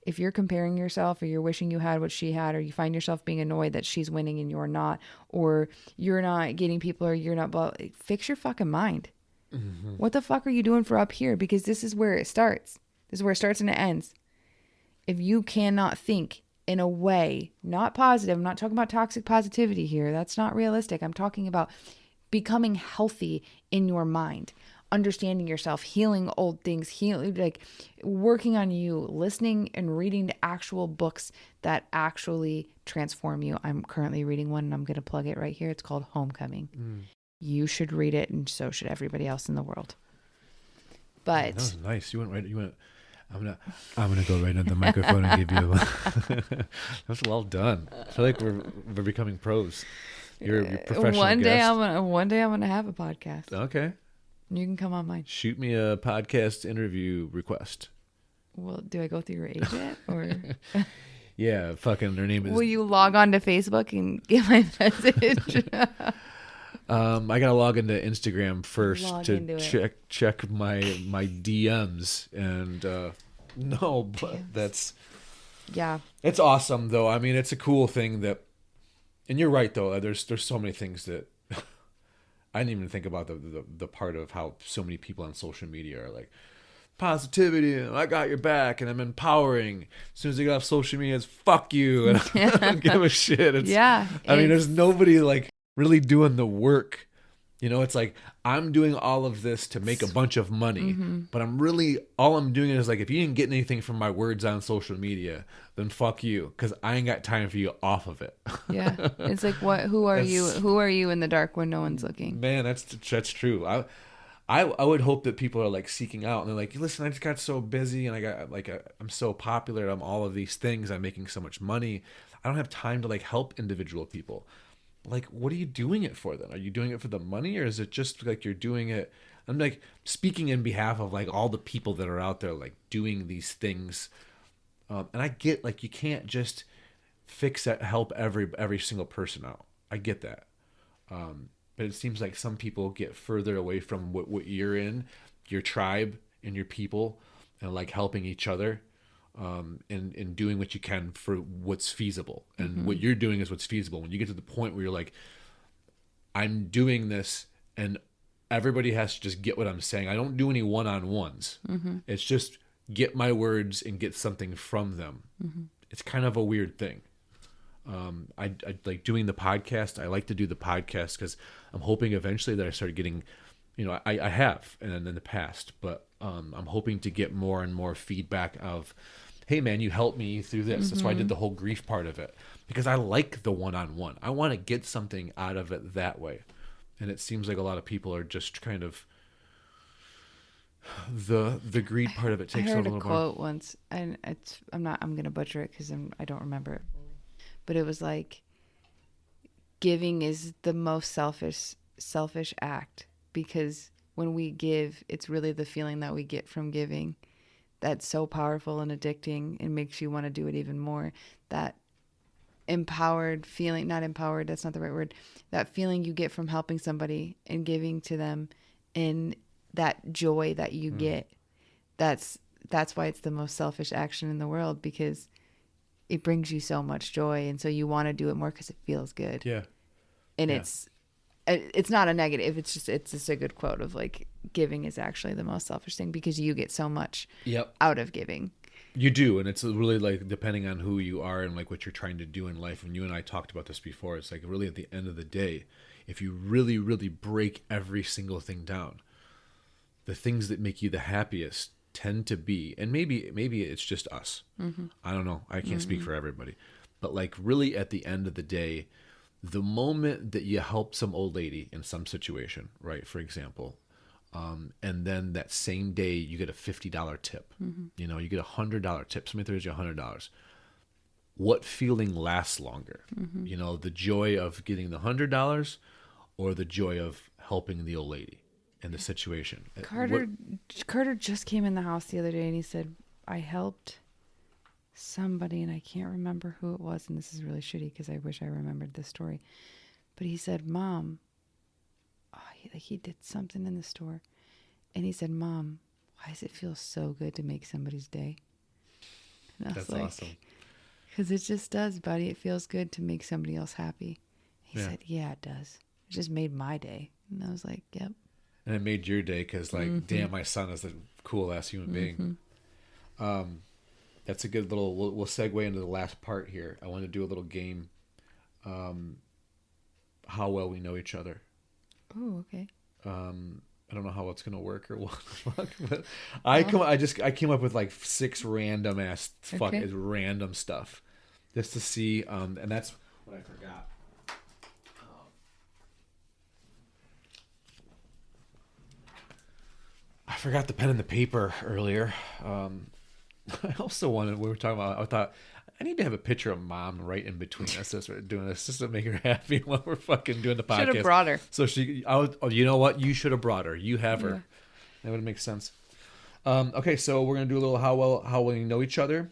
if you're comparing yourself, or you're wishing you had what she had, or you find yourself being annoyed that she's winning and you're not, or you're not getting people, or you're not, fix your fucking mind. Mm-hmm. What the fuck are you doing for up here? Because this is where it starts. This is where it starts and it ends. If you cannot think in a way, not positive, I'm not talking about toxic positivity here. That's not realistic. I'm talking about becoming healthy in your mind, understanding yourself, healing old things, healing, like working on you, listening and reading actual books that actually transform you. I'm currently reading one and I'm going to plug it right here. It's called Homecoming. You should read it, and so should everybody else in the world. But that was nice. You went right. I'm gonna go right on the microphone and give you. That's well done. I feel like we're becoming pros. You're professional. One day guest. I'm gonna have a podcast. Okay. You can come on mine. Shoot me a podcast interview request. Well, do I go through your agent or? Yeah, fucking. Their name is. Will you log on to Facebook and get my message? I gotta log into Instagram first into check my DMs, and no, but that's it's awesome though. I mean, it's a cool thing that, and you're right though. There's so many things that I didn't even think about the part of how so many people on social media are like positivity and I got your back and I'm empowering. As soon as they get off social media, it's fuck you and I don't give a shit. I mean, there's nobody like really doing the work. You know, it's like I'm doing all of this to make a bunch of money, but all I'm doing is like, if you didn't get anything from my words on social media, then fuck you, because I ain't got time for you off of it. Yeah, it's like, who are you? Who are you in the dark when no one's looking? Man, that's true. I would hope that people are like seeking out and they're like, listen, I just got so busy and I got like I'm so popular. I'm all of these things. I'm making so much money. I don't have time to like help individual people. Like, what are you doing it for then? Are you doing it for the money, or is it just like you're doing it? I'm like speaking in behalf of like all the people that are out there like doing these things. And I get like you can't just help every single person out. I get that. But it seems like some people get further away from what you're in, your tribe and your people, and like helping each other. And doing what you can for what's feasible, and what you're doing is what's feasible. When you get to the point where you're like, I'm doing this and everybody has to just get what I'm saying. I don't do any one-on-ones. It's just get my words and get something from them. It's kind of a weird thing. I like doing the podcast. I like to do the podcast because I'm hoping eventually that I start getting, I have and in the past, but I'm hoping to get more and more feedback of, hey man, you helped me through this. That's why I did the whole grief part of it, because I like the one-on-one. I want to get something out of it that way. And it seems like a lot of people are just kind of the greed part of it takes a little more. I heard a quote once, and I'm going to butcher it because I don't remember it. But it was like, giving is the most selfish act, because when we give, it's really the feeling that we get from giving that's so powerful and addicting and makes you want to do it even more. That empowered feeling, not empowered, that's not the right word, that feeling you get from helping somebody and giving to them, and that joy that you get, that's why it's the most selfish action in the world, because it brings you so much joy, and so you want to do it more because it feels good. Yeah. And it's not a negative, it's just a good quote of like, giving is actually the most selfish thing, because you get so much out of giving. You do, and it's really like depending on who you are and like what you're trying to do in life. And you and I talked about this before. It's like really at the end of the day, if you really, really break every single thing down, the things that make you the happiest tend to be, and maybe it's just us. I don't know. I can't speak for everybody, but like really at the end of the day, the moment that you help some old lady in some situation, right? For example, and then that same day you get a $50 tip, you get a $100 tip. Somebody throws you $100. What feeling lasts longer? The joy of getting the $100 or the joy of helping the old lady in the situation? Carter just came in the house the other day and he said, I helped somebody and I can't remember who it was, and this is really shitty because I wish I remembered this story, but he said, Mom, he did something in the store, and he said, Mom, why does it feel so good to make somebody's day? And I was That's like, awesome. Because it just does, buddy. It feels good to make somebody else happy. He Yeah. said, yeah, it does. It just made my day. And I was like, yep. And it made your day because, like, damn, my son is a cool ass human being. That's a good little. We'll segue into the last part here. I want to do a little game. How well we know each other. Oh, okay. I don't know how it's gonna work or what the fuck, but I came up with like 6 random ass random stuff just to see. And that's what I forgot. I forgot the pen and the paper earlier. I also wanted, we were talking about, I thought, I need to have a picture of Mom right in between us as we're doing this, just to make her happy while we're fucking doing the podcast. Should have brought her. So you know what? You should have brought her. You have her. Yeah. That would make sense. Okay, so we're going to do a little how well we know each other.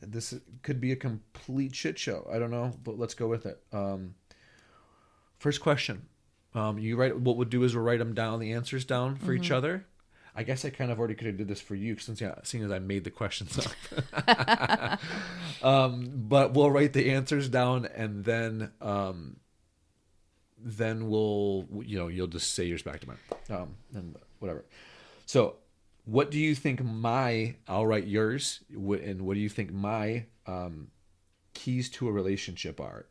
This could be a complete shit show. I don't know, but let's go with it. First question. You write. What we'll do is we'll write them down, the answers down for each other. I guess I kind of already could have did this for you seeing as I made the questions up. But we'll write the answers down, and then we'll you'll just say yours back to mine, and whatever. So, what do you think I'll write yours, and what do you think my keys to a relationship are?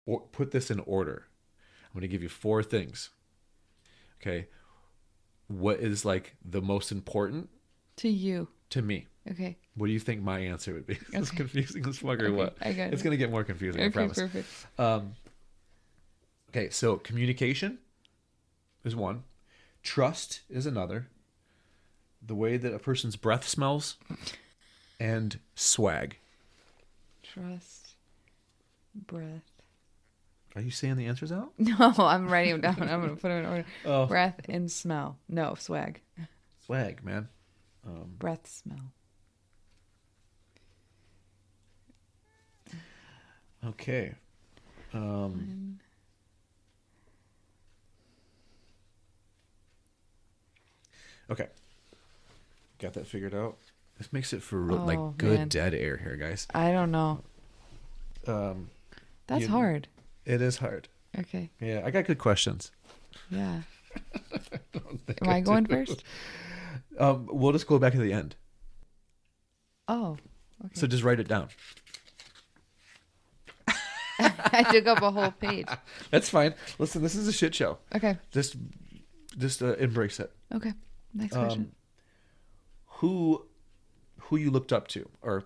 Or put this in order. I'm going to give you 4 things. Okay. What is like the most important to you? To me. Okay. What do you think my answer would be? It's confusing as fuck or what? I got it. It's going to get more confusing, I promise. Perfect. Okay, so communication is one. Trust is another. The way that a person's breath smells. And swag. Trust. Breath. Are you saying the answers out? No, I'm writing them down. I'm going to put them in order. Oh. Breath and smell. No, swag. Swag, man. Breath, smell. Okay. Okay. Got that figured out? This makes it for good dead air here, guys. I don't know. That's hard. It is hard. Okay. Yeah, I got good questions. Yeah. Am I going first? We'll just go back to the end. Oh. Okay. So just write it down. I took up a whole page. That's fine. Listen, this is a shit show. Okay. Just embrace it. Okay. Next question. Who you looked up to, or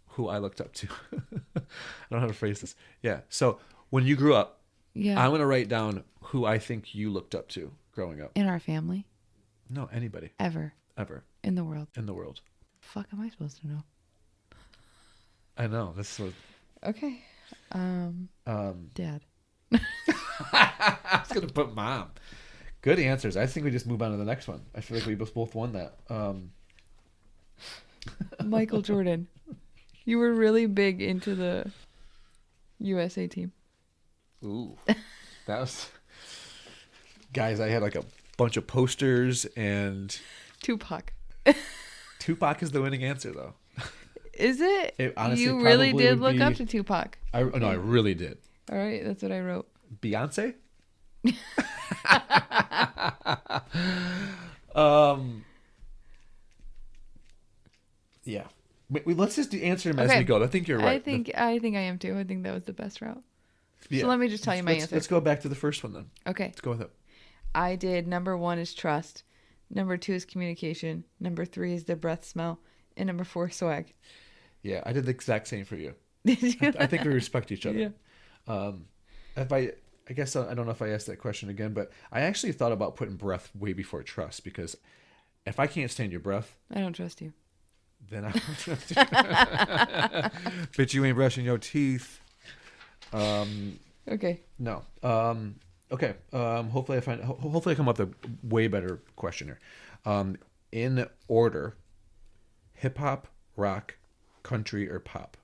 who I looked up to. I don't know how to phrase this. Yeah. So when you grew up, I'm going to write down who I think you looked up to growing up. In our family? No, anybody. Ever. In the world. In the world. The fuck am I supposed to know? I know. This is okay. Dad. I was going to put Mom. Good answers. I think we just move on to the next one. I feel like we both won that. Michael Jordan. You were really big into the USA team. Ooh. That was... Guys, I had like a bunch of posters and... Tupac. Tupac is the winning answer, though. Is it? It honestly you really probably did would look up be- to Tupac. No, I really did. All right, that's what I wrote. Beyonce? Yeah. Let's just answer them as we go. I think you're right. I think I am too. I think that was the best route. Yeah. So let me just tell you my answer. Let's go back to the first one then. Okay. Let's go with it. I did number 1 is trust. Number 2 is communication. Number 3 is the breath smell. And number 4, swag. Yeah, I did the exact same for you. Did you? I think we respect each other. Yeah. I guess I don't know if I asked that question again, but I actually thought about putting breath way before trust, because if I can't stand your breath, I don't trust you. Then I don't trust you. But you ain't brushing your teeth. Okay. No. Okay. Hopefully I come up with a way better question here. In order: hip hop, rock, country, or pop.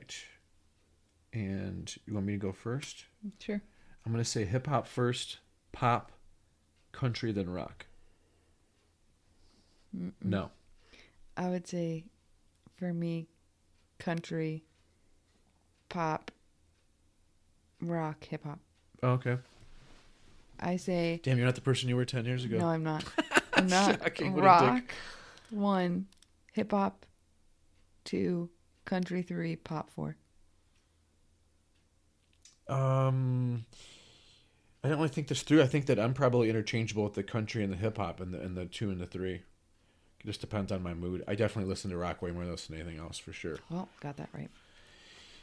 right. And you want me to go first? Sure. I'm going to say hip hop first, pop, country, then rock. Mm-mm. No. I would say, for me, country, pop, rock, hip hop. Oh, okay. I say. Damn, you're not the person you were 10 years ago. No, I'm not. I'm not. Shocking. What a Rock, dick. 1, hip hop, 2, country, 3, pop, 4. I don't really think there's 3. I think that I'm probably interchangeable with the country and the hip hop and the 2 and the 3. It just depends on my mood. I definitely listen to rock way more than I listen to anything else, for sure. Well, got that right.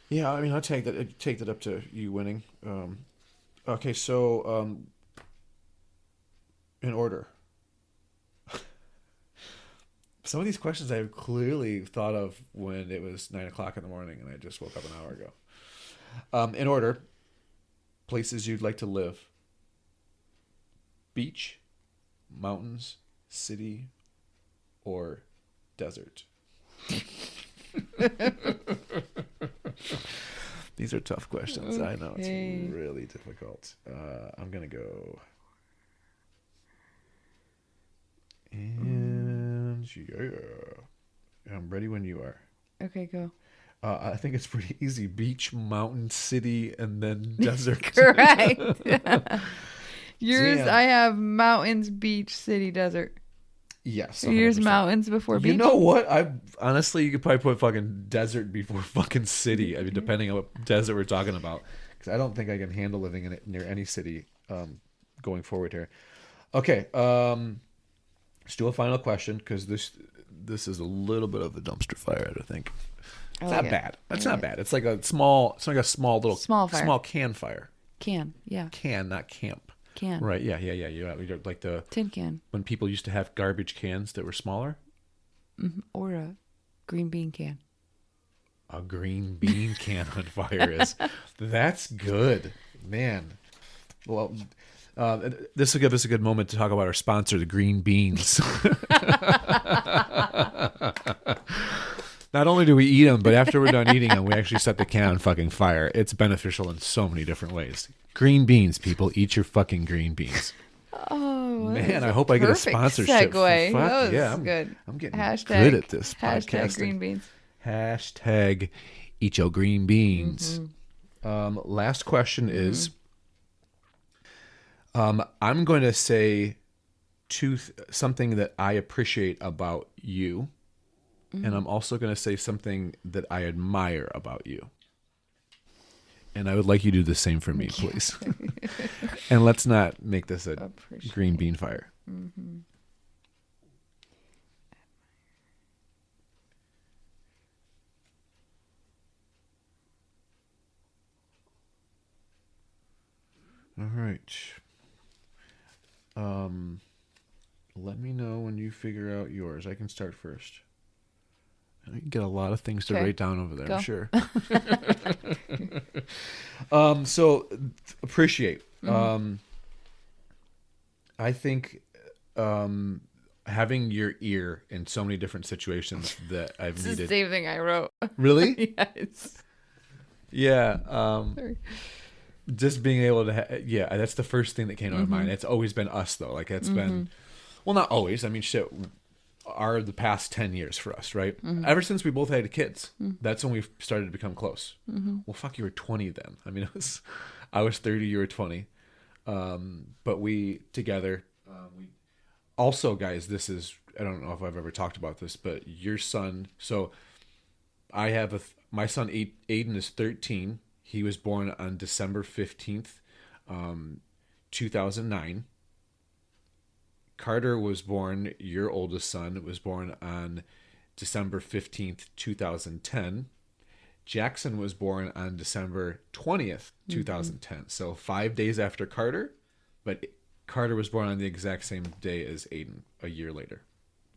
Yeah, I mean, I'll take that up to you winning. Okay, so in order. Some of these questions I clearly thought of when it was 9:00 in the morning and I just woke up an hour ago. In order, places you'd like to live: beach, mountains, city, or desert. These are tough questions. Okay. I know it's really difficult. I'm gonna go. And yeah, I'm ready when you are. Okay, go. I think it's pretty easy. Beach, mountain, city, and then desert. Correct. Yours, Damn. I have mountains, beach, city, desert. Yes. Yours 100%. mountains before beach. You know what? Honestly, you could probably put fucking desert before fucking city. I mean, depending on what desert we're talking about. Because I don't think I can handle living in it near any city going forward here. Okay. Let's do a final question, because this is a little bit of a dumpster fire, I think. It's not bad. It's not bad. It's like a small little fire. Small can fire. Can, yeah. Can, not camp. Can. Right. Yeah. You're like the Tin can. when people used to have garbage cans that were smaller. Mm-hmm. Or a green bean can. A green bean can on fire that's good, man. Well, this will give us a good moment to talk about our sponsor, the green beans. Not only do we eat them, but after we're done eating them, we actually set the can on fucking fire. It's beneficial in so many different ways. Green beans, people, eat your fucking green beans. Oh, man, I hope I get a sponsorship. Segue. That was good. I'm getting hashtag, good at this hashtag podcasting. green beans. Hashtag eat your green beans. Mm-hmm. Last question is, I'm going to say something that I appreciate about you. And I'm also going to say something that I admire about you. And I would like you to do the same for me, please. And let's not make this a green bean fire. Mm-hmm. All right. Let me know when you figure out yours. I can start first. You get a lot of things to write down over there, Go. I'm sure. So appreciate. I think having your ear in so many different situations that I've It's needed. the same thing I wrote. Really? Yes. Yeah. Sorry. Just being able to, that's the first thing that came to my mind. It's always been us, though. Like, it's been, well, not always. I mean, shit, are the past 10 years for us, right? Ever since we both had kids, that's when we started to become close. Well, fuck, you were 20 then. I mean, I was 30, you were 20. But we together, also, guys, this is, I don't know if I've ever talked about this, but your son, so I have my son Aiden is 13. He was born on December 15th, 2009. Carter was born, your oldest son, was born on December 15th, 2010. Jackson was born on December 20th, 2010. So 5 days after Carter, but Carter was born on the exact same day as Aiden, a year later.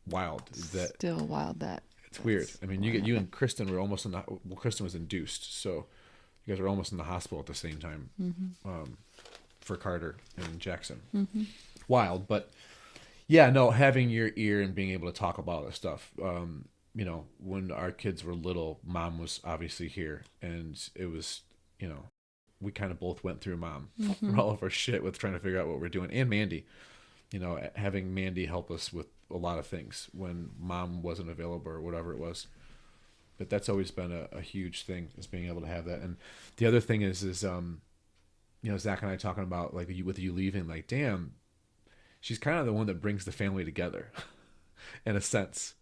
Wild. Still wild that. It's weird. I mean, you and Kristen were almost Kristen was induced, so you guys were almost in the hospital at the same time for Carter and Jackson. Wild, but yeah, no, having your ear and being able to talk about this stuff. when our kids were little, Mom was obviously here, and it was, we kind of both went through Mom for all of our shit with trying to figure out what we're doing. And Mandy, having Mandy help us with a lot of things when Mom wasn't available or whatever it was. But that's always been a huge thing, is being able to have that. And the other thing is Zach and I talking about, like, with you leaving, like, damn, she's kind of the one that brings the family together in a sense.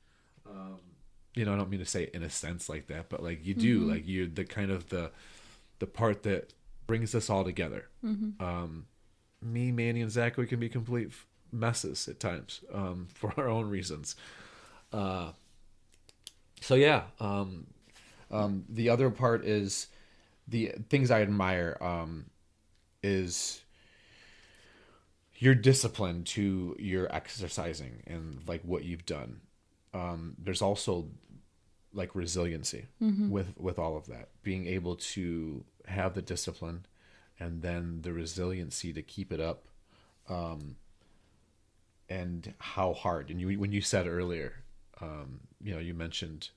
I don't mean to say in a sense like that, but like you do, like you're the kind of the part that brings us all together. Me, Manny, and Zach, we can be complete messes at times, for our own reasons. So yeah, the other part is the things I admire, is your discipline to your exercising and like what you've done. There's also like resiliency with all of that, being able to have the discipline and then the resiliency to keep it up. And how hard, and when you said earlier, you mentioned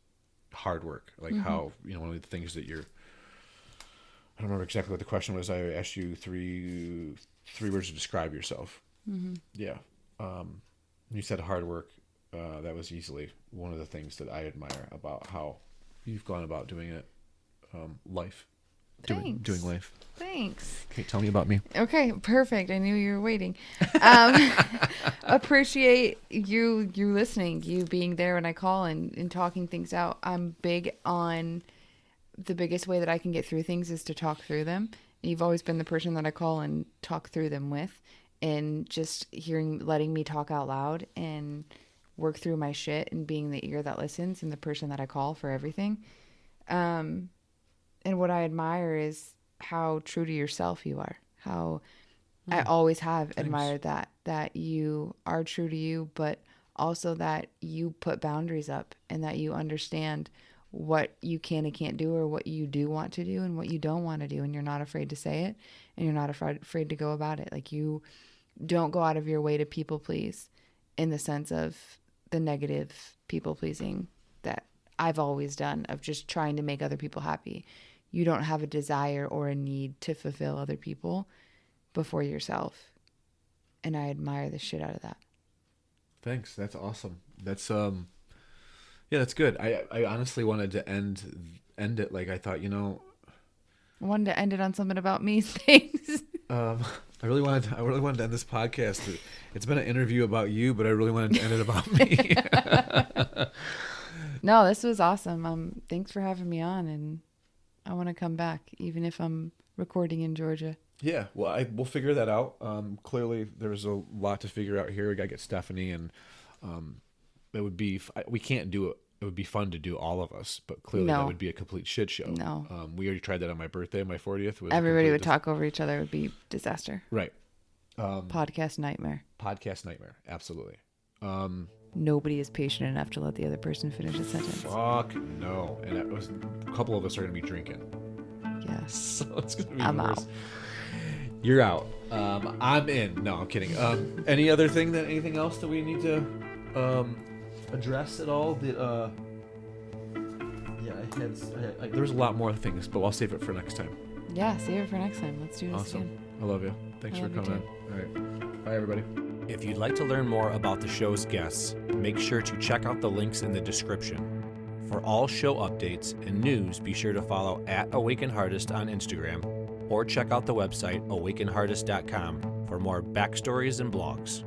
hard work, like how, one of the things that I don't remember exactly what the question was. I asked you three words to describe yourself. Yeah. You said hard work. That was easily one of the things that I admire about how you've gone about doing it. Life. Doing life. Thanks. Okay, tell me about me. Okay, perfect. I knew you were waiting. Appreciate you listening, you being there when I call and talking things out. I'm big on the biggest way that I can get through things is to talk through them. You've always been the person that I call and talk through them with, and just letting me talk out loud and work through my shit and being the ear that listens and the person that I call for everything. And what I admire is how true to yourself you are. How I always have admired that you are true to you, but also that you put boundaries up and that you understand what you can and can't do, or what you do want to do and what you don't want to do. And you're not afraid to say it, and you're not afraid to go about it. Like, you don't go out of your way to people please, in the sense of the negative people pleasing that I've always done, of just trying to make other people happy. You don't have a desire or a need to fulfill other people before yourself. And I admire the shit out of that. Thanks. That's awesome. That's, yeah, that's good. I honestly wanted to end it. Like, I thought, I wanted to end it on something about me. Thanks. I really wanted to end this podcast. It's been an interview about you, but I really wanted to end it about me. No, this was awesome. Thanks for having me on, and I want to come back, even if I'm recording in Georgia. Yeah, well, we'll figure that out. Clearly, there's a lot to figure out here. We got to get Stephanie, and it would be, we can't do it. It would be fun to do all of us, but clearly that would be a complete shit show. No. We already tried that on my birthday, my 40th. Everybody would talk over each other. It would be disaster. Right. Podcast nightmare. Absolutely. Nobody is patient enough to let the other person finish a sentence. Fuck no. And a couple of us are going to be drinking. Yes. So it's going to be I'm worse. out. You're out. I'm in. No, I'm kidding. Anything else that we need to address at all? There's a lot more things, but I'll save it for next time. Yeah, save it for next time. Let's do this Awesome. again. I love you. Thanks for coming in. All right. Bye, everybody. If you'd like to learn more about the show's guests, make sure to check out the links in the description. For all show updates and news, be sure to follow @AwakenHeArtist on Instagram, or check out the website awakenheartist.com for more backstories and blogs.